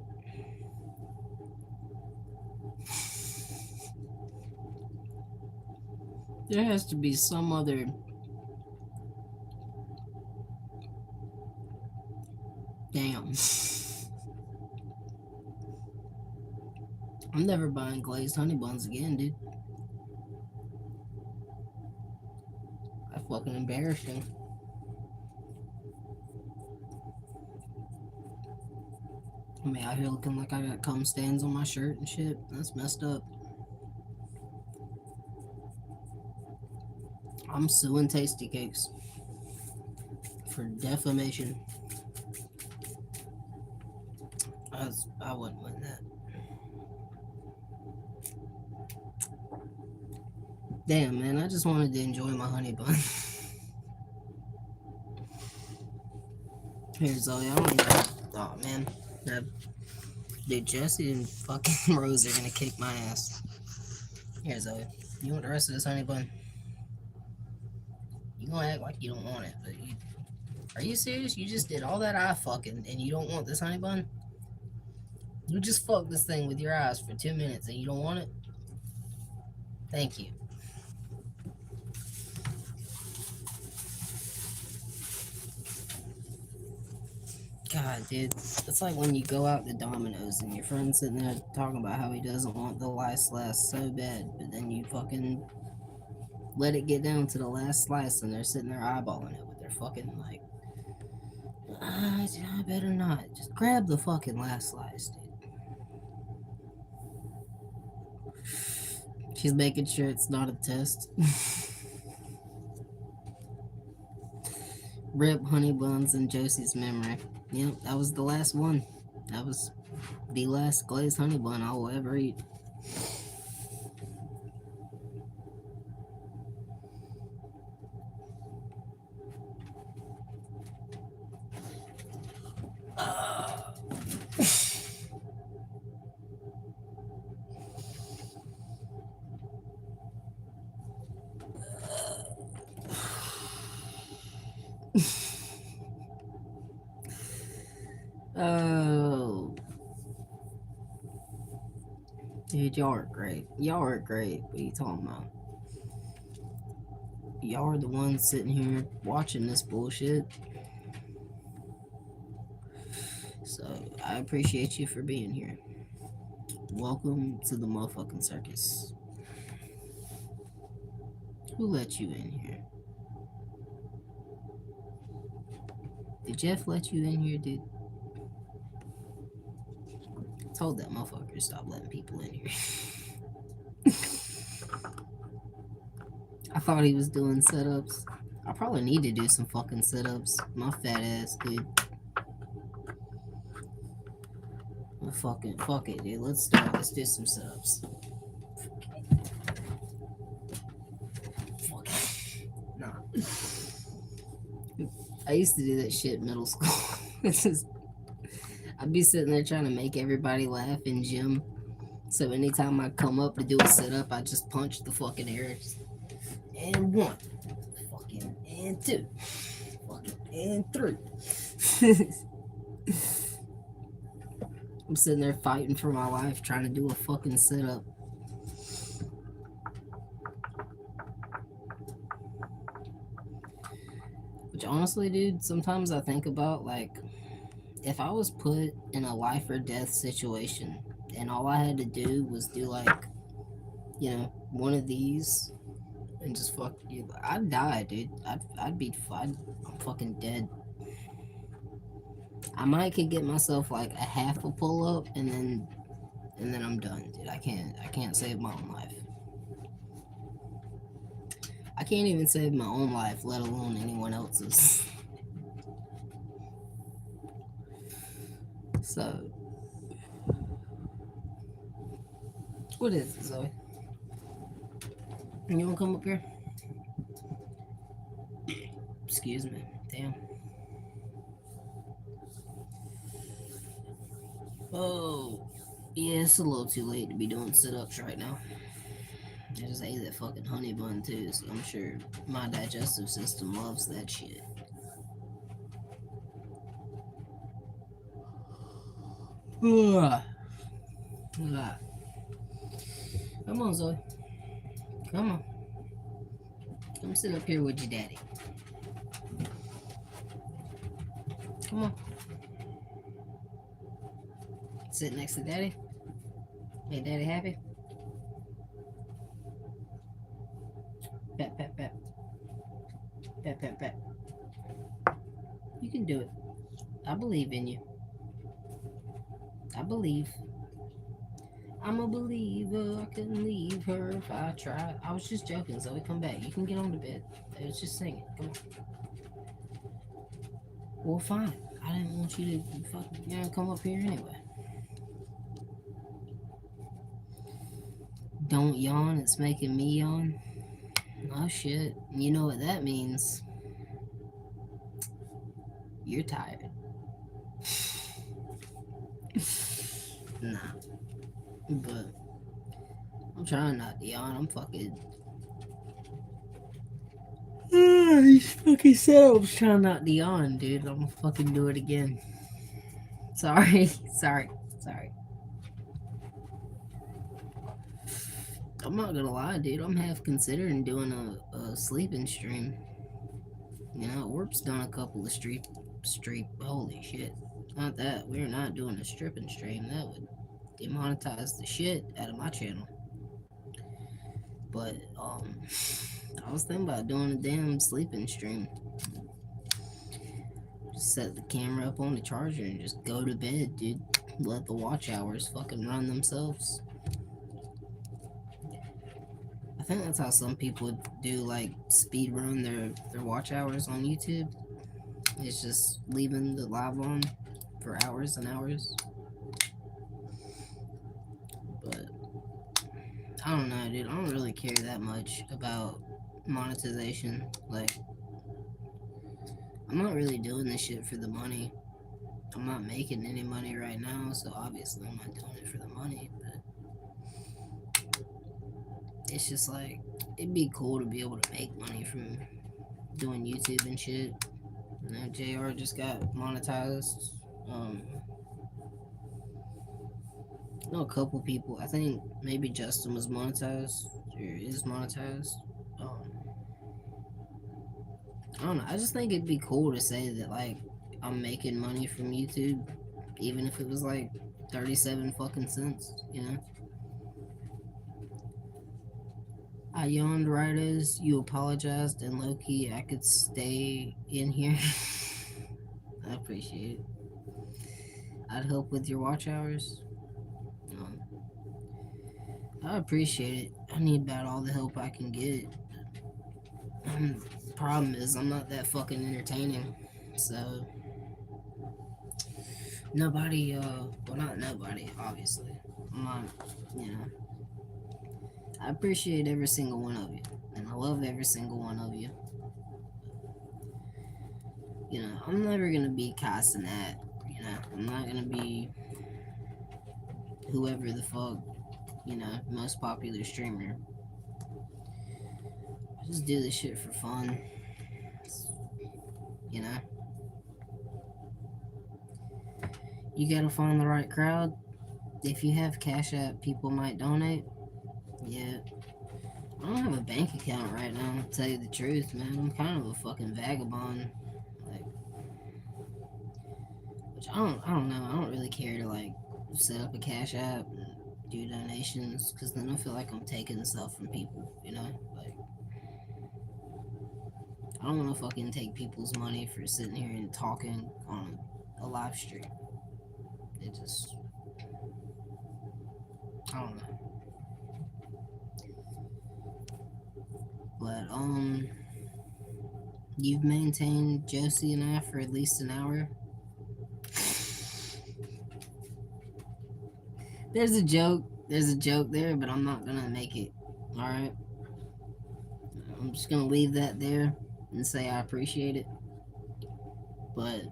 There has to be some other Damn. I'm never buying glazed honey buns again, dude. That's fucking embarrassing. I'm out here looking like I got cum stains on my shirt and shit. That's messed up. I'm suing Tasty Cakes for defamation. I wouldn't win that. Damn, man, I just wanted to enjoy my honey bun. Here's Zoe. I don't even. Oh, man. Dude, Jesse and fucking Rose are gonna kick my ass. Here, Zoe. You want the rest of this honey bun? You gonna act like you don't want it, but are you serious? You just did all that eye fucking and you don't want this honey bun? You just fucked this thing with your eyes for 2 minutes and you don't want it? Thank you. God, dude. It's like when you go out to Domino's and your friend's sitting there talking about how he doesn't want the last slice so bad, but then you fucking let it get down to the last slice and they're sitting there eyeballing it with their fucking like, I better not. Just grab the fucking last slice, dude. She's making sure it's not a test. Rip honey buns in Josie's memory. Yep, that was the last one. That was the last glazed honey bun I will ever eat. Oh, dude, y'all are great. Y'all are great. What are you talking about? Y'all are the ones sitting here watching this bullshit. So I appreciate you for being here. Welcome to the motherfucking circus. Who let you in here? Did Jeff let you in here, dude? I told that motherfucker to stop letting people in here. I thought he was doing setups. I probably need to do some fucking setups. My fat ass, dude. Well, fuck it, dude. Let's start. Let's do some setups. Fuck it. Nah. I used to do that shit in middle school. It's just, I'd be sitting there trying to make everybody laugh in gym. So anytime I come up to do a setup, I just punch the fucking air. And 1. Fucking and 2. Fucking and 3. I'm sitting there fighting for my life, trying to do a fucking setup. Which honestly, dude, sometimes I think about, like, if I was put in a life or death situation and all I had to do was do, like, you know, one of these and just fuck you, I'd die, dude. I'd be fine. I'm fucking dead. I might could get myself like a half a pull up and then I'm done, dude. I can't save my own life. I can't even save my own life, let alone anyone else's. So, what is it, Zoe? You wanna come up here? Excuse me. Damn. Oh, yeah, it's a little too late to be doing sit-ups right now. I just ate that fucking honey bun too, so I'm sure my digestive system loves that shit. Ugh. Ugh. Come on, Zoe. Come on. Come sit up here with your daddy. Come on. Sit next to daddy. Make daddy happy. Pat, pat, pat. Pat, pat, pat. You can do it. I believe in you. I believe. I'm a believer. I couldn't leave her if I tried. I was just joking, Zoe. Come back. You can get on the bed. I was just singing. Come on. Well, fine. I didn't want you to fucking come up here anyway. Don't yawn. It's making me yawn. Oh shit. You know what that means? You're tired. Nah. But I'm trying not to yawn. I'm fucking. He fucking said I was trying not to yawn, dude. I'm gonna fucking do it again. Sorry. Sorry. I'm not gonna lie, dude. I'm half considering doing a sleeping stream. You know, Warp's done a couple of street. Holy shit. Not that. We're not doing a stripping stream. That would demonetize the shit out of my channel. But, I was thinking about doing a damn sleeping stream. Just set the camera up on the charger and just go to bed, dude. Let the watch hours fucking run themselves. I think that's how some people do, like, speed run their watch hours on YouTube. It's just leaving the live on for hours and hours. But I don't know, dude. I don't really care that much about monetization. Like, I'm not really doing this shit for the money. I'm not making any money right now, so obviously I'm not doing it for the money. But it's just like, it'd be cool to be able to make money from doing YouTube and shit. You know, JR just got monetized. I know a couple people. I think maybe Justin was monetized or is monetized. I don't know. I just think it'd be cool to say that, like, I'm making money from YouTube, even if it was like 37 fucking cents, you know? I yawned right as you apologized, and low-key, I could stay in here. I appreciate it. I'd help with your watch hours. I appreciate it. I need about all the help I can get. Problem is, I'm not that fucking entertaining. So, nobody, well, not nobody, obviously. I'm not, you know. I appreciate every single one of you. And I love every single one of you. You know, I'm never gonna be casting that. You know, I'm not gonna be whoever the fuck, you know, most popular streamer. I just do this shit for fun. You know? You gotta find the right crowd. If you have Cash App, people might donate. Yeah. I don't have a bank account right now, to tell you the truth, man. I'm kind of a fucking vagabond. Like, which I don't know. I don't really care to, like, set up a Cash App and do donations, because then I feel like I'm taking stuff from people, you know? Like, I don't want to fucking take people's money for sitting here and talking on a live stream. It just, I don't know. But, you've maintained Josie and I for at least an hour. There's a joke there, but I'm not gonna make it. Alright? I'm just gonna leave that there and say I appreciate it. But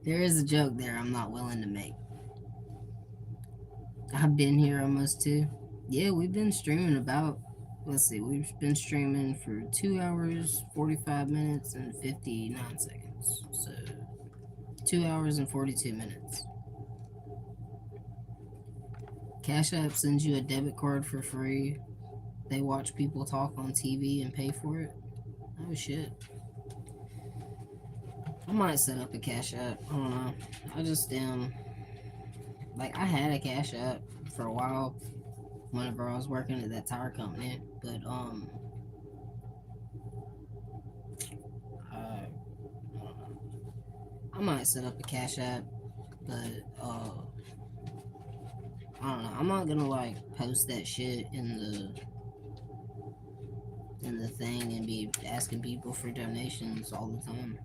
there is a joke there I'm not willing to make. I've been here almost 2. Yeah, we've been streaming about, let's see, we've been streaming for 2 hours, 45 minutes, and 59 seconds. So, 2 hours and 42 minutes. Cash App sends you a debit card for free. They watch people talk on TV and pay for it. Oh, shit. I might set up a cash app. I don't know. I just like I had a cash app for a while whenever I was working at that tire company, but I don't know. I might set up a cash app, but I don't know. I'm not gonna like post that shit in the thing and be asking people for donations all the time.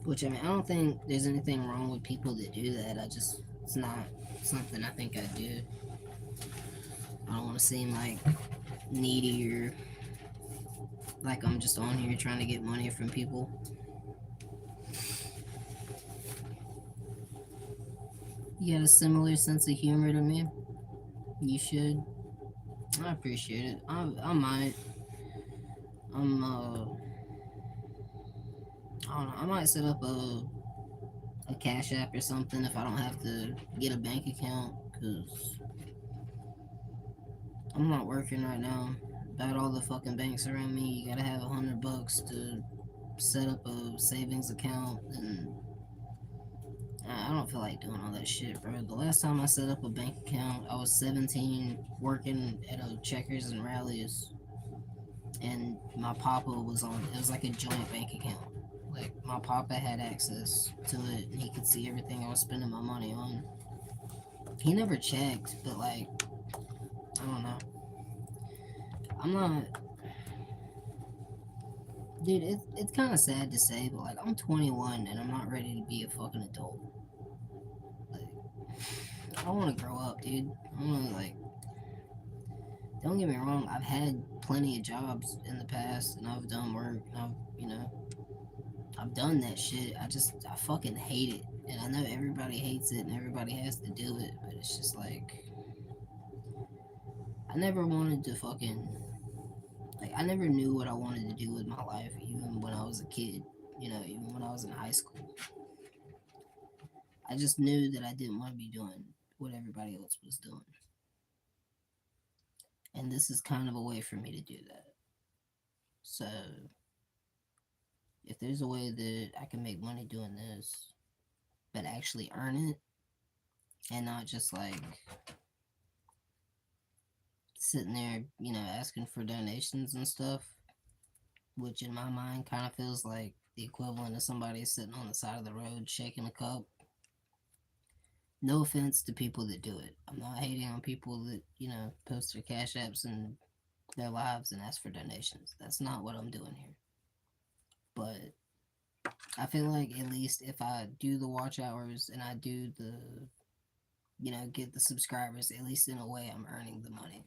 Which I mean, I don't think there's anything wrong with people that do that. It's not something I think I do. I don't want to seem like needy or like I'm just on here trying to get money from people. You got a similar sense of humor to me. You should. I appreciate it. I might. I'm I don't know. I might set up a cash app or something if I don't have to get a bank account because I'm not working right now. About all the fucking banks around me, you gotta have $100 to set up a savings account, and I don't feel like doing all that shit, bro. The last time I set up a bank account, I was 17, working at a Checkers and Rallies, and my papa was on. It was like a joint bank account. Like my papa had access to it, and he could see everything I was spending my money on. He never checked, but like I don't know. I'm not, dude. It's kind of sad to say, but like I'm 21 and I'm not ready to be a fucking adult. Like I don't want to grow up, dude. I want to like. Don't get me wrong. I've had plenty of jobs in the past, and I've done work, and I've done that shit. I fucking hate it, and I know everybody hates it, and everybody has to do it, but it's just like I never wanted to fucking like I never knew what I wanted to do with my life, even when I was a kid. Even when I was in high school, I just knew that I didn't want to be doing what everybody else was doing, and this is kind of a way for me to do that. So if there's a way that I can make money doing this, but actually earn it, and not just like sitting there, asking for donations and stuff, which in my mind kind of feels like the equivalent of somebody sitting on the side of the road shaking a cup. No offense to people that do it. I'm not hating on people that, post their cash apps and their lives and ask for donations. That's not what I'm doing here. But I feel like at least if I do the watch hours and I do the, get the subscribers, at least in a way I'm earning the money.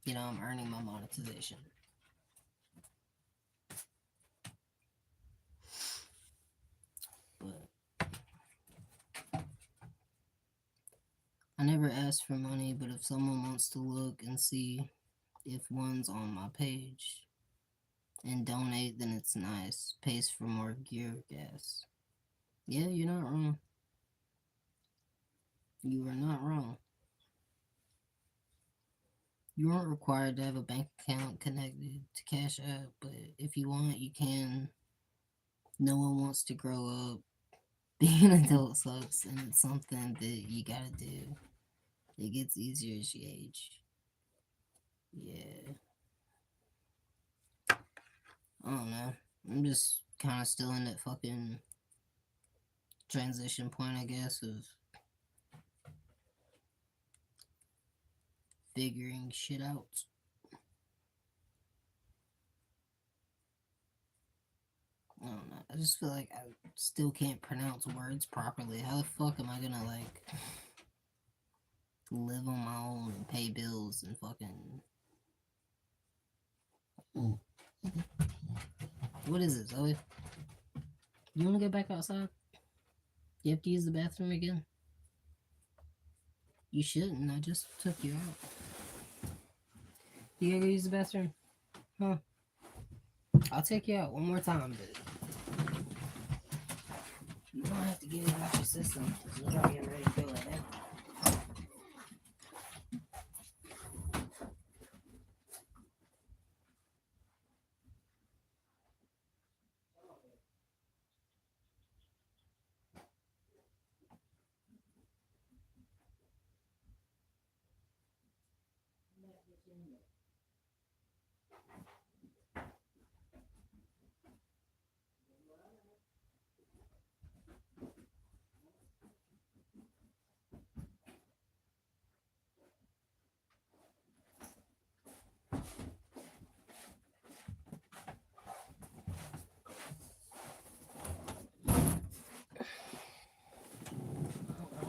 I'm earning my monetization. But I never ask for money, but if someone wants to look and see if one's on my page and donate, then it's nice. Pays for more gear gas. Yeah, you're not wrong. You are not wrong. You aren't required to have a bank account connected to Cash App, but if you want, you can. No one wants to grow up. Being an adult sucks, and it's something that you gotta do. It gets easier as you age. Yeah. I don't know. I'm just kind of still in that fucking transition point, I guess, of figuring shit out. I don't know. I just feel like I still can't pronounce words properly. How the fuck am I gonna, like, live on my own and pay bills and fucking. What is it, Zoe? You wanna go back outside? You have to use the bathroom again? You shouldn't. I just took you out. You gotta go use the bathroom? Huh? I'll take you out one more time, but you don't have to get it out your system. You're not getting ready to go right now.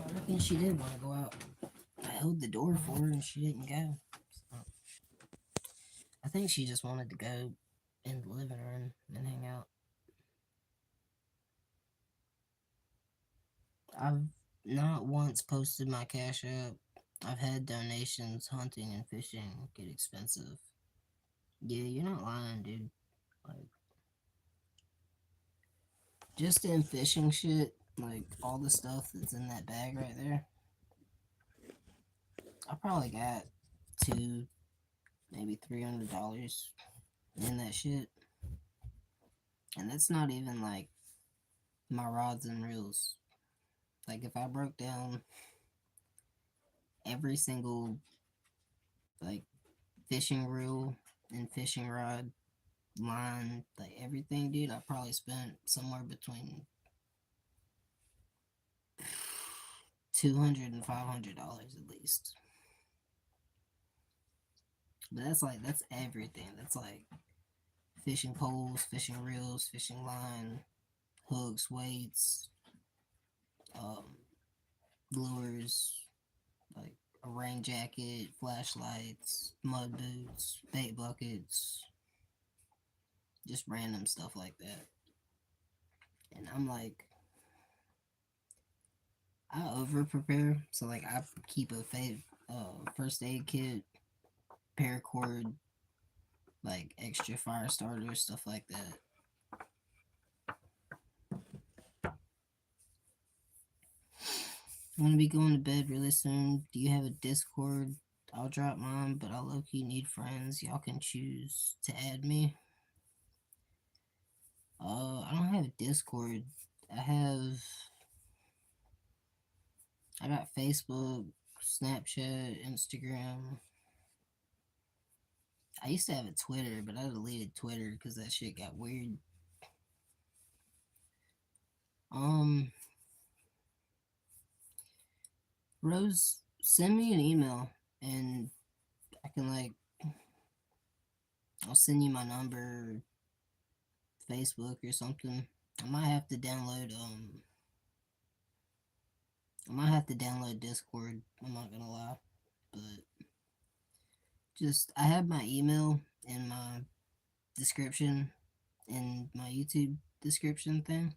I reckon she did want to go out. I held the door for her and she didn't go. So, I think she just wanted to go in the living room and hang out. I've not once posted my cash app. I've had donations. Hunting and fishing get expensive. Yeah, you're not lying, dude. Like, just in fishing shit, like all the stuff that's in that bag right there, I probably got two, maybe $300 in that shit. And that's not even like my rods and reels. Like if I broke down every single like fishing reel and fishing rod line, like everything, dude, I probably spent somewhere between $200 and $500 at least. But that's everything. That's like fishing poles, fishing reels, fishing line, hooks, weights, um, lures, like a rain jacket, flashlights, mud boots, bait buckets, just random stuff like that. And I'm like, I over prepare, so like I keep a first aid kit, paracord, like extra fire starters, stuff like that. I'm gonna be going to bed really soon. Do you have a Discord? I'll drop mine, but I low key need friends. Y'all can choose to add me. I don't have Discord. I have. I got Facebook, Snapchat, Instagram. I used to have a Twitter, but I deleted Twitter because that shit got weird. Um, Rose, send me an email and I can like I'll send you my number, Facebook or something. I might have to download I might have to download Discord. I'm not gonna lie, but just I have my email in my description in my YouTube description thing.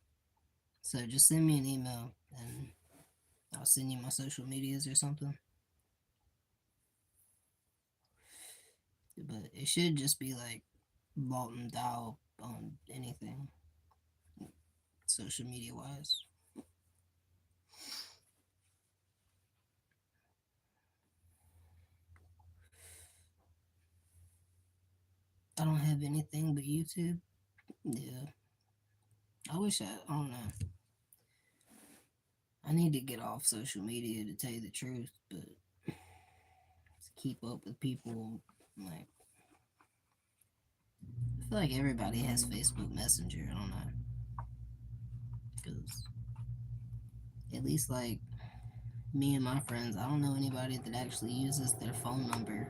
So just send me an email and I'll send you my social medias or something. But it should just be like Bolton Dial on anything, social media wise. I don't have anything but YouTube. Yeah. I don't know. I need to get off social media to tell you the truth, but to keep up with people, like, I feel like everybody has Facebook Messenger. I don't know. Because at least, like, me and my friends, I don't know anybody that actually uses their phone number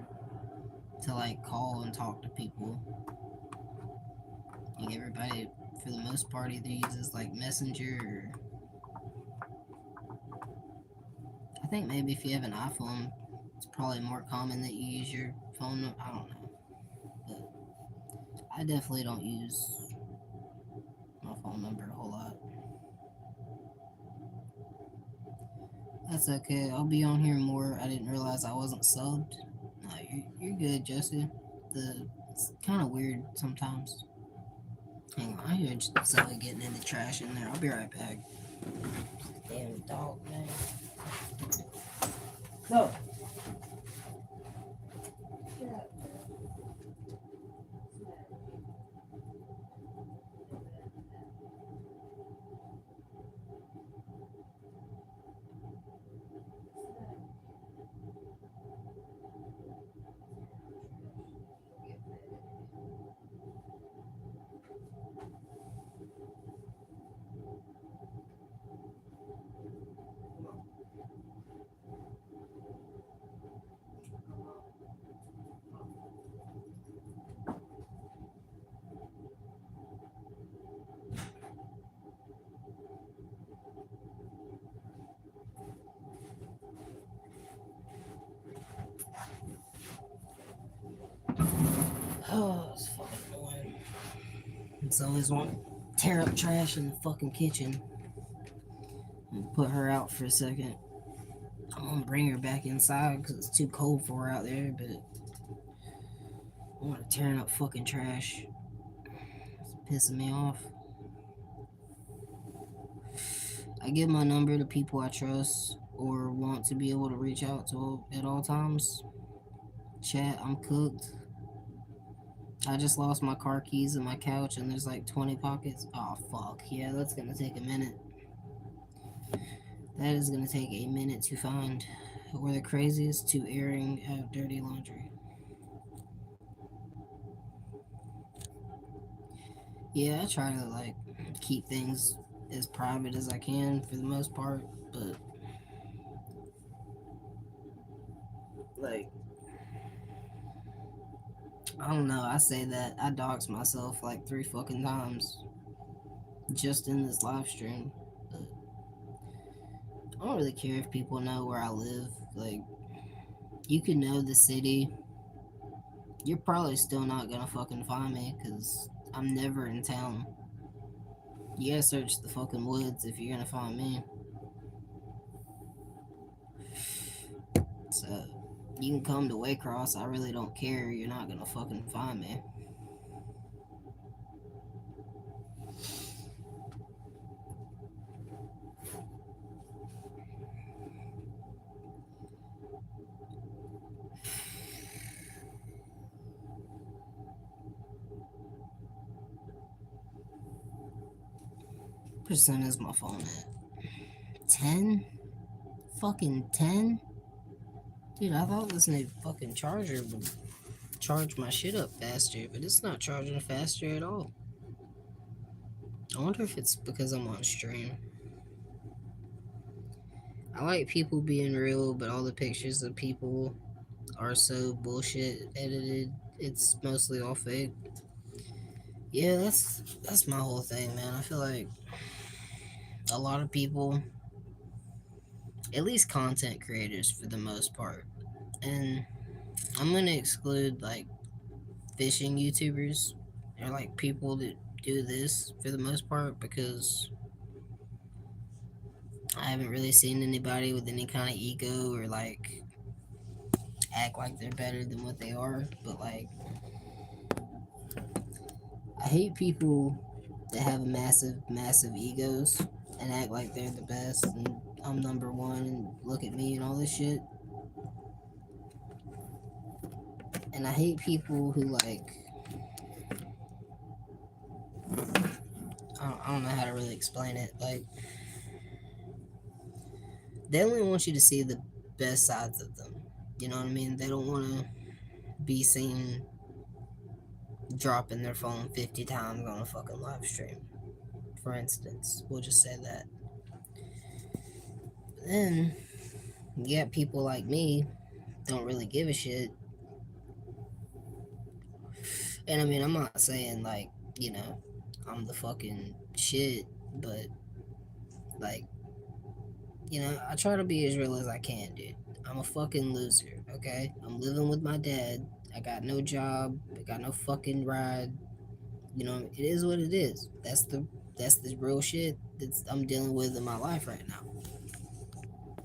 to, like, call and talk to people. Like, everybody, for the most part, either uses, like, Messenger or I think maybe if you have an iPhone, it's probably more common that you use your phone. I don't know, but I definitely don't use my phone number a whole lot. That's okay. I'll be on here more. I didn't realize I wasn't subbed. No, you're good, Jesse. It's kind of weird sometimes. Hang on, I hear Zoe getting in the trash in there. I'll be right back. Damn dog, man. So. Oh, it's fucking annoying. It's always want to tear up trash in the fucking kitchen and put her out for a second. I'm gonna bring her back inside because it's too cold for her out there, but I want to tear up fucking trash. It's pissing me off. I give my number to people I trust or want to be able to reach out to at all times. Chat, I'm cooked. I just lost my car keys in my couch and there's like 20 pockets. Oh fuck. Yeah, that's gonna take a minute. That is gonna take a minute to find. We're the craziest to airing out dirty laundry. Yeah, I try to like keep things as private as I can for the most part, but like I don't know. I say that I doxed myself like 3 fucking times just in this live stream. But I don't really care if people know where I live. Like, you could know the city. You're probably still not gonna fucking find me because I'm never in town. You gotta search the fucking woods if you're gonna find me. So, you can come to Waycross. I really don't care. You're not gonna fucking find me. What percent is my phone at? 10? Fucking 10? Dude, I thought this new fucking charger would charge my shit up faster, but it's not charging faster at all. I wonder if it's because I'm on stream. I like people being real, but all the pictures of people are so bullshit edited. It's mostly all fake. Yeah, that's my whole thing, man. I feel like a lot of people, at least content creators for the most part, and I'm gonna exclude like fishing YouTubers or like people that do this for the most part because I haven't really seen anybody with any kind of ego or like act like they're better than what they are. But like, I hate people that have massive egos and act like they're the best and I'm number one and look at me and all this shit. And I hate people who like, I don't know how to really explain it. Like, they only want you to see the best sides of them. You know what I mean? They don't want to be seen dropping their phone 50 times on a fucking live stream. For instance, we'll just say that. Then you got people like me don't really give a shit. And I mean, I'm not saying like, you know, I'm the fucking shit, but like, you know, I try to be as real as I can, dude. I'm a fucking loser, okay? I'm living with my dad. I got no job. I got no fucking ride. You know, it is what it is. That's the real shit that I'm dealing with in my life right now.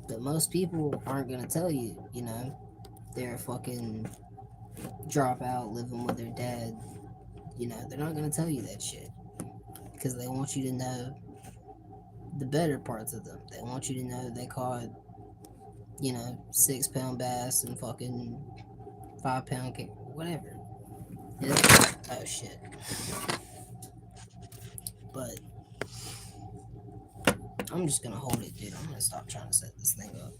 But most people aren't gonna tell you, you know, they're a fucking dropout living with their dad. You know, they're not gonna tell you that shit because they want you to know the better parts of them. They want you to know they caught, you know, 6 pound bass and fucking 5 pound cake, whatever. Oh shit. But I'm just gonna hold it, dude. I'm gonna stop trying to set this thing up.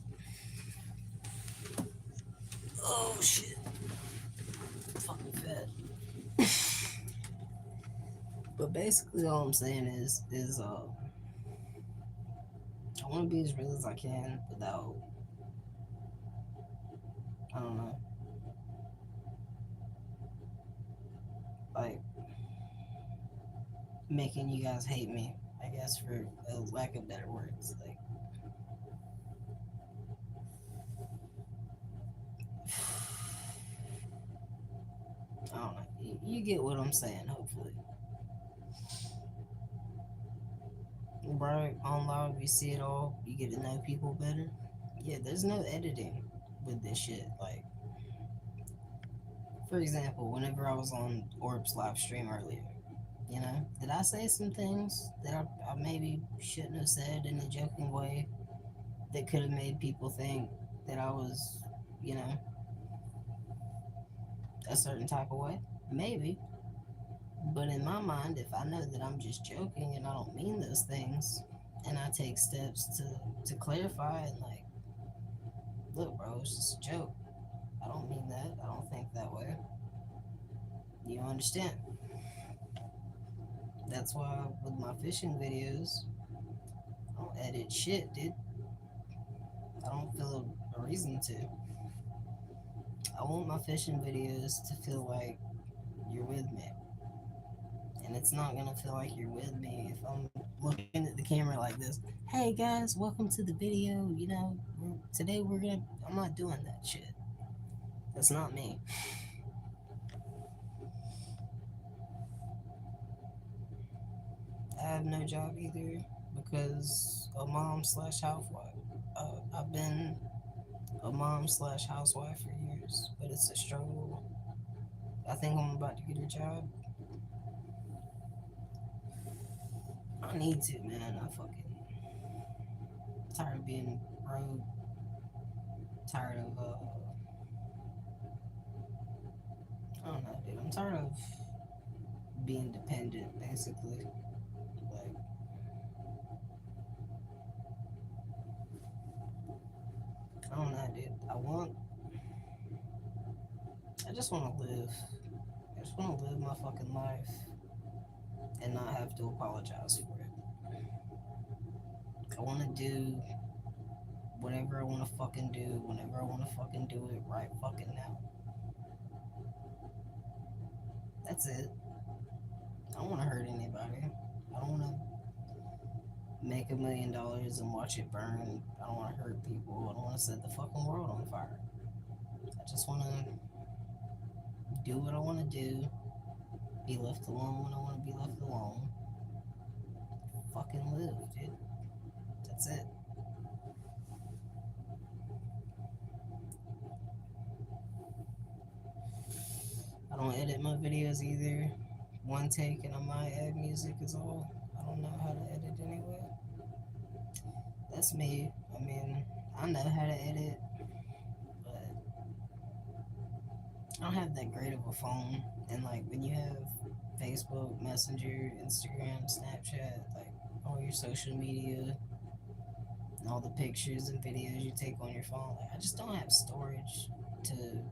Oh shit. Fucking fat. But basically all I'm saying is I wanna be as real as I can without, I don't know, like making you guys hate me, I guess, for a lack of better words. Like, I don't know. You get what I'm saying, hopefully. Right on live, you see it all. You get to know people better. Yeah, there's no editing with this shit. Like, for example, whenever I was on Orb's live stream earlier, did I say some things that I maybe shouldn't have said in a joking way that could have made people think that I was, you know, a certain type of way? Maybe. But in my mind, if I know that I'm just joking and I don't mean those things, and I take steps to clarify and like, look, bro, it's just a joke. I don't mean that. I don't think that way. You understand? That's why with my fishing videos, I don't edit shit, dude. I don't feel a reason to. I want my fishing videos to feel like you're with me. And it's not gonna feel like you're with me if I'm looking at the camera like this. Hey guys, welcome to the video. Today we're gonna. I'm not doing that shit. That's not me. I have no job either because a mom slash housewife. I've been a mom slash housewife for years, but it's a struggle. I think I'm about to get a job. I need to, man. I fucking tired of being broke. Tired of I don't know, dude. I'm tired of being dependent, basically. Like, I don't know, dude. I just want to live. I just want to live my fucking life and not have to apologize for it. I want to do whatever I want to fucking do whenever I want to fucking do it right fucking now. That's it. I don't want to hurt anybody. I don't want to make $1 million and watch it burn. I don't want to hurt people. I don't want to set the fucking world on fire. I just want to do what I want to do, be left alone when I want to be left alone. Fucking live, dude. That's it. I don't edit my videos either. One take and I might add music is all. I don't know how to edit anyway. That's me. I mean, I know how to edit, but I don't have that great of a phone. And like when you have Facebook, Messenger, Instagram, Snapchat, like all your social media and all the pictures and videos you take on your phone, like I just don't have storage to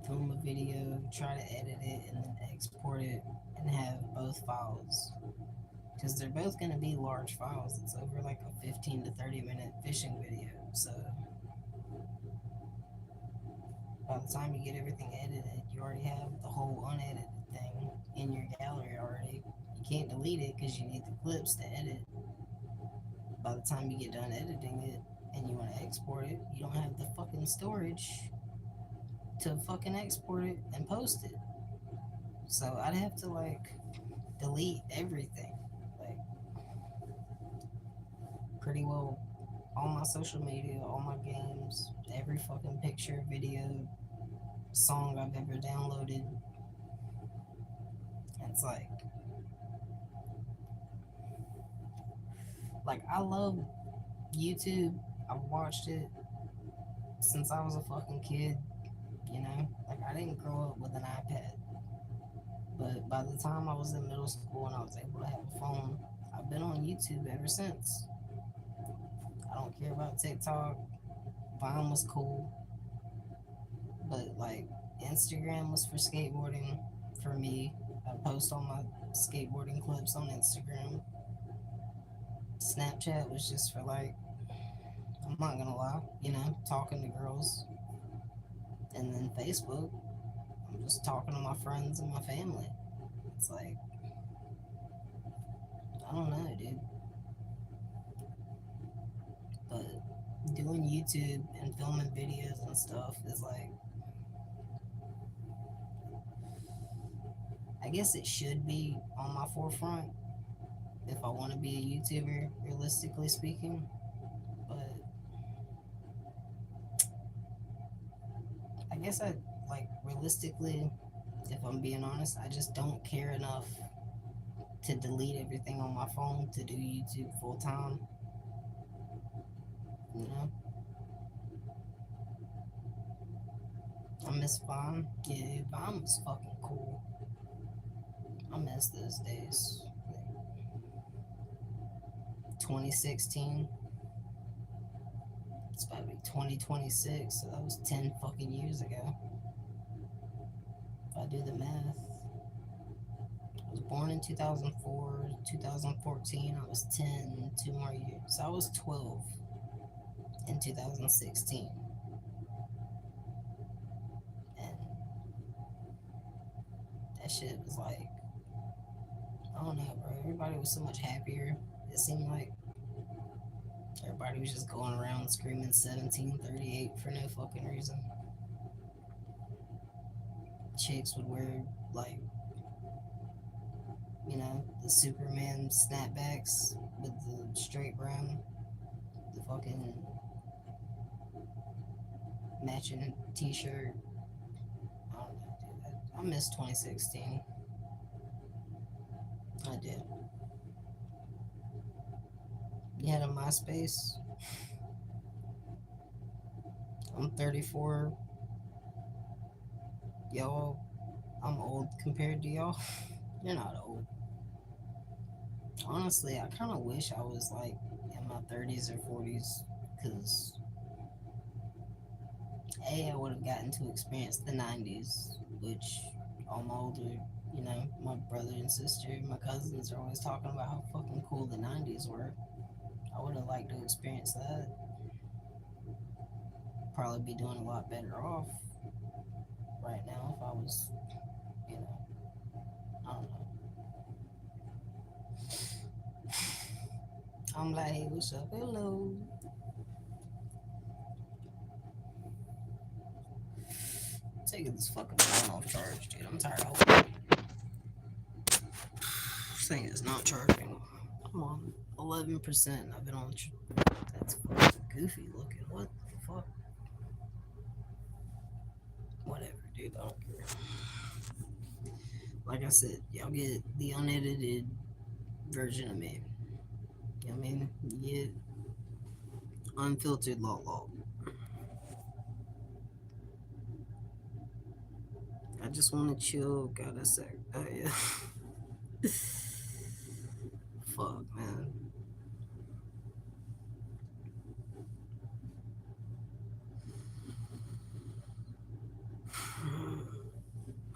film a video, try to edit it, and then export it and have both files. Because they're both going to be large files. It's over like a 15 to 30 minute fishing video. So by the time you get everything edited, you already have the whole unedited thing in your gallery already. You can't delete it because you need the clips to edit. By the time you get done editing it and you want to export it, you don't have the fucking storage to fucking export it and post it. So I'd have to like delete everything. Like pretty well all my social media, all my games, every fucking picture, video, song I've ever downloaded. It's like I love YouTube. I've watched it since I was a fucking kid, Like I didn't grow up with an iPad. But by the time I was in middle school and I was able to have a phone, I've been on YouTube ever since. I don't care about TikTok. Vine was cool. But like Instagram was for skateboarding for me. I post all my skateboarding clips on Instagram. Snapchat was just for like, I'm not gonna lie, talking to girls. And then Facebook, I'm just talking to my friends and my family. It's like, I don't know, dude. But doing YouTube and filming videos and stuff is like, I guess it should be on my forefront if I want to be a YouTuber, realistically speaking. But I guess I like realistically, if I'm being honest, I just don't care enough to delete everything on my phone to do YouTube full time. You know, I miss Vine. Yeah, Vine was fucking cool. I miss those days. Like 2016. It's about to be 2026, so that was 10 fucking years ago. If I do the math. I was born in 2004, 2014, I was 10, 2 more years. So I was 12 in 2016. And that shit was like, I don't know, bro. Everybody was so much happier. It seemed like everybody was just going around screaming 1738 for no fucking reason. Chicks would wear, like, you know, the Superman snapbacks with the straight brim, the fucking matching t shirt. I don't know, dude. I miss 2016. I did. You had a MySpace. I'm 34. Y'all, I'm old compared to y'all. You're not old. Honestly, I kind of wish I was like in my 30s or 40s because A, I would have gotten to experience the 90s, which all my older, you know, my brother and sister, my cousins are always talking about how fucking cool the 90s were. I would have liked to experience that. Probably be doing a lot better off right now if I was, you know, I don't know. I'm like, hey, what's up? Hello. Taking this fucking phone off charge, dude. I'm tired of holding it. This thing is not charging. I'm on 11%. I've been on. That's fucking goofy looking. What the fuck? Whatever, dude. I don't care. Like I said, y'all get the unedited version of me. You know what I mean? You get unfiltered law. I just want to chill. Got a sec. Oh, yeah. Fuck, man.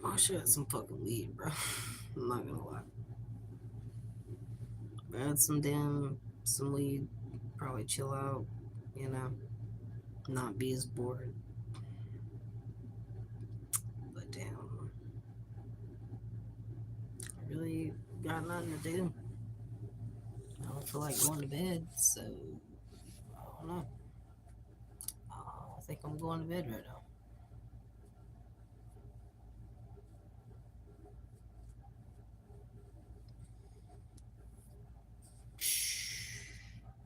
I should have some fucking weed, bro. I'm not gonna lie. Add some weed. Probably chill out. You know, not be as bored. But damn, I really got nothing to do. I don't feel like going to bed, so I don't know. I think I'm going to bed right now.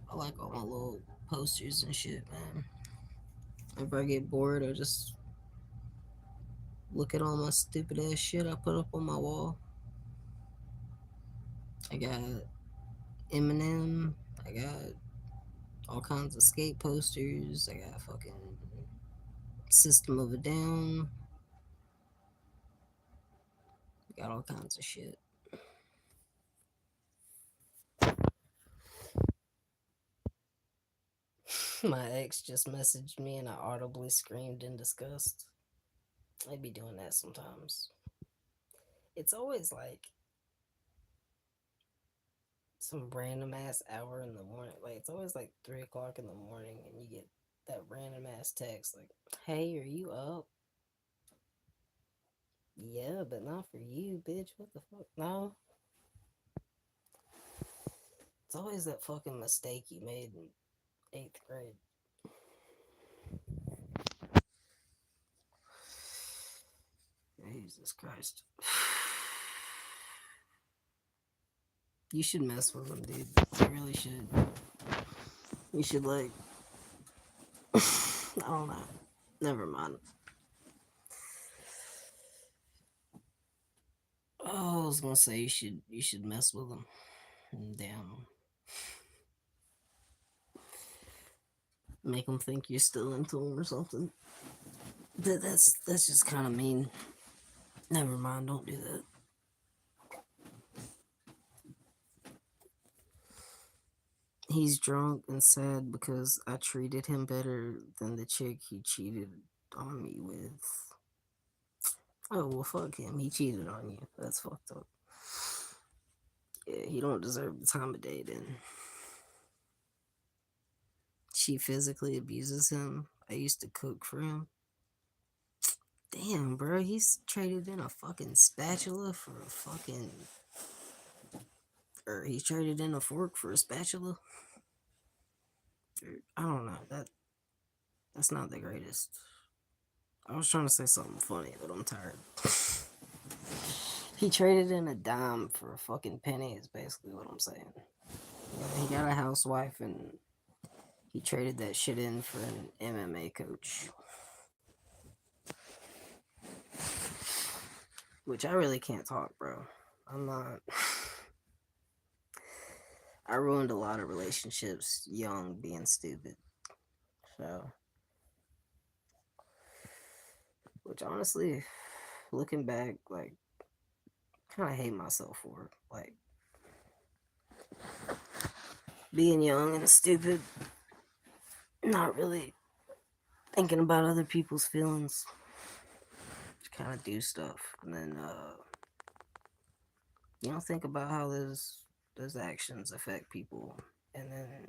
I like all my little posters and shit, man. If I get bored, I just look at all my stupid ass shit I put up on my wall. I got Eminem. I got all kinds of skate posters. I got fucking System of a Down. Got all kinds of shit. My ex just messaged me and I audibly screamed in disgust. I be doing that sometimes. It's always like some random ass hour in the morning. Like it's always like 3 o'clock in the morning and you get that random ass text like, "Hey, are you up?" Yeah, but not for you, bitch. What the fuck? No. It's always that fucking mistake you made in 8th grade. Jesus Christ. You should mess with him, dude. You really should. You should like. I don't know. Never mind. Oh, I was gonna say you should mess with him. Damn. Make him think you're still into him or something. That's just kind of mean. Never mind. Don't do that. He's drunk and sad because I treated him better than the chick he cheated on me with. Oh, well, fuck him. He cheated on you. That's fucked up. Yeah, he don't deserve the time of day then. She physically abuses him. I used to cook for him. Damn, bro, he's traded in a fucking spatula for a fucking. Or he traded in a fork for a spatula. I don't know. That's not the greatest. I was trying to say something funny, but I'm tired. He traded in a dime for a fucking penny, is basically what I'm saying. Yeah, he got a housewife and he traded that shit in for an MMA coach. Which I really can't talk, bro. I'm not. I ruined a lot of relationships young being stupid. So, which honestly, looking back, like, kind of hate myself for. Like, being young and stupid, not really thinking about other people's feelings. Just kind of do stuff. And then, think about how those actions affect people. And then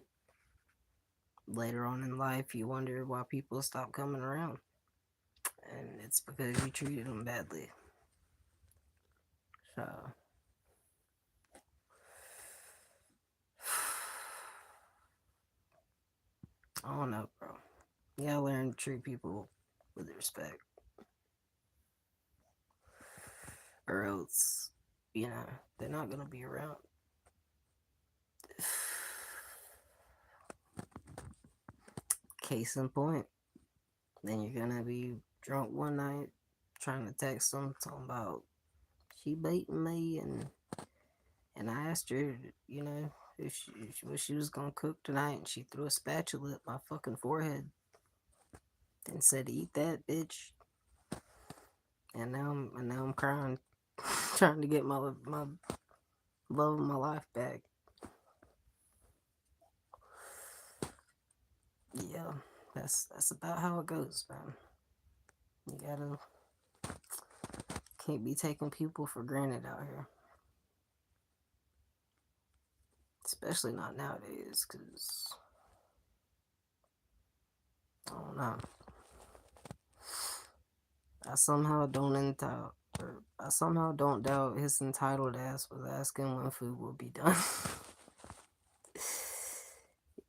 later on in life, you wonder why people stop coming around. And it's because you treated them badly. So, I don't know, bro. You gotta learn to treat people with respect. Or else, they're not gonna be around. Case in point. Then you're gonna be drunk one night trying to text them talking about she beating me and I asked her, what she was gonna cook tonight and she threw a spatula at my fucking forehead and said, "Eat that, bitch." And now I'm crying, trying to get my love of my life back. Yeah, that's about how it goes, man. You gotta can't be taking people for granted out here, especially not nowadays, cause I don't know. I somehow don't doubt his entitled ass was asking when food will be done.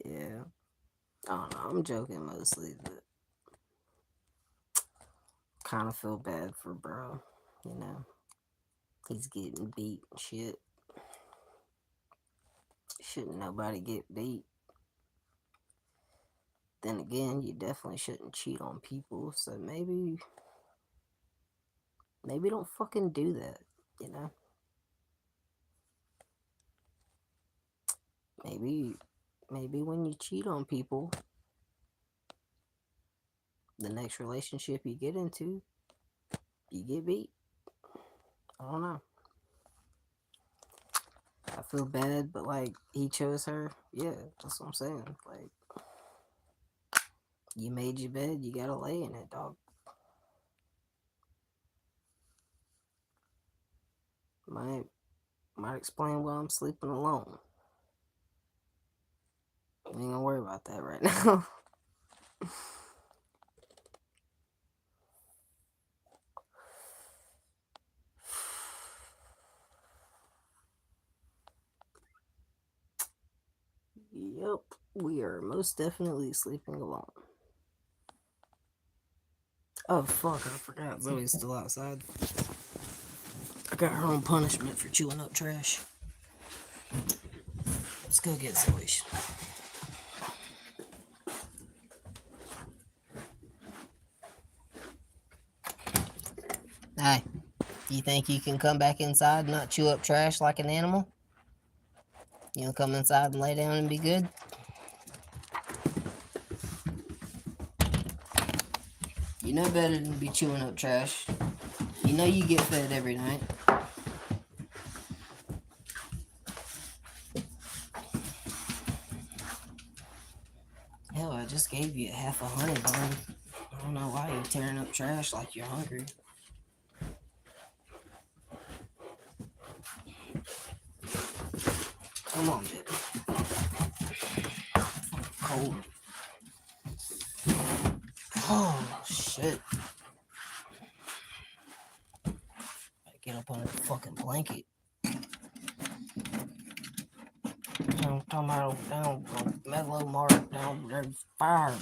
Yeah, I don't know. I'm joking mostly, but kind of feel bad for bro. You know, he's getting beat and shit. Shouldn't nobody get beat. Then again, you definitely shouldn't cheat on people. So maybe don't fucking do that. You know, maybe when you cheat on people, the next relationship you get into, you get beat. I don't know. I feel bad, but like he chose her. Yeah, that's what I'm saying. Like you made your bed, you gotta lay in it, dog. Might explain why I'm sleeping alone. We ain't gonna worry about that right now. Yep, we are most definitely sleeping alone. Oh fuck, I forgot Zoe's still outside. I got her own punishment for chewing up trash. Let's go get Zoe. Hey, you think you can come back inside and not chew up trash like an animal? You'll come inside and lay down and be good? You know better than to be chewing up trash. You know you get fed every night. Hell, I just gave you half a honey bun. I don't know why you're tearing up trash like you're hungry. Come on, baby. Cold. Oh, shit. Get up under the fucking blanket. I'm talking about down Mellow Mark down there's fire.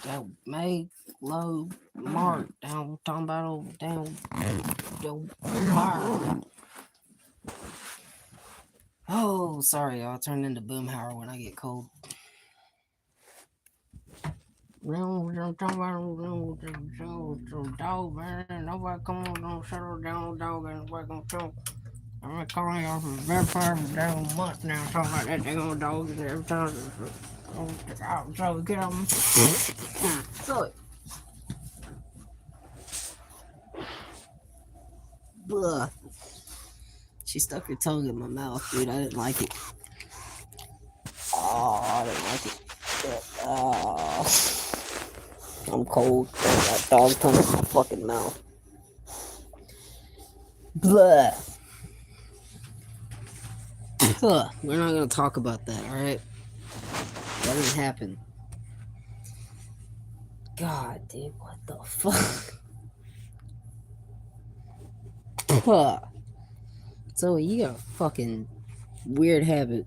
Down Mellow Mark down talking about down fire. Oh, sorry, I'll turn into Boomhauer when I get cold. I'm talking about dog, man. Nobody come on, don't settle down, dog, and nobody gonna talk. I'm calling y'all for the very first damn month now, talking about that damn dog and every time. So get on. So, blah. She stuck her tongue in my mouth, dude. I didn't like it. Oh, I didn't like it. Oh, I'm cold. That dog tongue in my fucking mouth. Blah. We're not gonna talk about that, alright? That didn't happen. God, dude, what the fuck? Zoe, you got a fucking weird habit.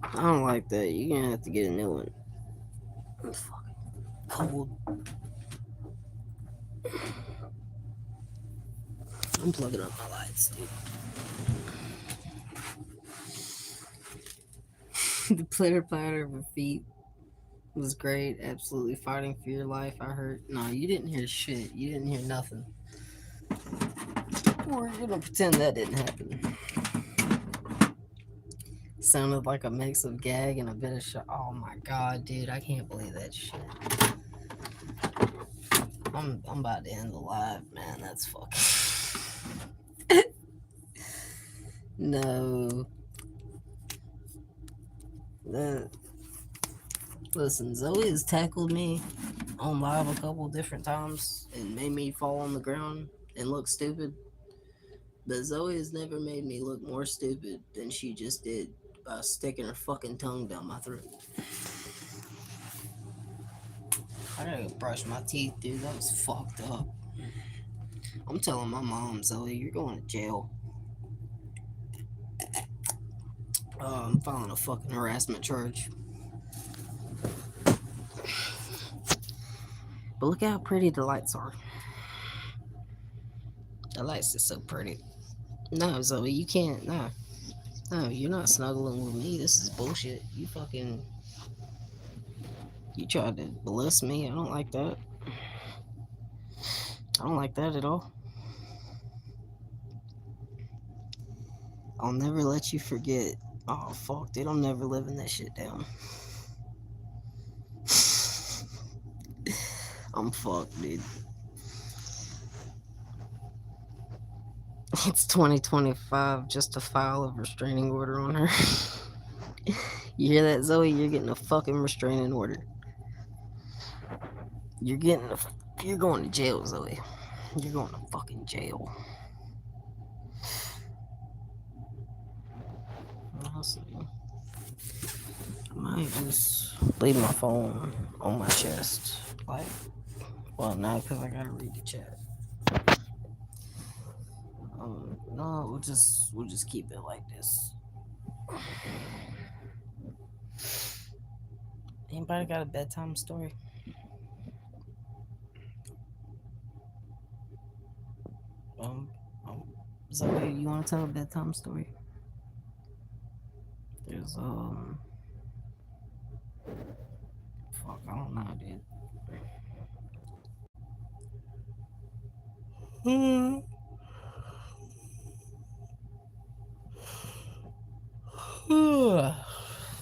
I don't like that. You're gonna have to get a new one. I'm fucking cold. I'm plugging up my lights, dude. The plitter patter of her feet was great. Absolutely fighting for your life. I heard. No, you didn't hear shit. You didn't hear nothing. We're gonna pretend that didn't happen. Sounded like a mix of gag and a bit of shit. Oh my god, dude, I can't believe that shit. I'm about to end the live, man. That's fucking. No. Listen, Zoe has tackled me on live a couple different times and made me fall on the ground and look stupid. But Zoe has never made me look more stupid than she just did by sticking her fucking tongue down my throat. I gotta brush my teeth, dude. That was fucked up. I'm telling my mom, Zoe, you're going to jail. I'm filing a fucking harassment charge. But look how pretty the lights are. The lights are so pretty. No, Zoe, you can't. No. No, you're not snuggling with me. This is bullshit. You fucking. You tried to molest me. I don't like that. I don't like that at all. I'll never let you forget. Oh, fuck, dude. I'm never living that shit down. I'm fucked, dude. It's 2025 just to file a restraining order on her. You hear that, Zoe? You're getting a fucking restraining order. You're going to jail, Zoe. You're going to fucking jail. Honestly, I might just leave my phone on my chest. Like, well, now because I gotta read the chat. No, we'll just keep it like this. Anybody got a bedtime story? Um, Zoe, you want to tell a bedtime story? There's fuck, I don't know, dude.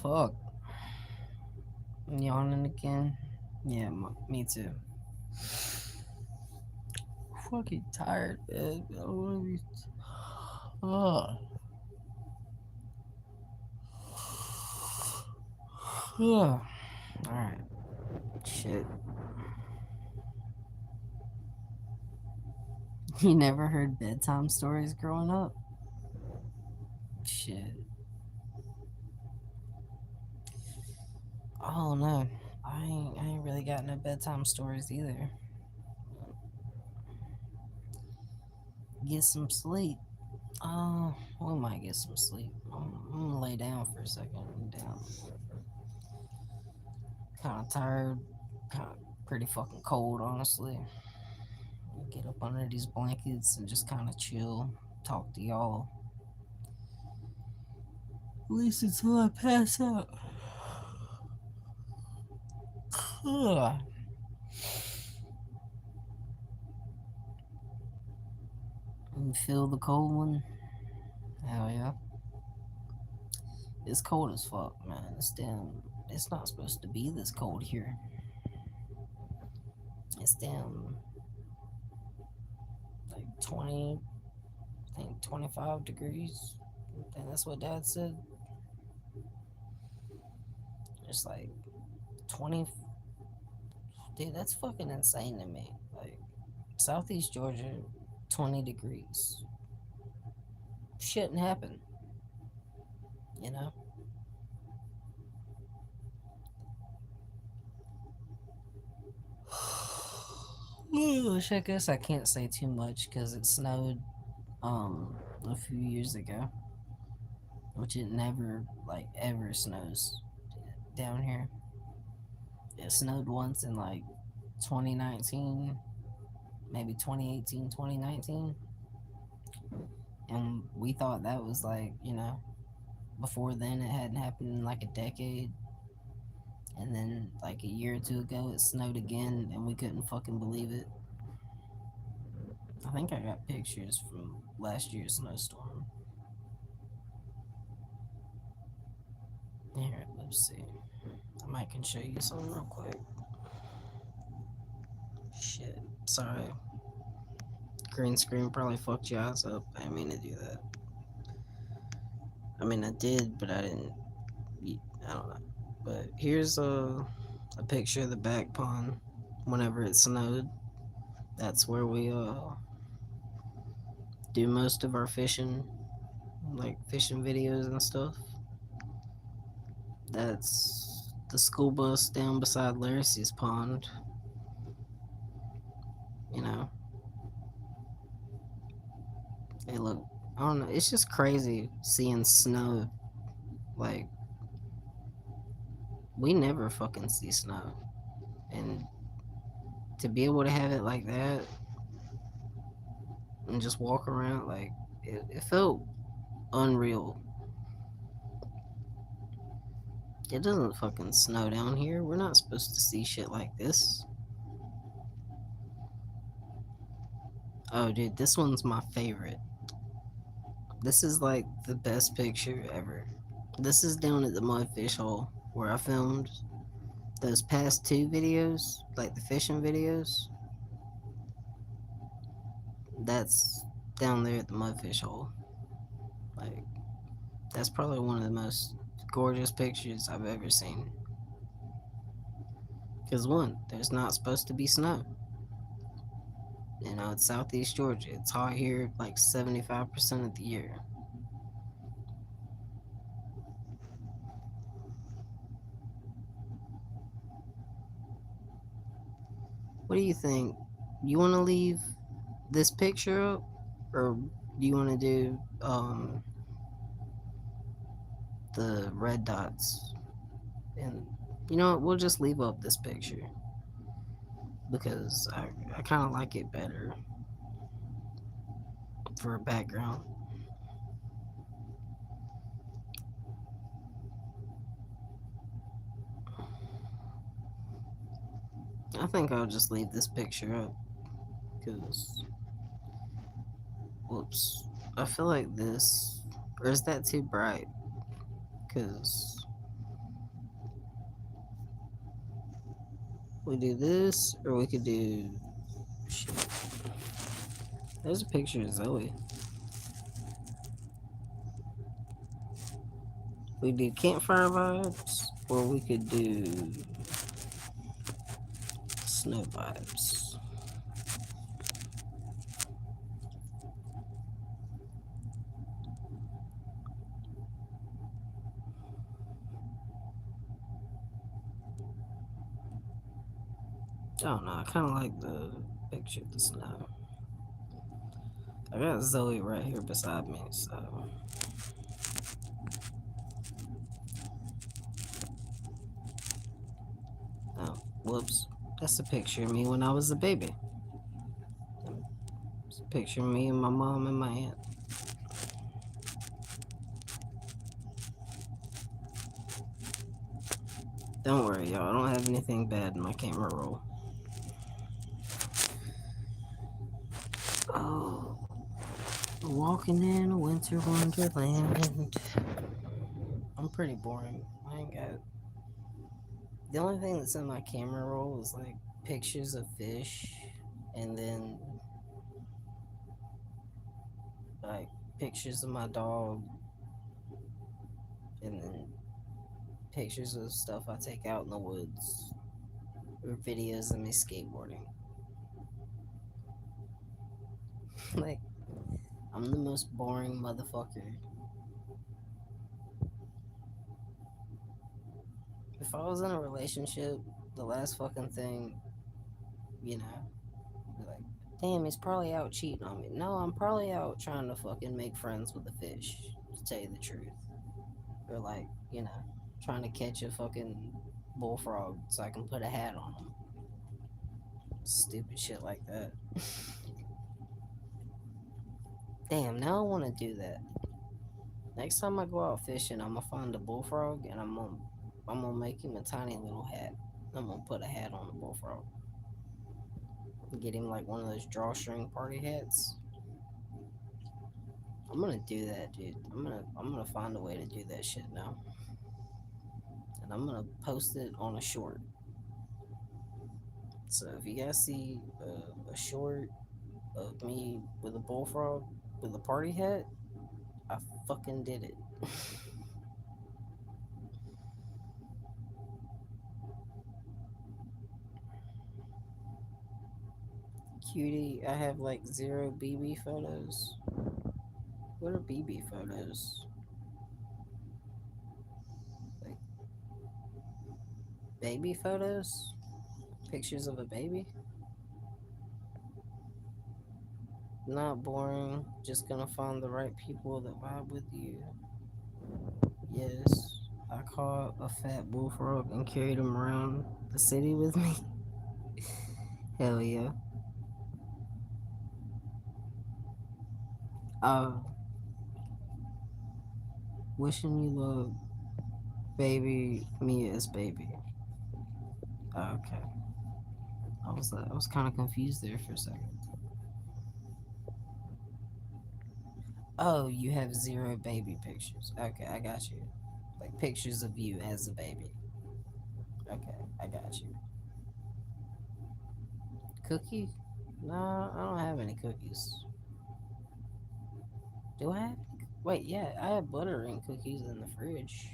Fuck. Yawning again. Yeah, me too. Fucking tired, man. I don't want to be. Oh. Oh. Alright. Shit. You never heard bedtime stories growing up? Shit. Oh no. I ain't really got no bedtime stories either. Get some sleep. We might get some sleep. I'm gonna lay down for a second. I'm down. Kind of tired. Kind of pretty fucking cold, honestly. Get up under these blankets and just kind of chill. Talk to y'all. At least until I pass out. Ugh. You feel the cold one? Hell yeah. It's cold as fuck, man. It's not supposed to be this cold here. It's damn like 20, I think 25 degrees. I think that's what Dad said. It's like 20. Dude, that's fucking insane to me. Like, Southeast Georgia, 20 degrees. Shouldn't happen, you know? Which I guess I can't say too much because it snowed a few years ago, which it never like ever snows down here. It snowed once in like 2019, maybe 2018, 2019, and we thought that was like, before then it hadn't happened in like a decade. And then like a year or two ago it snowed again and we couldn't fucking believe it. I think I got pictures from last year's snowstorm. Here, let's see. I might can show you something real quick. Shit. Sorry. Green screen probably fucked your eyes up. I didn't mean to do that. I mean, I did, but I didn't. I don't know. But here's a picture of the back pond whenever it snowed. That's where we do most of our fishing, like fishing videos and stuff. That's the school bus down beside Larissy's pond. You know, hey, look, I don't know. It's just crazy seeing snow. Like, we never fucking see snow, and to be able to have it like that and just walk around, like, it felt unreal. It doesn't fucking snow down here. We're not supposed to see shit like this. Oh, dude, this one's my favorite. This is like the best picture ever. This is down at the Mudfish Hole where I filmed those past two videos, like the fishing videos. That's down there at the Mudfish Hole. Like, that's probably one of the most gorgeous pictures I've ever seen. Because, one, there's not supposed to be snow. You know, it's Southeast Georgia. It's hot here like 75% of the year. What do you think? You want to leave this picture up? Or do you want to do the red dots? And you know what? We'll just leave up this picture. Because I kind of like it better for a background. I think I'll just leave this picture up because, whoops, I feel like this, or is that too bright? Because we do this, or we could do, shit. There's a picture of Zoe. We do campfire vibes, or we could do snow vibes. I don't know. I kind of like the picture of the snow. I got Zoe right here beside me, so. Oh, whoops. That's a picture of me when I was a baby. It's a picture of me and my mom and my aunt. Don't worry, y'all. I don't have anything bad in my camera roll. Oh, walking in a winter wonderland. I'm pretty boring. I ain't got. The only thing that's in my camera roll is like pictures of fish, and then like pictures of my dog, and then pictures of stuff I take out in the woods, or videos of me skateboarding. Like, I'm the most boring motherfucker. If I was in a relationship, the last fucking thing, you know, be like, damn, he's probably out cheating on me. No, I'm probably out trying to fucking make friends with a fish, to tell you the truth. Or like, you know, trying to catch a fucking bullfrog so I can put a hat on him. Stupid shit like that. Damn, now I want to do that. Next time I go out fishing, I'm gonna find a bullfrog and I'm gonna make him a tiny little hat. I'm gonna put a hat on the bullfrog. Get him like one of those drawstring party hats. I'm gonna do that, dude. I'm gonna find a way to do that shit now, and I'm gonna post it on a short. So if you guys see a short of me with a bullfrog with a party hat, I fucking did it. Cutie, I have like zero BB photos. What are BB photos? Like baby photos? Pictures of a baby? Not boring, just gonna find the right people that vibe with you. Yes, I caught a fat bullfrog and carried him around the city with me. Hell yeah. Uh, wishing you luck, baby. Mia is baby. Okay. I was kind of confused there for a second. Oh, you have zero baby pictures. Okay, I got you. Like pictures of you as a baby. Okay, I got you. Cookie? No, I don't have any cookies. Do I have? Wait, yeah, I have butterine cookies in the fridge.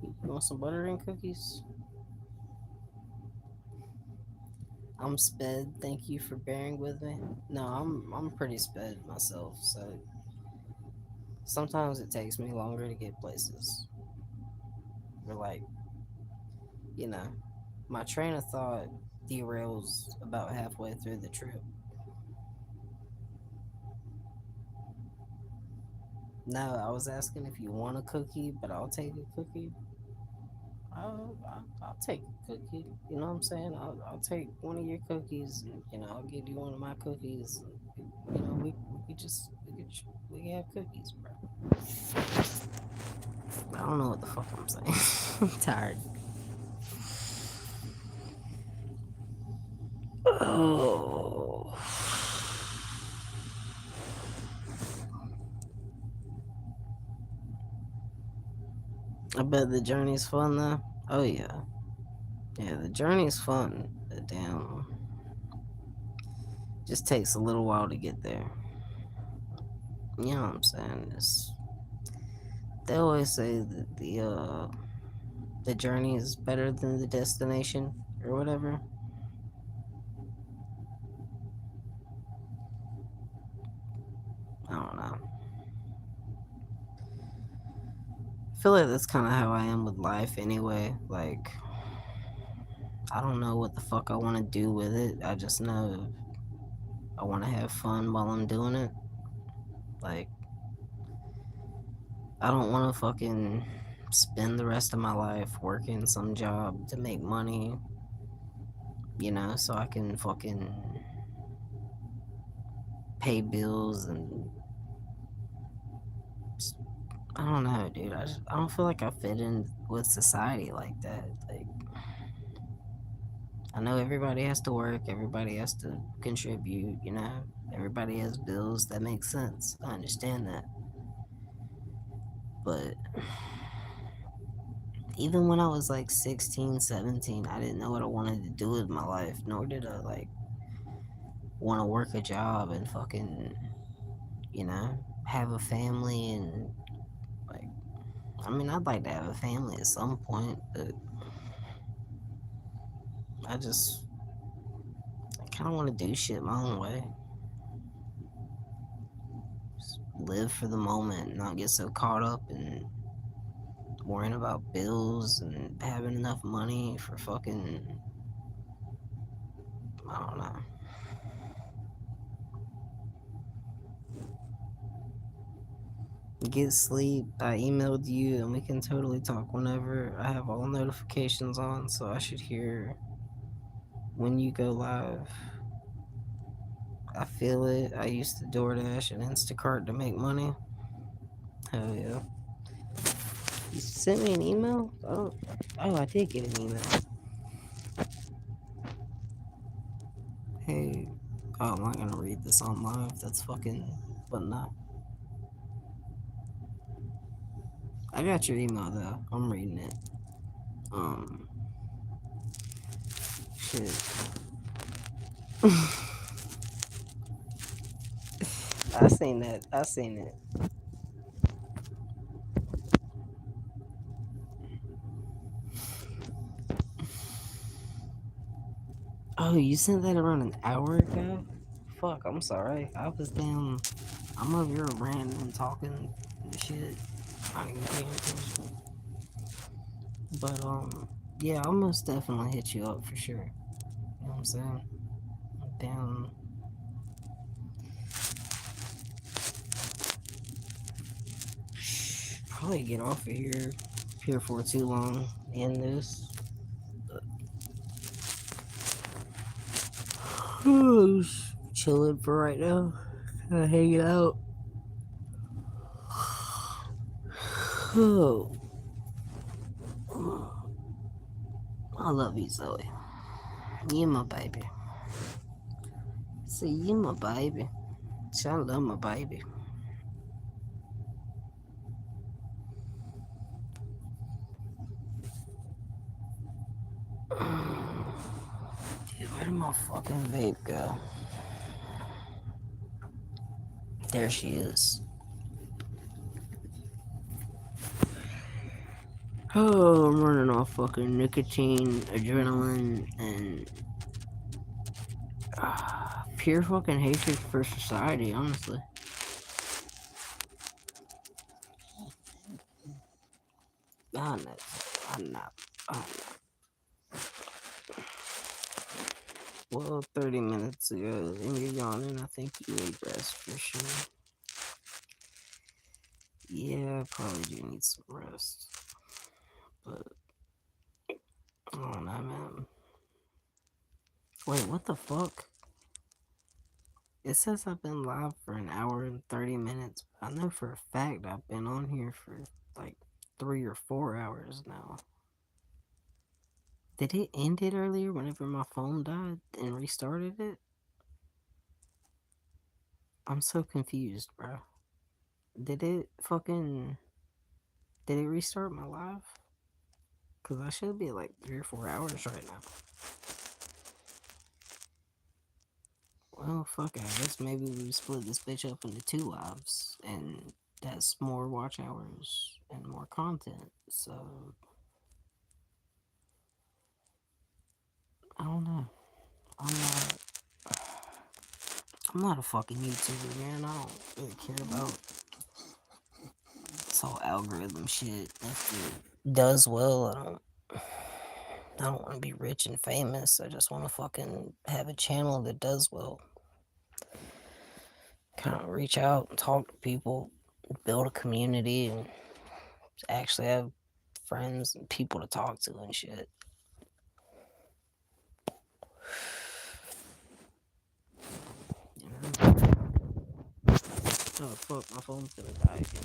You want some butterine cookies? I'm sped. Thank you for bearing with me. No, I'm pretty sped myself, so sometimes it takes me longer to get places. Or like, you know, my train of thought derails about halfway through the trip. No, I was asking if you want a cookie, but I'll take a cookie. I'll take a cookie. You know what I'm saying? I'll take one of your cookies. And, you know, I'll give you one of my cookies. And, you know, we can have cookies, bro. I don't know what the fuck I'm saying. I'm tired. Oh. I bet the journey's fun though. Oh yeah. Yeah, the journey's fun. But damn. Just takes a little while to get there. You know what I'm saying? They always say that the journey is better than the destination or whatever. I don't know. I feel like that's kind of how I am with life anyway. Like, I don't know what the fuck I want to do with it. I just know I want to have fun while I'm doing it. Like, I don't want to fucking spend the rest of my life working some job to make money, so I can fucking pay bills and I don't know, dude. I don't feel like I fit in with society like that. Like, I know everybody has to work, everybody has to contribute, everybody has bills. That makes sense. I understand that. But even when I was like 16, 17, I didn't know what I wanted to do with my life, nor did I like want to work a job and fucking, have a family and like, I mean, I'd like to have a family at some point, but I just, I kind of want to do shit my own way. Just live for the moment, not get so caught up in worrying about bills and having enough money for fucking, I don't know. Get sleep. I emailed you and we can totally talk whenever. I have all notifications on, so I should hear when you go live. I feel it. I used to DoorDash and Instacart to make money. Hell yeah. You sent me an email? Oh, I did get an email. Hey, oh, am I gonna read this on live? That's fucking, but no. I got your email though. I'm reading it. Um, shit. I seen that. I seen it. Oh, you sent that around an hour ago? Fuck, I'm sorry. I was down. I'm over here ranting and talking and shit. I didn't pay attention. But, yeah, I'll most definitely hit you up for sure. You know what I'm saying? I'm down. Probably get off of here for too long. End this. Chilling for right now. Kinda hanging out. Oh, I love you, Zoe. You my baby. See, you my baby. See, I love my baby. Dude, where did my fucking vape go? There she is. Oh, I'm running off fucking nicotine, adrenaline, and pure fucking hatred for society, honestly. I'm not. I'm not. I'm not. Well, 30 minutes ago, and you're yawning. I think you need rest for sure. Yeah, I probably do need some rest. But, I don't know, man. Wait, what the fuck? It says I've been live for an hour and 30 minutes. But I know for a fact I've been on here for like 3 or 4 hours now. Did it end it earlier whenever my phone died and restarted it? I'm so confused, bro. Did it fucking. Did it restart my live? Because I should be at like 3 or 4 hours right now. Well, fuck, I guess maybe we split this bitch up into two lives, and that's more watch hours and more content. So, I don't know. I'm not. I'm not a fucking YouTuber, man. I don't really care about this whole algorithm shit. If it does well, I don't want to be rich and famous. I just want to fucking have a channel that does well. Kind of reach out and talk to people, build a community, and actually have friends and people to talk to and shit. You know? Oh fuck, my phone's gonna die again.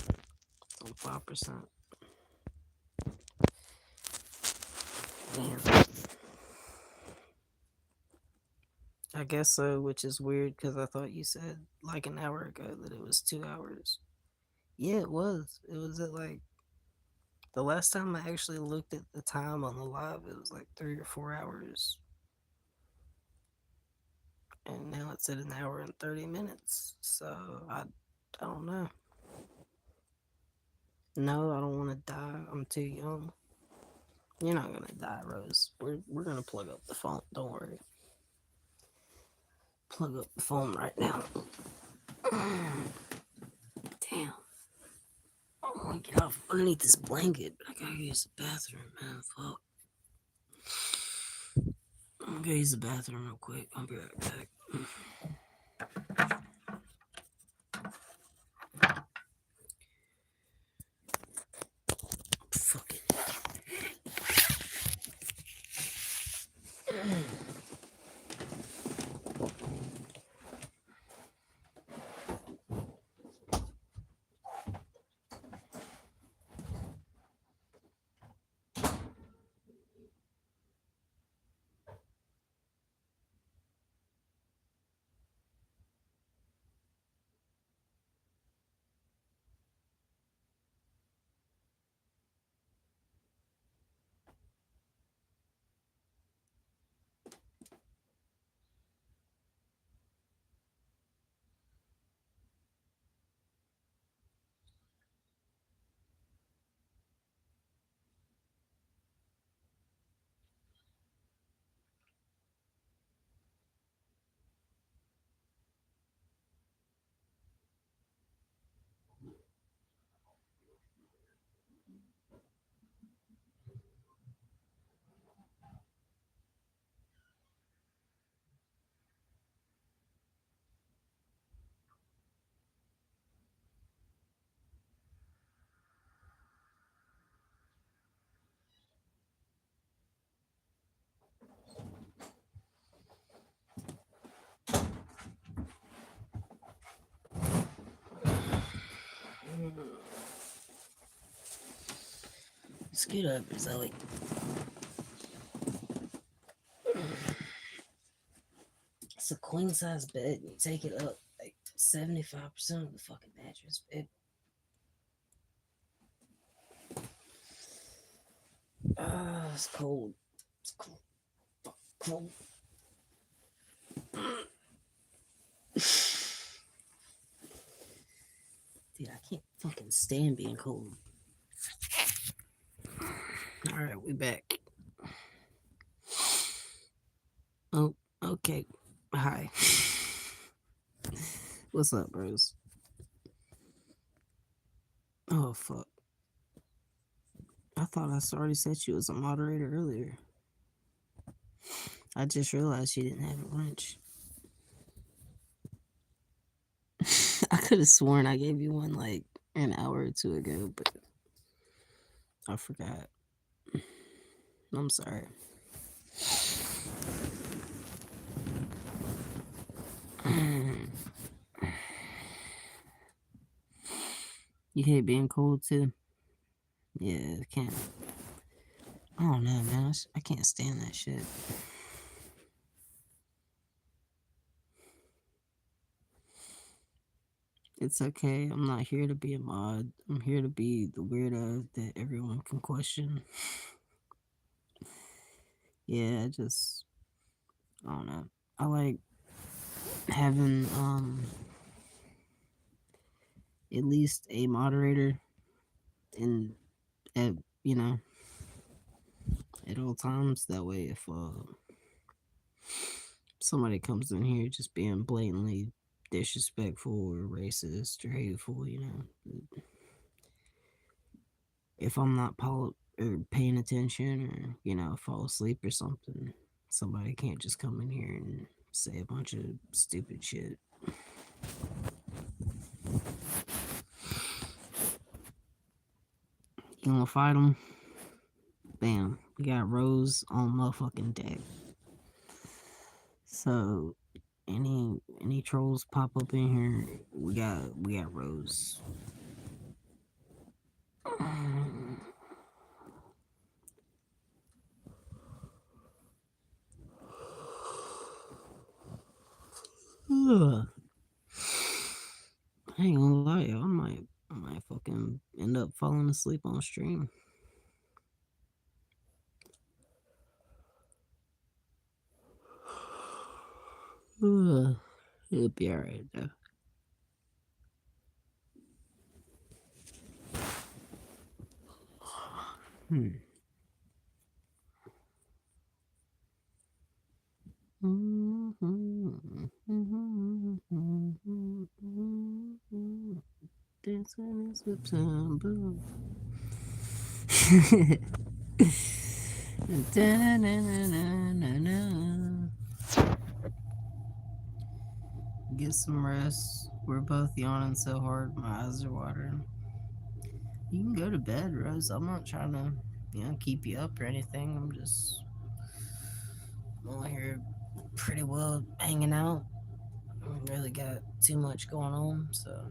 It's on 5%. Damn. I guess so, which is weird because I thought you said like an hour ago that it was 2 hours. Yeah, it was. It was at like the last time I actually looked at the time on the live, it was like 3 or 4 hours. And now it's at an hour and 30 minutes. So I don't know. No, I don't want to die. I'm too young. You're not gonna die, Rose. We're gonna plug up the phone. Don't worry. Plug up the phone right now. Damn. I want to get off underneath this blanket, but I gotta use the bathroom, man. Fuck. I'm gonna use the bathroom real quick. I'll be right back. Fuck it. Scoot up, Zoe. It's a queen size bed. You take it up like 75% of the fucking mattress, babe. Ah, it's cold. It's cold. Fuck, cold. Dude, I can't fucking stand being cold. Alright, we back. Oh, okay. Hi. What's up, bros? Oh, fuck. I thought I already said you was a moderator earlier. I just realized you didn't have a lunch. I could have sworn I gave you one like an hour or two ago, but I forgot. I'm sorry. You hate being cold too? Yeah, it can't. I don't know, man. I can't stand that shit. It's okay. I'm not here to be a mod. I'm here to be the weirdo that everyone can question. Yeah, I don't know. I like having at least a moderator in at you know at all times. That way, if somebody comes in here just being blatantly disrespectful or racist or hateful, if I'm not or paying attention or fall asleep or something, somebody can't just come in here and say a bunch of stupid shit. You wanna fight them? Bam, we got Rose on motherfucking deck. So any trolls pop up in here, we got Rose. Ugh. I ain't gonna lie, y'all. I might fucking end up falling asleep on stream. Ugh. It'll be alright though. Hmm. Dancing in September. Get some rest. We're both yawning so hard, my eyes are watering. You can go to bed, Rose. I'm not trying to, keep you up or anything. I'm over here pretty well hanging out. I don't really got too much going on, so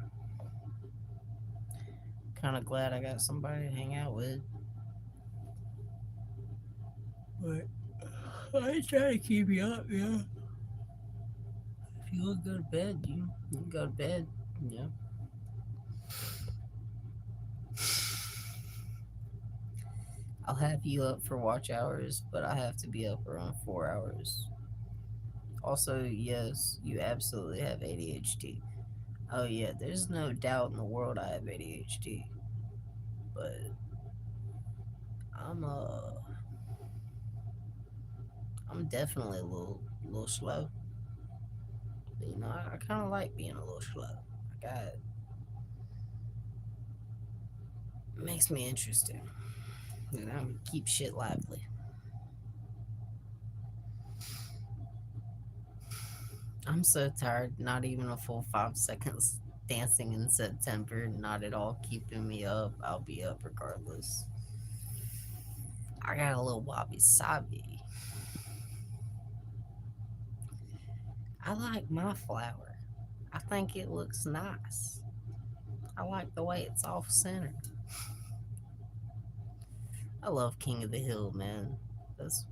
kind of glad I got somebody to hang out with. But I ain't trying to keep you up, yeah. If you want to go to bed, you can go to bed, yeah. I'll have you up for watch hours, but I have to be up around 4 hours. Also, yes, you absolutely have ADHD. Oh yeah, there's no doubt in the world I have ADHD, but I'm uh I'm definitely a little slow. But, I kind of like being a little slow. It makes me interesting. Keep shit lively. I'm so tired. Not even a full 5 seconds dancing in September. Not at all keeping me up. I'll be up regardless. I got a little wabi sabi. I like my flower. I think it looks nice. I like the way it's off center. I love King of the Hill, man. That's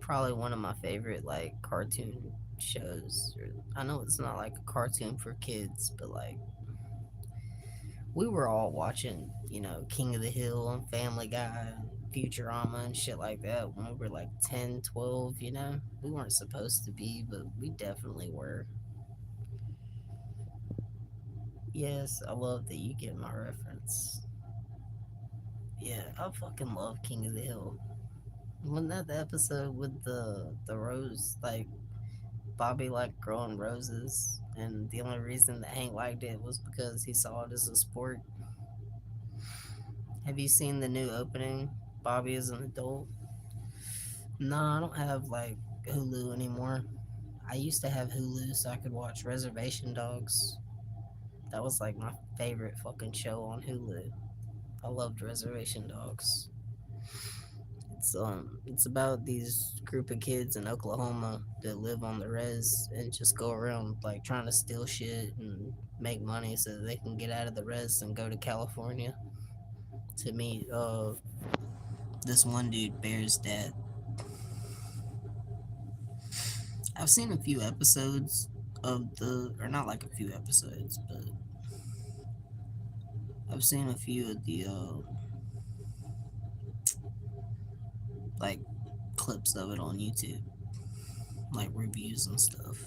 probably one of my favorite like cartoon shows. I know it's not like a cartoon for kids, but like we were all watching, King of the Hill and Family Guy, and Futurama and shit like that when we were like 10, 12, We weren't supposed to be, but we definitely were. Yes, I love that you get my reference. Yeah, I fucking love King of the Hill. Wasn't that the episode with the rose, like Bobby liked growing roses, and the only reason that Hank liked it was because he saw it as a sport? Have you seen the new opening? Bobby is an adult. No, I don't have like Hulu anymore. I used to have Hulu so I could watch Reservation Dogs. That was like my favorite fucking show on Hulu. I loved Reservation Dogs. It's about these group of kids in Oklahoma that live on the res and just go around like trying to steal shit and make money so that they can get out of the res and go to California to meet This one dude, Bear's dad. I've seen a few episodes of or not like a few episodes, but I've seen a few of the like clips of it on YouTube, like reviews and stuff.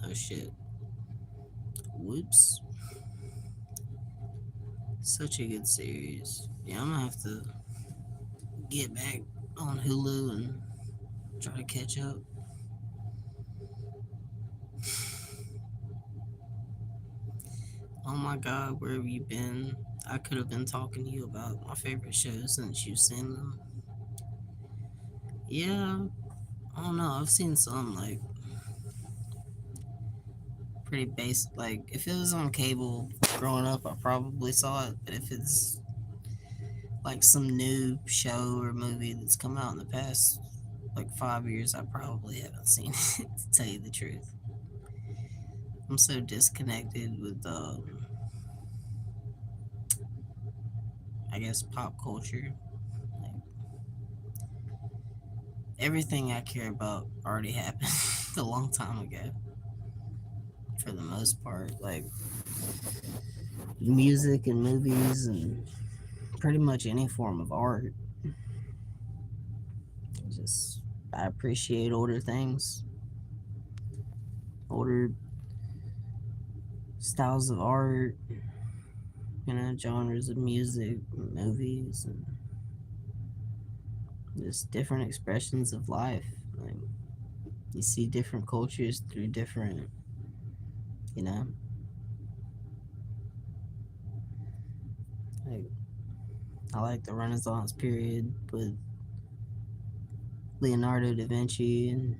Oh shit. Whoops. Such a good series. Yeah, I'm gonna have to get back on Hulu and try to catch up. Oh my god, where have you been? I could have been talking to you about my favorite shows since you've seen them. Yeah, I don't know. I've seen some like pretty basic. Like if it was on cable growing up, I probably saw it. But if it's like some new show or movie that's come out in the past like 5 years, I probably haven't seen it. To tell you the truth, I'm so disconnected with I guess pop culture. Like everything I care about already happened a long time ago. For the most part, like music and movies and pretty much any form of art. Just I appreciate older things, older styles of art, genres of music, movies, and just different expressions of life. Like you see different cultures through different, you know, like I like the Renaissance period with Leonardo da Vinci, and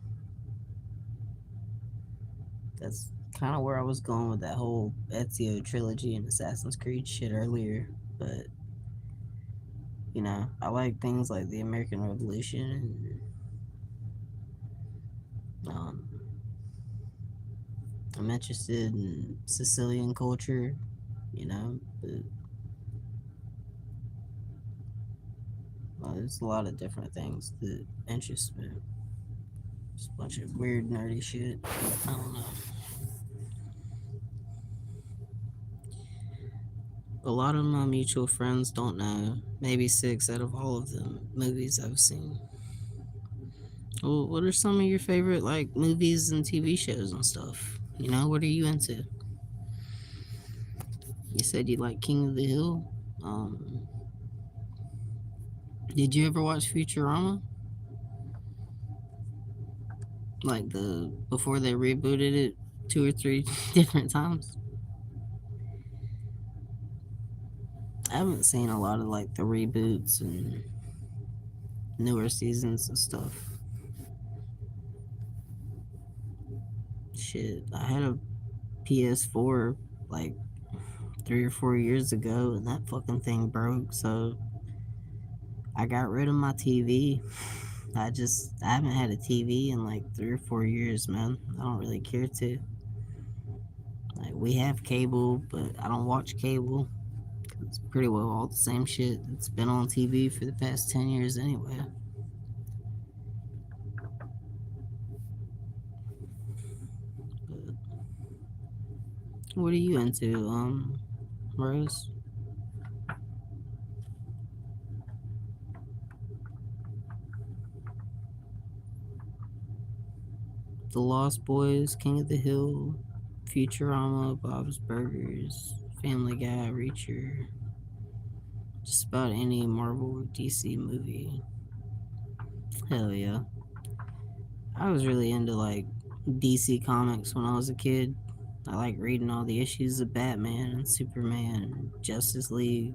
that's kind of where I was going with that whole Ezio trilogy and Assassin's Creed shit earlier. But I like things like the American Revolution, and I'm interested in Sicilian culture, but there's a lot of different things that interest me. Just a bunch of weird, nerdy shit. I don't know. A lot of my mutual friends don't know maybe 6 out of all of the movies I've seen. Well, what are some of your favorite like movies and TV shows and stuff? What are you into? You said you like King of the Hill. Um, did you ever watch Futurama? Like before they rebooted it 2 or 3 different times. I haven't seen a lot of like the reboots and newer seasons and stuff. Shit, I had a PS4 like 3 or 4 years ago, and that fucking thing broke. So I got rid of my TV. I haven't had a TV in like 3 or 4 years, man. I don't really care to. Like we have cable, but I don't watch cable. It's pretty well all the same shit that's been on TV for the past 10 years anyway. But what are you into, Rose? The Lost Boys, King of the Hill, Futurama, Bob's Burgers, Family Guy, Reacher, just about any Marvel or DC movie. Hell yeah. I was really into like DC comics when I was a kid. I like reading all the issues of Batman and Superman, Justice League,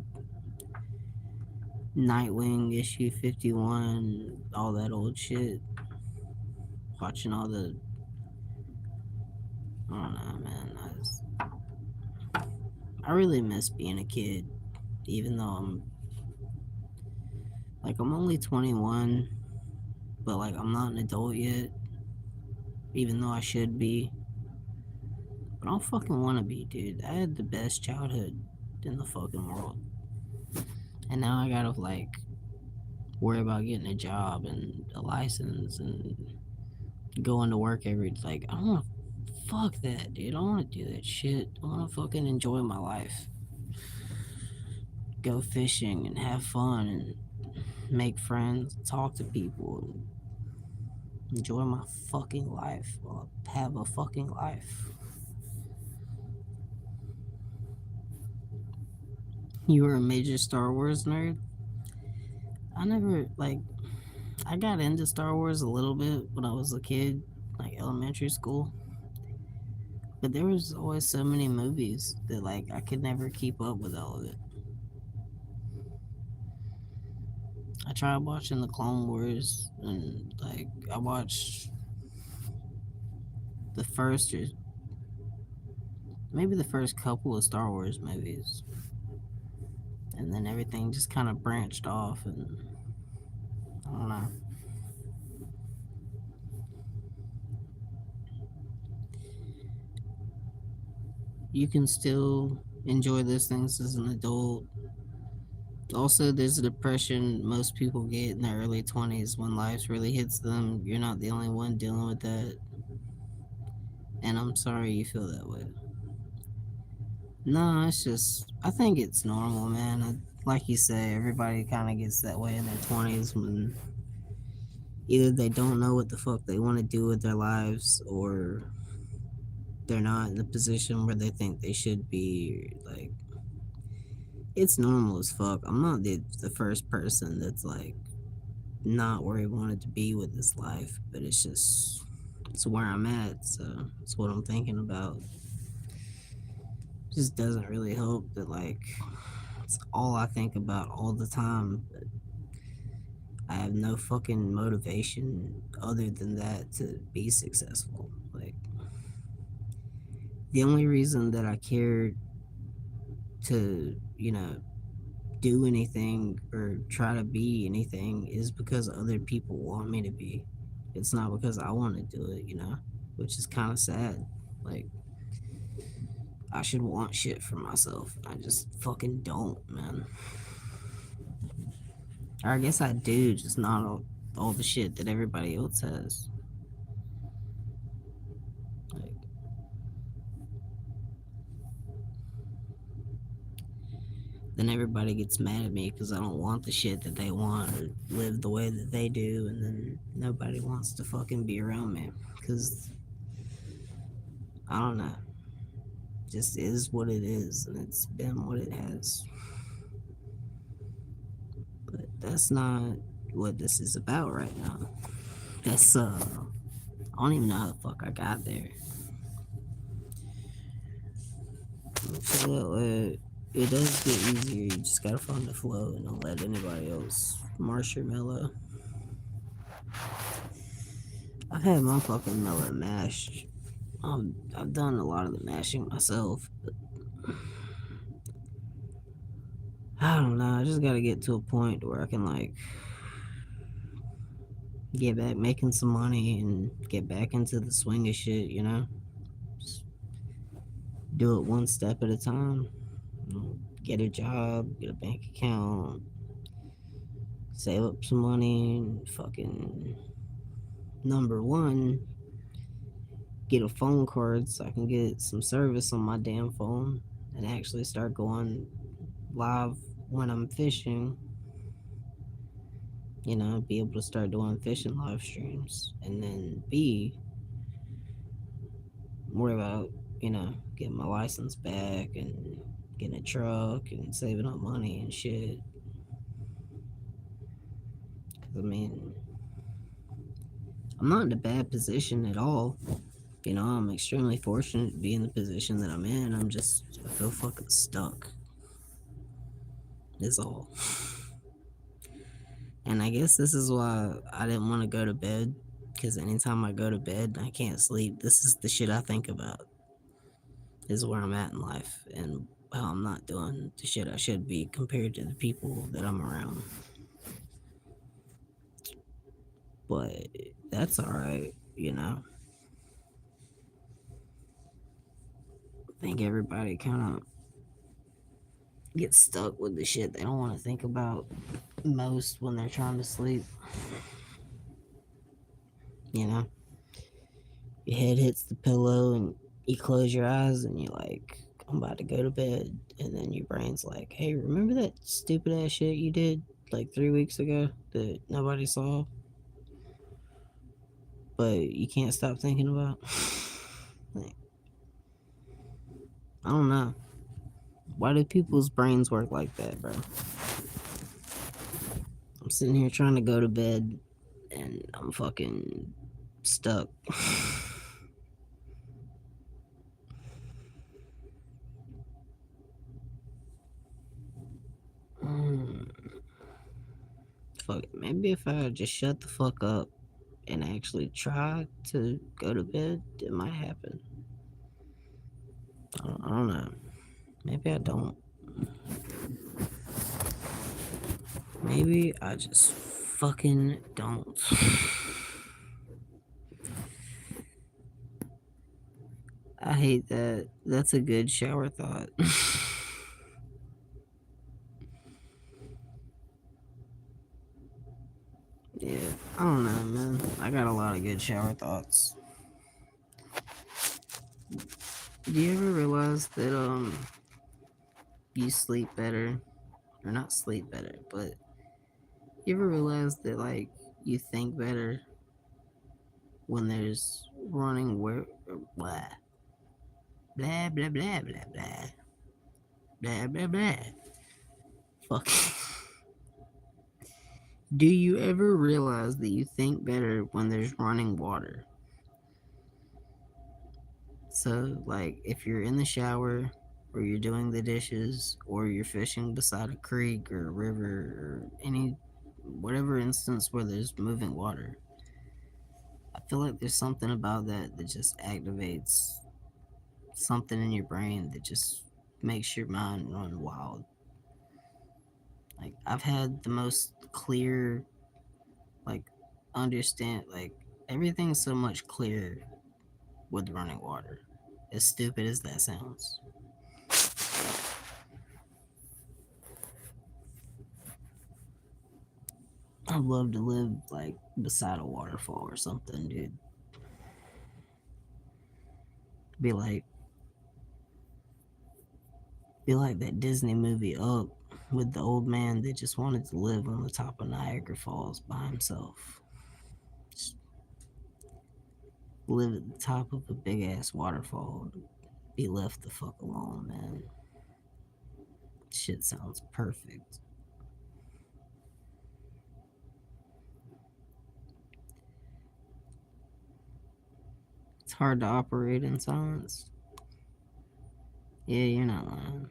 Nightwing issue 51, all that old shit. Watching all the I don't know, man. I really miss being a kid, even though I'm only 21, but like I'm not an adult yet, even though I should be. But I don't fucking want to be, dude. I had the best childhood in the fucking world. And now I gotta like worry about getting a job and a license and going to work every like I don't want to fuck that, dude. I don't want to do that shit. I want to fucking enjoy my life, go fishing and have fun and make friends, talk to people, and enjoy my fucking life. Or have a fucking life. You were a major Star Wars nerd. I never like. I got into Star Wars a little bit when I was a kid, like elementary school. But there was always so many movies that like I could never keep up with all of it. I tried watching the Clone Wars and like I watched the first or maybe the first couple of Star Wars movies. And then everything just kind of branched off and I don't know. You can still enjoy those things as an adult. Also, there's a depression most people get in their early 20s when life really hits them. You're not the only one dealing with that. And I'm sorry you feel that way. No, it's just, I think it's normal, man. Like you say, everybody kind of gets that way in their 20s when either they don't know what the fuck they want to do with their lives or they're not in the position where they think they should be. Like, it's normal as fuck. I'm not the first person that's like not where he wanted to be with his life, but it's just it's where I'm at, so it's what I'm thinking about. It just doesn't really help that like it's all I think about all the time. But I have no fucking motivation other than that to be successful. Like the only reason that I cared to, do anything or try to be anything is because other people want me to be. It's not because I want to do it, which is kind of sad. Like, I should want shit for myself. I just fucking don't, man. Or I guess I do, just not all the shit that everybody else has. Like, then everybody gets mad at me because I don't want the shit that they want or live the way that they do, and then nobody wants to fucking be around me because I don't know. Just is what it is, and it's been what it has. But that's not what this is about right now. That's I don't even know how the fuck I got there. So it does get easier. You just gotta find the flow and don't let anybody else marsh your mellow. I've had my fucking mellow mashed. I've done a lot of the mashing myself, but I don't know. I just gotta get to a point where I can like get back making some money and get back into the swing of shit. Just do it one step at a time. Get a job, get a bank account, save up some money, and fucking number one, get a phone card so I can get some service on my damn phone and actually start going live when I'm fishing. Be able to start doing fishing live streams. And then B, worry about, getting my license back and getting a truck and saving up money and shit. Because, I mean, I'm not in a bad position at all. I'm extremely fortunate to be in the position that I'm in. I feel fucking stuck. Is all. And I guess this is why I didn't want to go to bed. Because anytime I go to bed and I can't sleep, this is the shit I think about. Is where I'm at in life and how I'm not doing the shit I should be compared to the people that I'm around. But that's alright. I think everybody kind of get stuck with the shit they don't want to think about most when they're trying to sleep. You know, your head hits the pillow and you close your eyes and you're like, I'm about to go to bed. And then your brain's like, hey, remember that stupid ass shit you did like 3 weeks ago that nobody saw, but you can't stop thinking about? Like, I don't know. Why do people's brains work like that, bro? I'm sitting here trying to go to bed and I'm fucking stuck. Hmm. Fuck it. Maybe if I just shut the fuck up and actually try to go to bed, it might happen. I don't know. Maybe I don't. Maybe I just fucking don't. I hate that. That's a good shower thought. Yeah, I don't know, man. I got a lot of good shower thoughts. Do you ever realize that you sleep better, or not sleep better, but you ever realize that like you think better when there's running where blah blah blah blah blah blah blah blah blah. Fuck. Do you ever realize that you think better when there's running water? So, like, if you're in the shower, or you're doing the dishes, or you're fishing beside a creek or a river, or any whatever instance where there's moving water, I feel like there's something about that that just activates something in your brain that just makes your mind run wild. Like, I've had the most clear, like, understand, like, everything's so much clearer with running water. As stupid as that sounds. I'd love to live like beside a waterfall or something, dude. Be like be like that Disney movie Up with the old man that just wanted to live on the top of Niagara Falls by himself. Just live at the top of a big ass waterfall. Be left the fuck alone, man. Shit sounds perfect. It's hard to operate in silence. Yeah, you're not lying.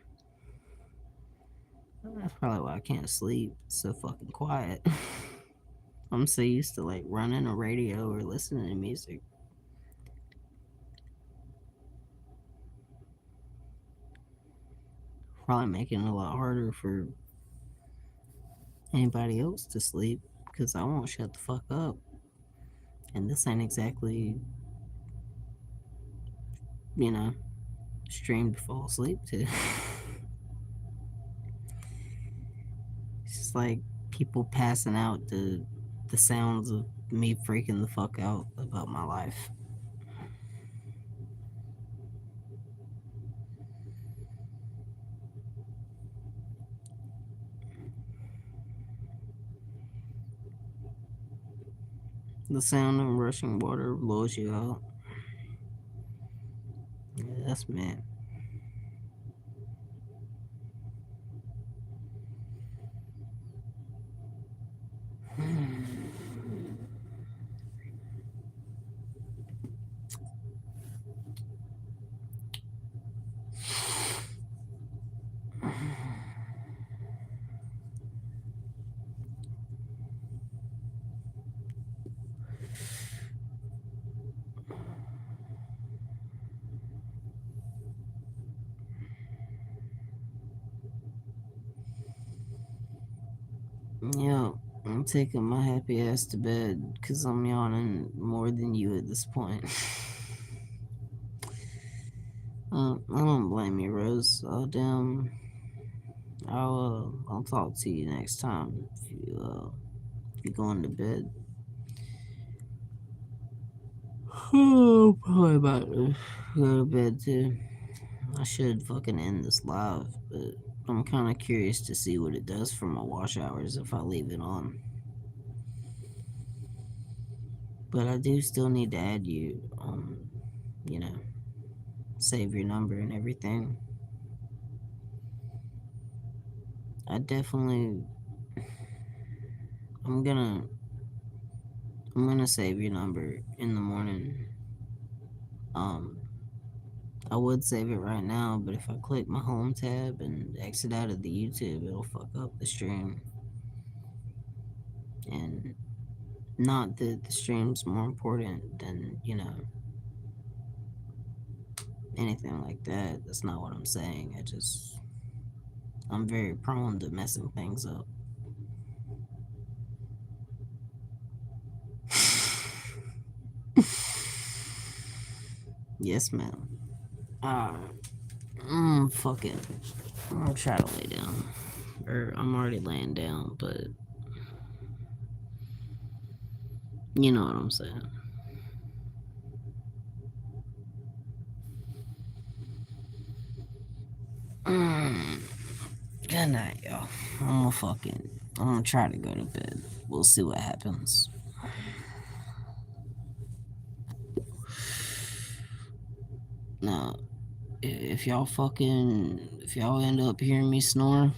That's probably why I can't sleep. It's so fucking quiet. I'm so used to like running a radio or listening to music. Probably making it a lot harder for anybody else to sleep because I won't shut the fuck up. And this ain't exactly, you know, stream to fall asleep to. It's just like people passing out to the sounds of me freaking the fuck out about my life. The sound of rushing water blows you out. Yeah, that's me. Yeah, I'm taking my happy ass to bed because I'm yawning more than you at this point. I don't blame you, Rose. Oh, damn. I'll talk to you next time if you're going to bed. Oh, probably about to go to bed too. I should fucking end this live, but I'm kind of curious to see what it does for my wash hours if I leave it on. But I do still need to add you, you know, save your number and everything. I definitely, I'm gonna, I'm gonna save your number in the morning. Um, I would save it right now, but if I click my home tab and exit out of the YouTube, it'll fuck up the stream. And not that the stream's more important than, anything like that. That's not what I'm saying. I'm very prone to messing things up. Yes, ma'am. Alright. Fuck it. I'm gonna try to lay down. Or I'm already laying down, but you know what I'm saying. Mm, Good night, y'all. I'm gonna try to go to bed. We'll see what happens. Now, if y'all end up hearing me snore,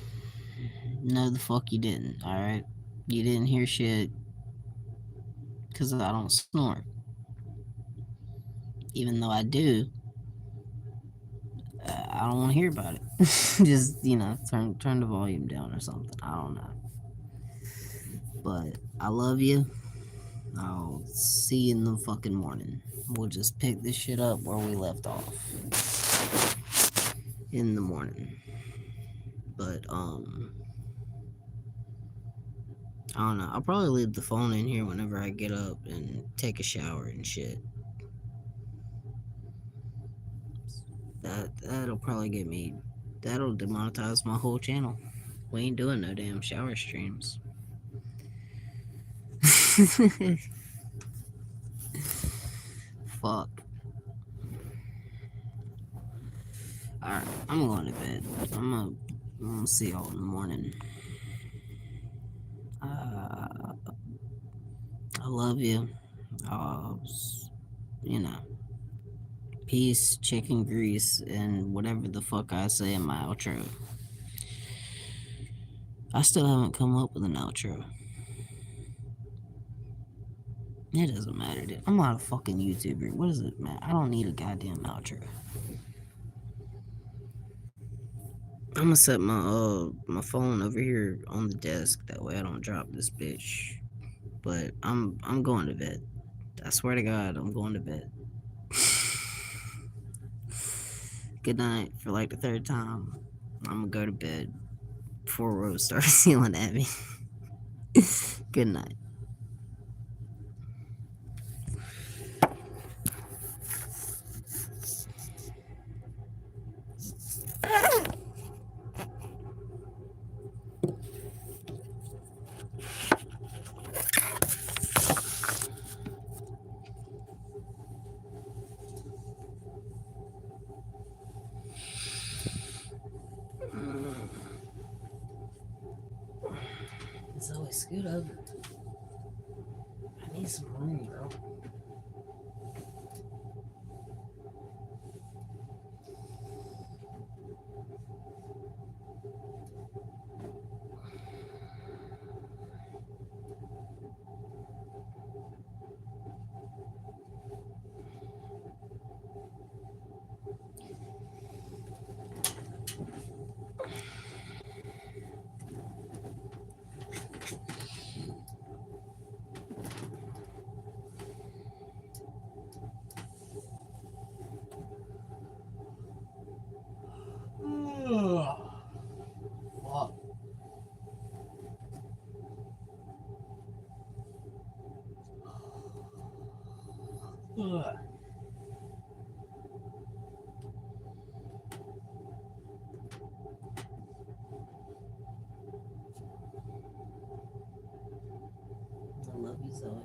no, the fuck you didn't, alright? You didn't hear shit because I don't snore. Even though I do, I don't want to hear about it. Just, turn the volume down or something. I don't know. But I love you. I'll see you in the fucking morning. We'll just pick this shit up where we left off in the morning. But I don't know. I'll probably leave the phone in here whenever I get up and take a shower and shit. That'll probably get me. That'll demonetize my whole channel. We ain't doing no damn shower streams. Fuck. Alright, I'm going to bed. I'm gonna see y'all in the morning. Uh, I love you. Uh, you know, peace, chicken grease, and whatever the fuck I say in my outro. I still haven't come up with an outro. It doesn't matter, dude. I'm not a fucking YouTuber. What does it matter? I don't need a goddamn outro. I'm gonna set my phone over here on the desk. That way I don't drop this bitch. But I'm going to bed. I swear to God, I'm going to bed. Good night for like the third time. I'm gonna go to bed before Rose starts yelling at me. Good night. Zoe, scoot over. I need some room, bro. Fuck. you, Zoe.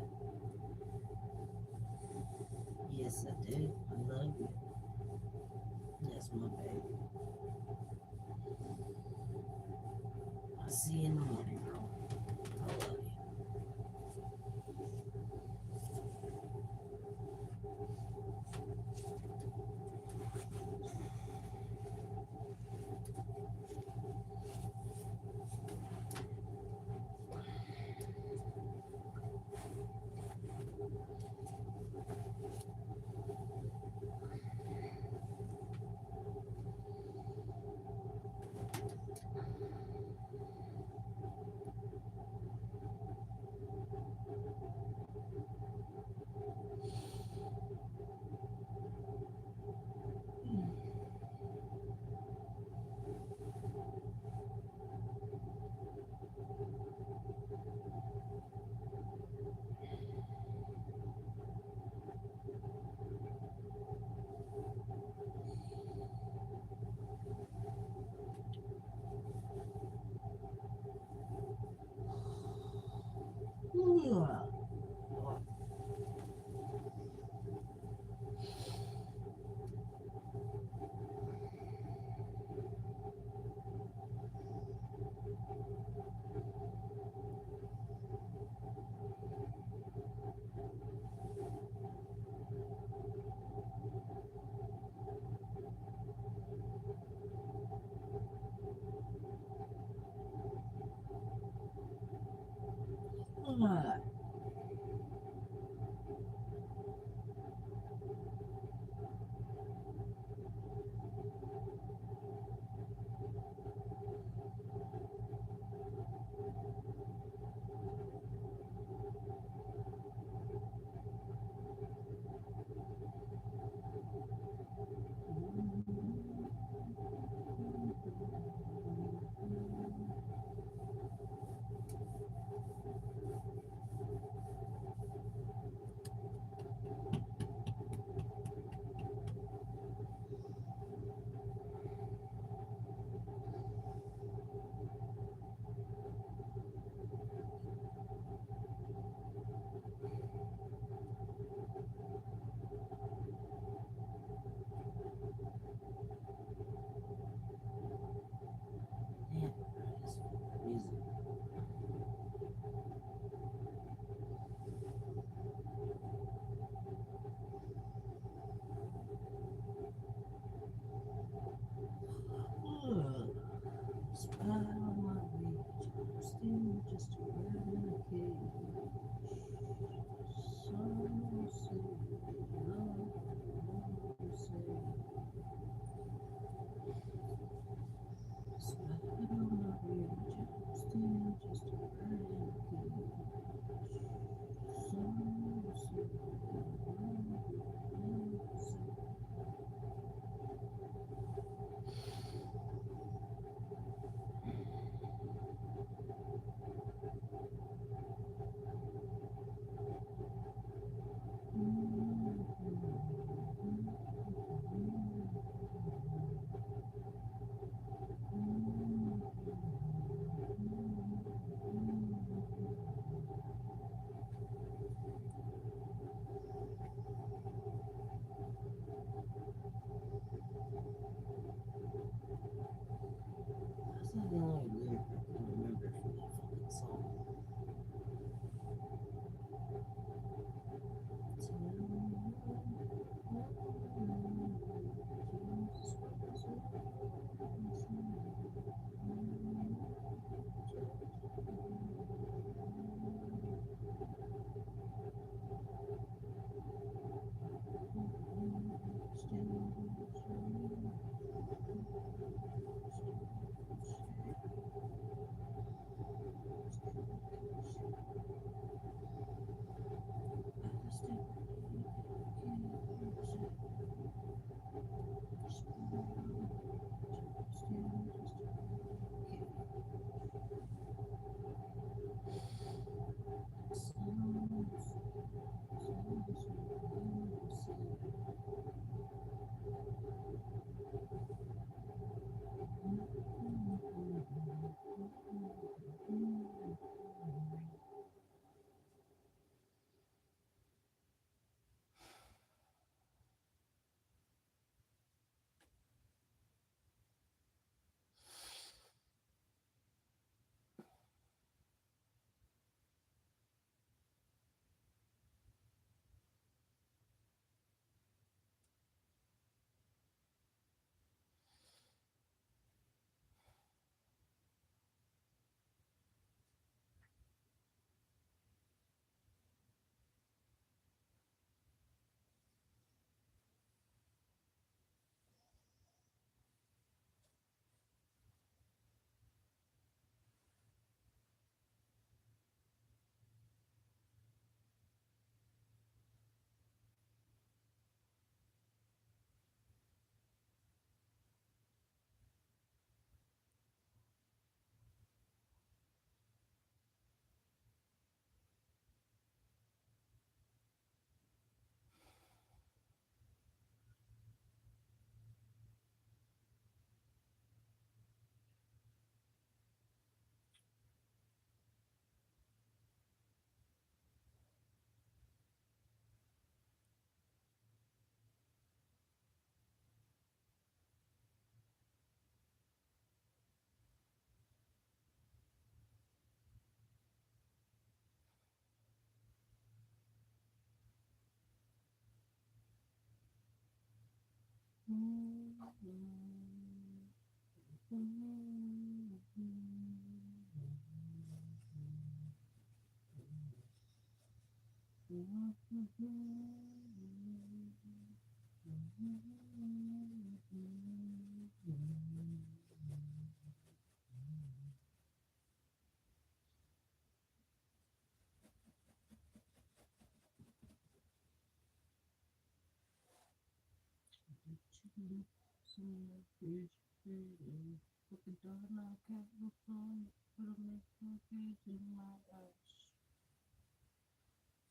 Yes, I do. I love you. That's my baby. I'll see you in the morning, girl. I love you. What?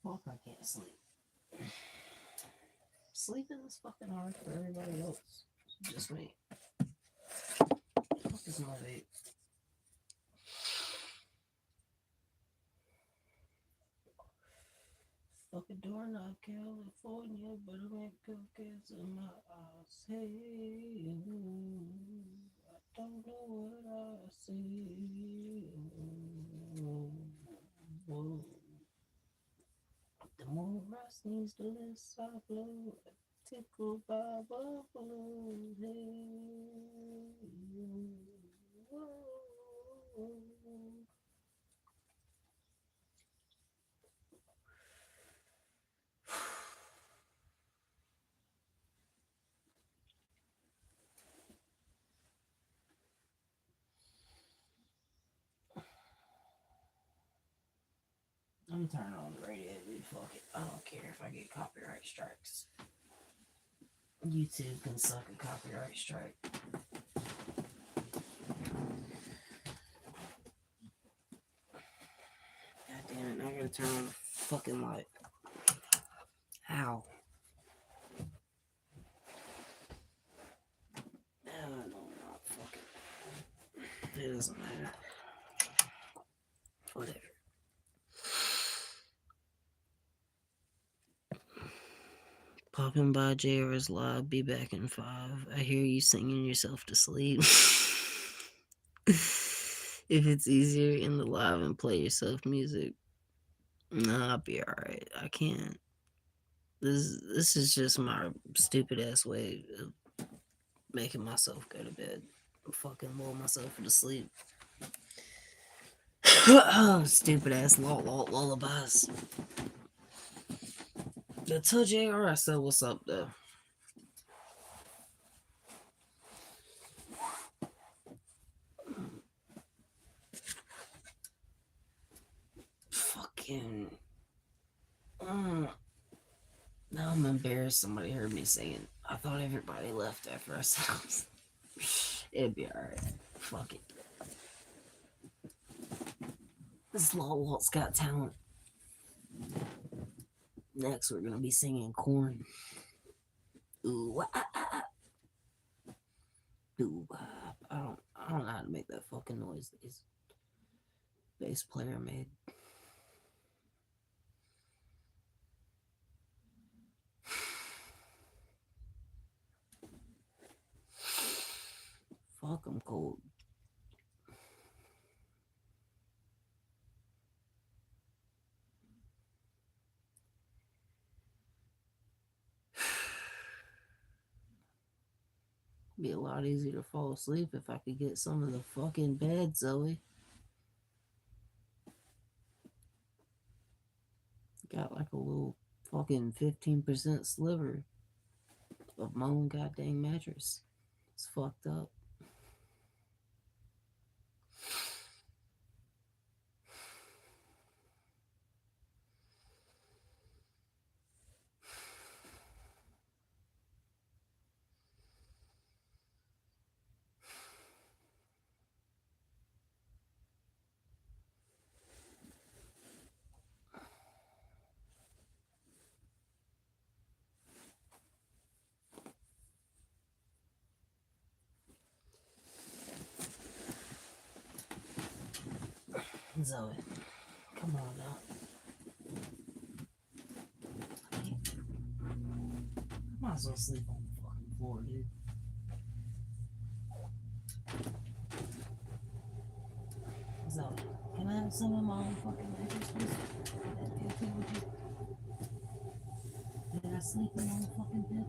Fuck, I can't sleep. Sleeping is fucking hard for everybody else. Just me. Fuck is my vape? Fucking doorknob, California, but I make cookies in my eyes. Hey, I don't know what I see. Whoa. The moonrise needs to this I blow. Tickled by buffalo. Hey, whoa. I'm turning on the radio, dude. Fuck it. I don't care if I get copyright strikes. YouTube can suck a copyright strike. God damn it, now I gotta turn on the fucking light. How? No, not fucking. It doesn't matter. Whatever. Popping by JR's live, be back in 5. I hear you singing yourself to sleep. If it's easier in the live and play yourself music, nah, I'll be alright. I can't. This is just my stupid ass way of making myself go to bed. Fucking lull myself to sleep. Stupid ass lullabies. I told JR I said what's up though. Fucking. Now I'm embarrassed somebody heard me singing. I thought everybody left after I said it'd be alright. Fuck it. This Walt's got talent. Next we're gonna be singing Corn. Ooh, ooh, I don't know how to make that fucking noise this bass player made. Fuck, I'm cold. Be a lot easier to fall asleep if I could get some of the fucking bed, Zoe. Got like a little fucking 15% sliver of my own goddamn mattress. It's fucked up. Zoe, come on now. I might as well sleep on the fucking floor, dude. Zoe, can I have some of my own fucking mattress, please? Would that be okay with you? Did I sleep in my own fucking bed?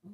Yeah.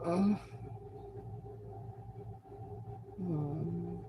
Um, um,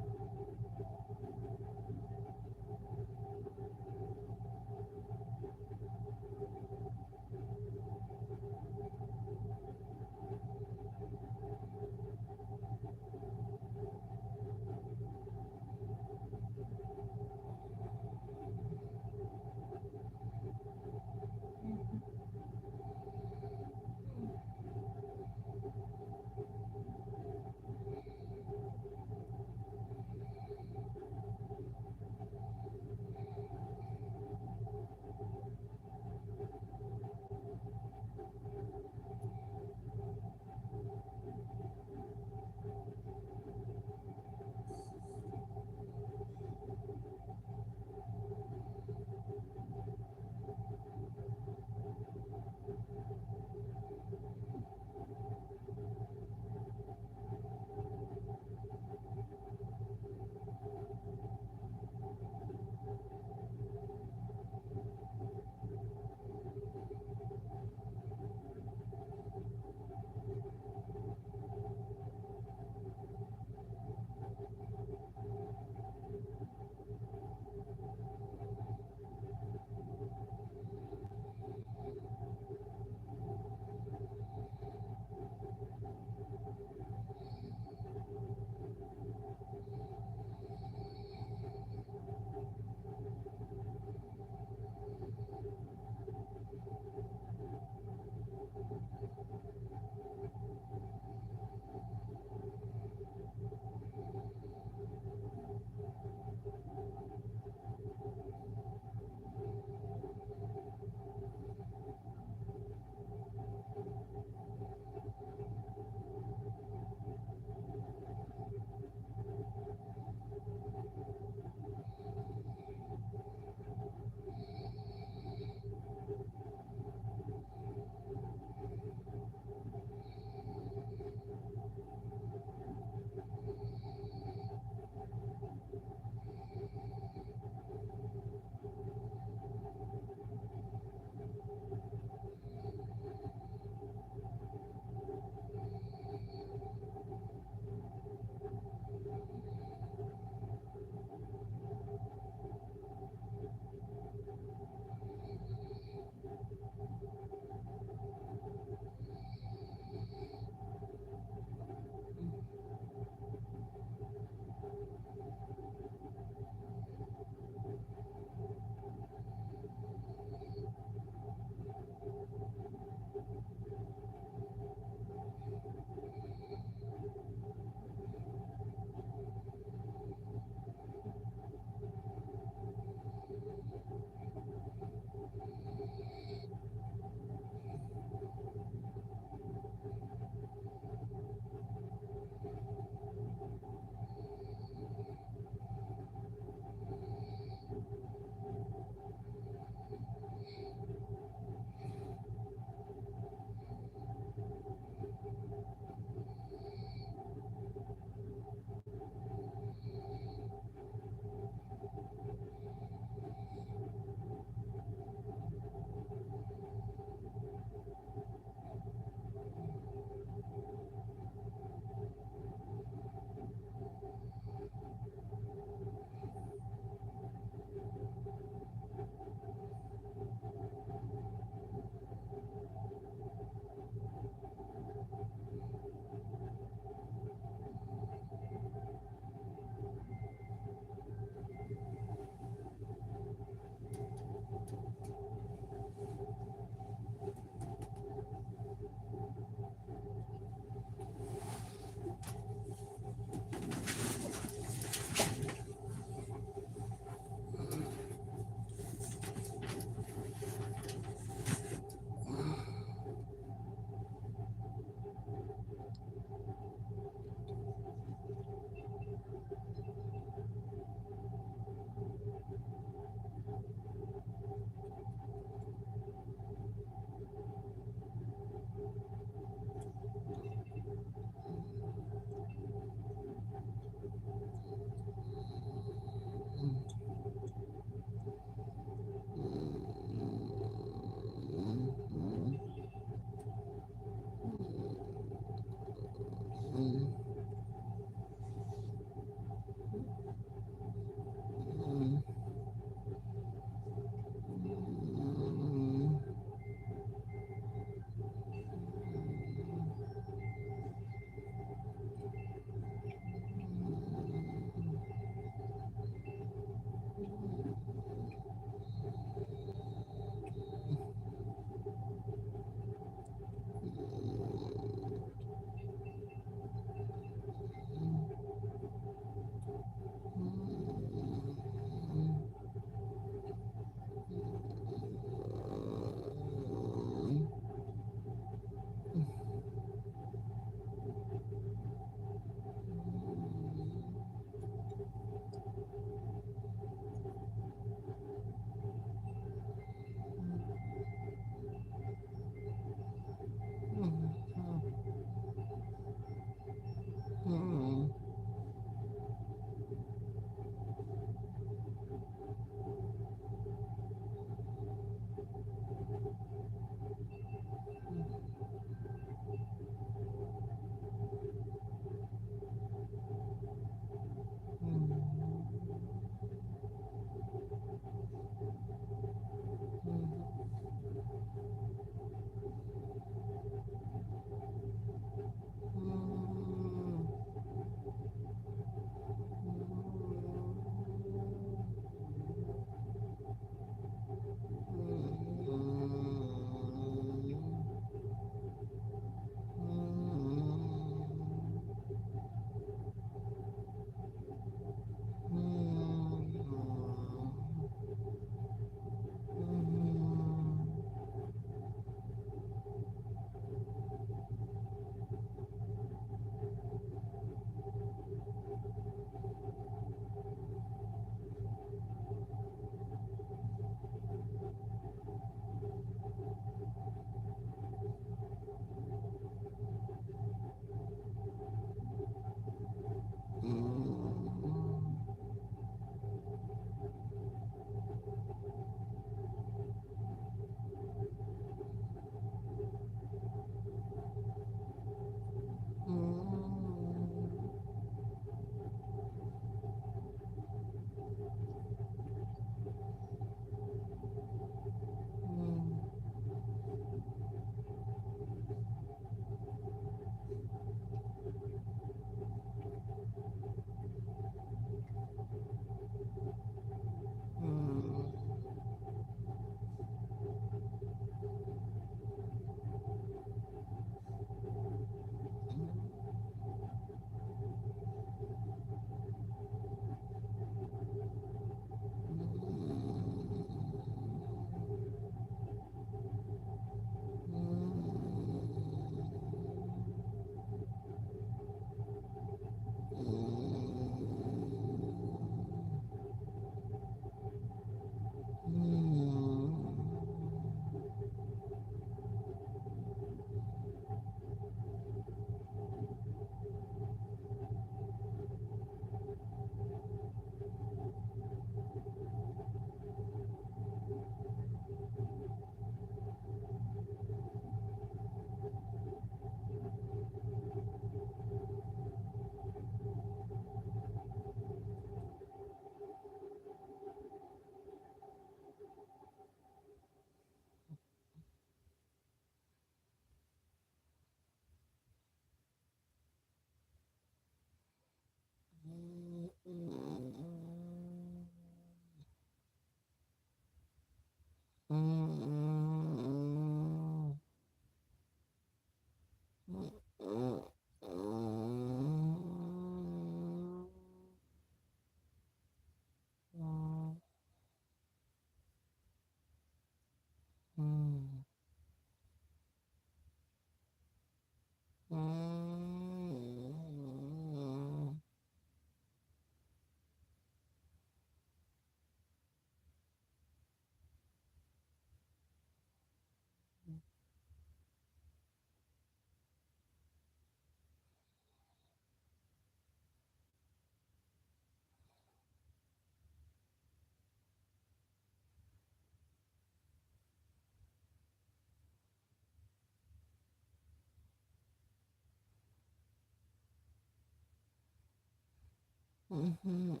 Mhm.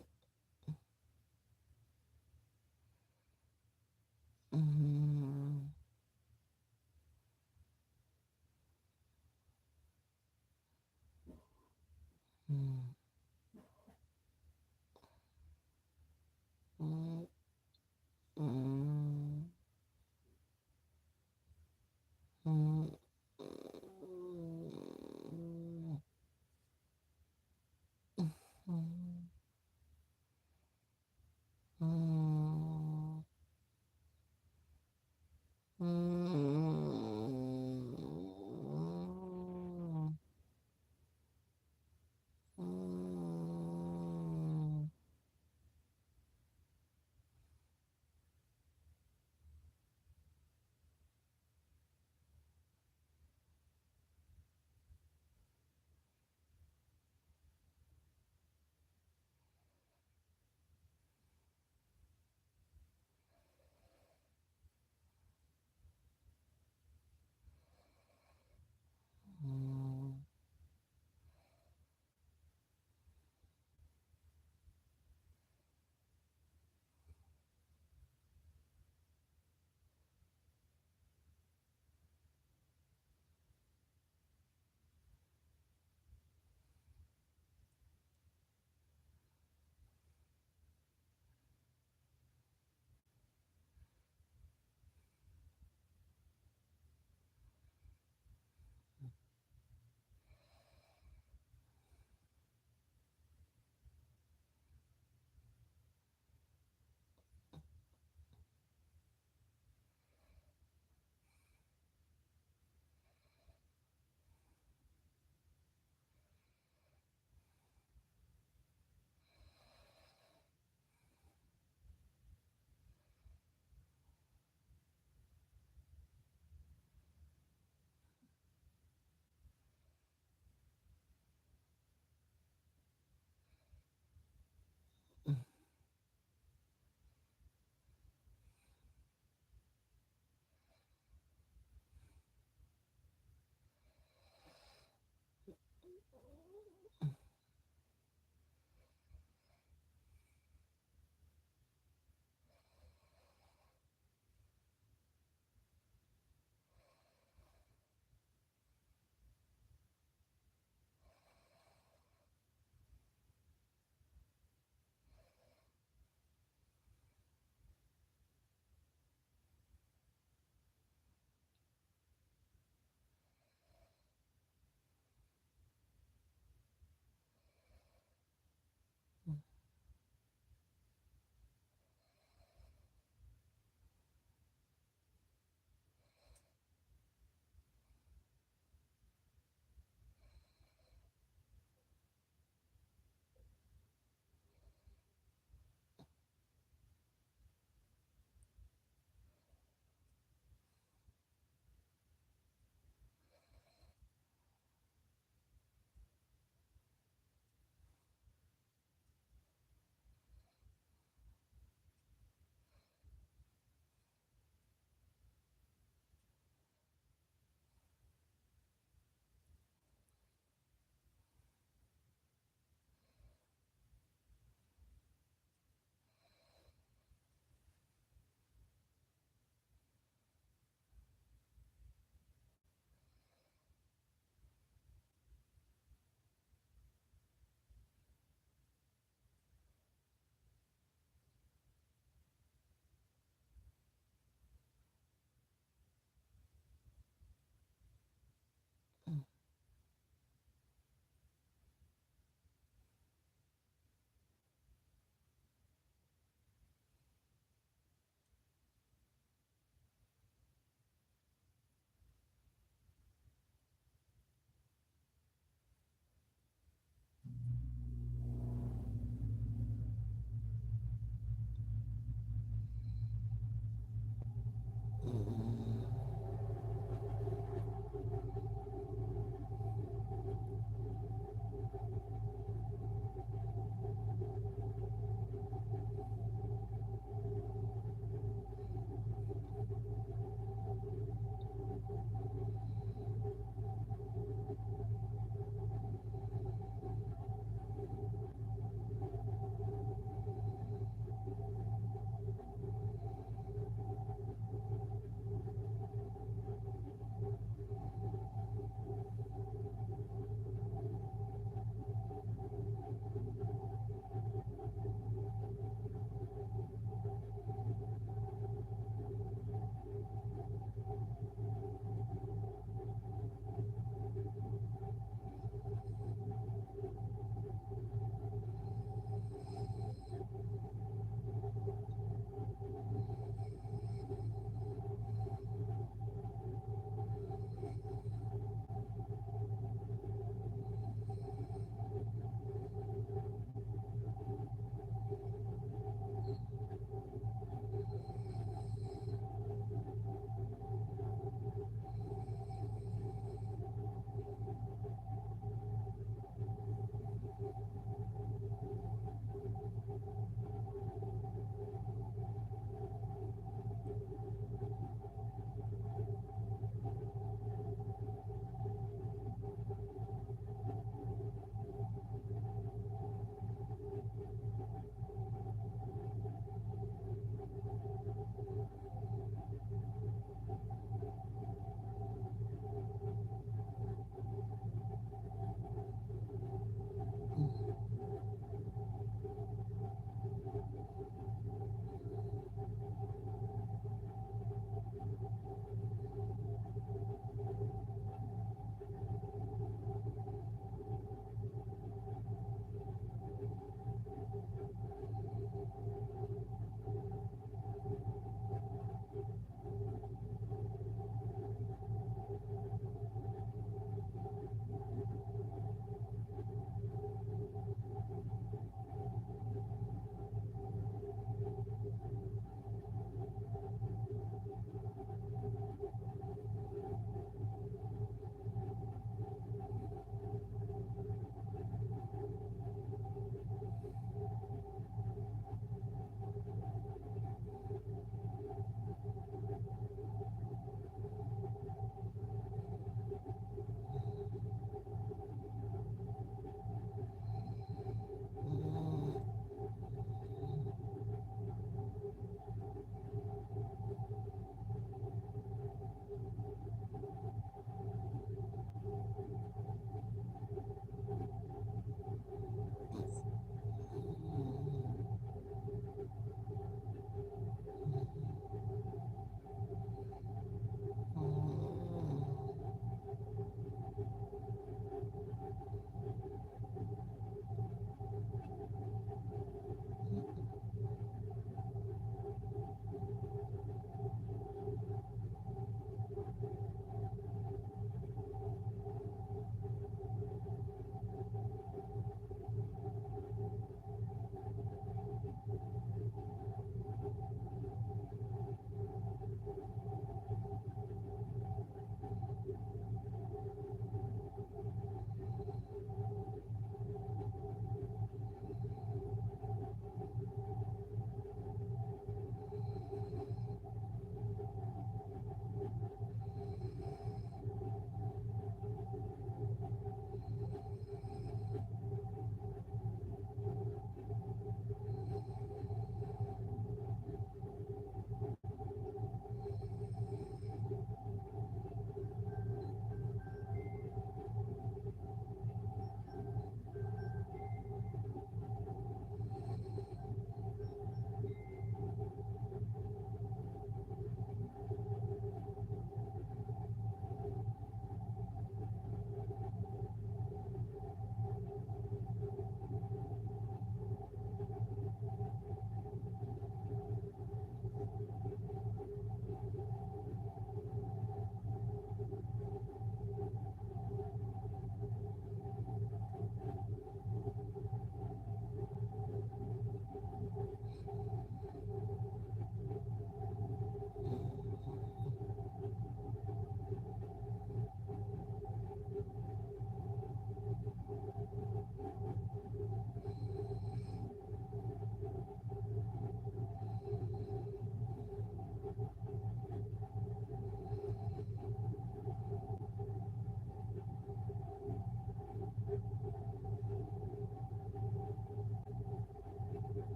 Mhm. Mhm. Mhm. Mhm. Mhm. Mhm. Mhm. Mhm.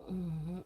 Mhm.